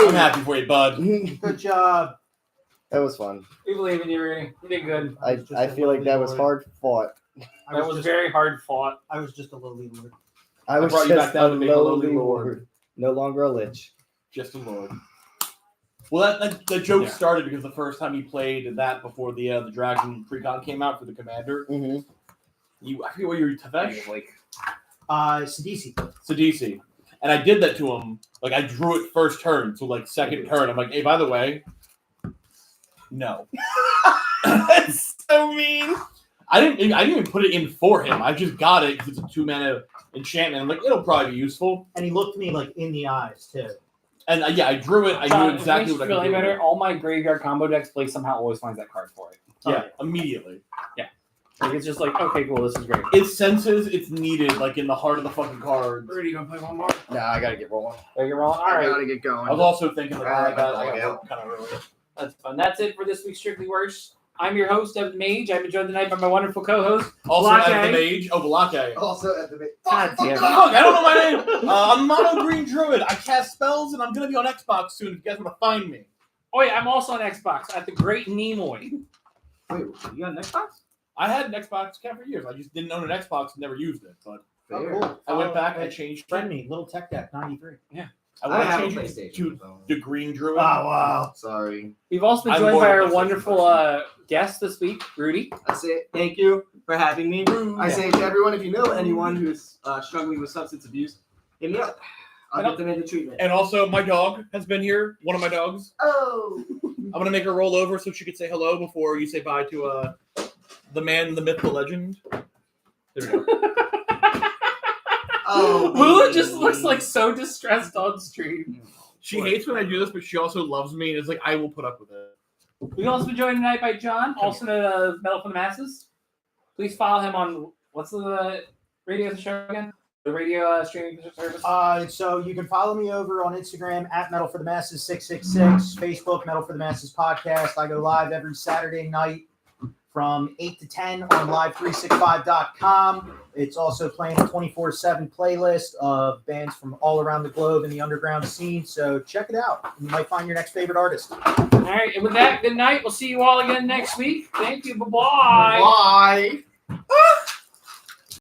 I'm happy for you, bud. Good job. That was fun. We believe in you, Rudy. You did good. I feel like that was hard fought. That was very hard fought. I was just a lowly lord. I was brought you just back down a to being a lowly lowly lord. lord. No longer a lich. Just a lord. Well, that joke Yeah. started because the first time you played that before the Dragon Precon came out for the Commander, Mm-hmm. I forget what you were, Tavesh? Like, Sidisi. Sidisi. And I did that to him. Like, I drew it first turn, so like second turn. I'm like, hey, by the way, no. That's so mean. I didn't even put it in for him. I just got it because it's a 2-mana enchantment. I'm like, it'll probably be useful. And he looked me like in the eyes too. And yeah, I drew it. I John, knew exactly it what I makes could you do. feel any better. All my graveyard combo decks play somehow always finds that card for it. Yeah, immediately. Like it's just like, okay, cool, this is great. It senses it's needed, like in the heart of the fucking cards. Rudy, you gonna play one more? Nah, I gotta get rolling. Are you rolling? All I right. gotta get going. I was also thinking, like, I I got gotta work kind of early. That's fun. That's it for this week's Strictly Worse. I'm your host, Evan Mage. I'm joined tonight by my wonderful co-host. Also, Blake. as the mage. Oh, Balake. Also at the God damn it. Fuck, I don't know my name. I'm Mono Green Druid. I cast spells, and I'm gonna be on Xbox soon. If you guys want to find me. Oh yeah, I'm also on Xbox at the Great Nimoy. Wait, you got an Xbox? I had an Xbox account for years. I just didn't own an Xbox and never used it. But Oh, cool. I went back. I changed. Friend me, Little Tech Deck 93. I I want have to a change it PlayStation. to so- the Green Druid. wow. Sorry. We've also been I'm joined more by of a our PlayStation wonderful person. guest this week, Rudy. That's it. Thank you for having me. I say to everyone, if you know anyone who's struggling with substance abuse, hit me up. I'll get them into treatment. And also, my dog has been here. One of my dogs. Oh. I'm gonna make her roll over so she could say hello before you say bye to the man, the myth, the legend. There we go. Oh. Lula just looks like so distressed on stream. She hates when I do this, but she also loves me and is like, I will put up with it. We've also been joined tonight by John, also known as Metal for the Masses. Please follow him on what's the radio show again? The radio streaming service. So you can follow me over on Instagram at Metal for the Masses 666, Facebook Metal for the Masses podcast. I go live every Saturday night from 8 to 10 on live365.com. It's also playing a 24/7 playlist of bands from all around the globe in the underground scene. So check it out. You might find your next favorite artist. All right, and with that, good night. We'll see you all again next week. Thank you. Bye-bye. Bye.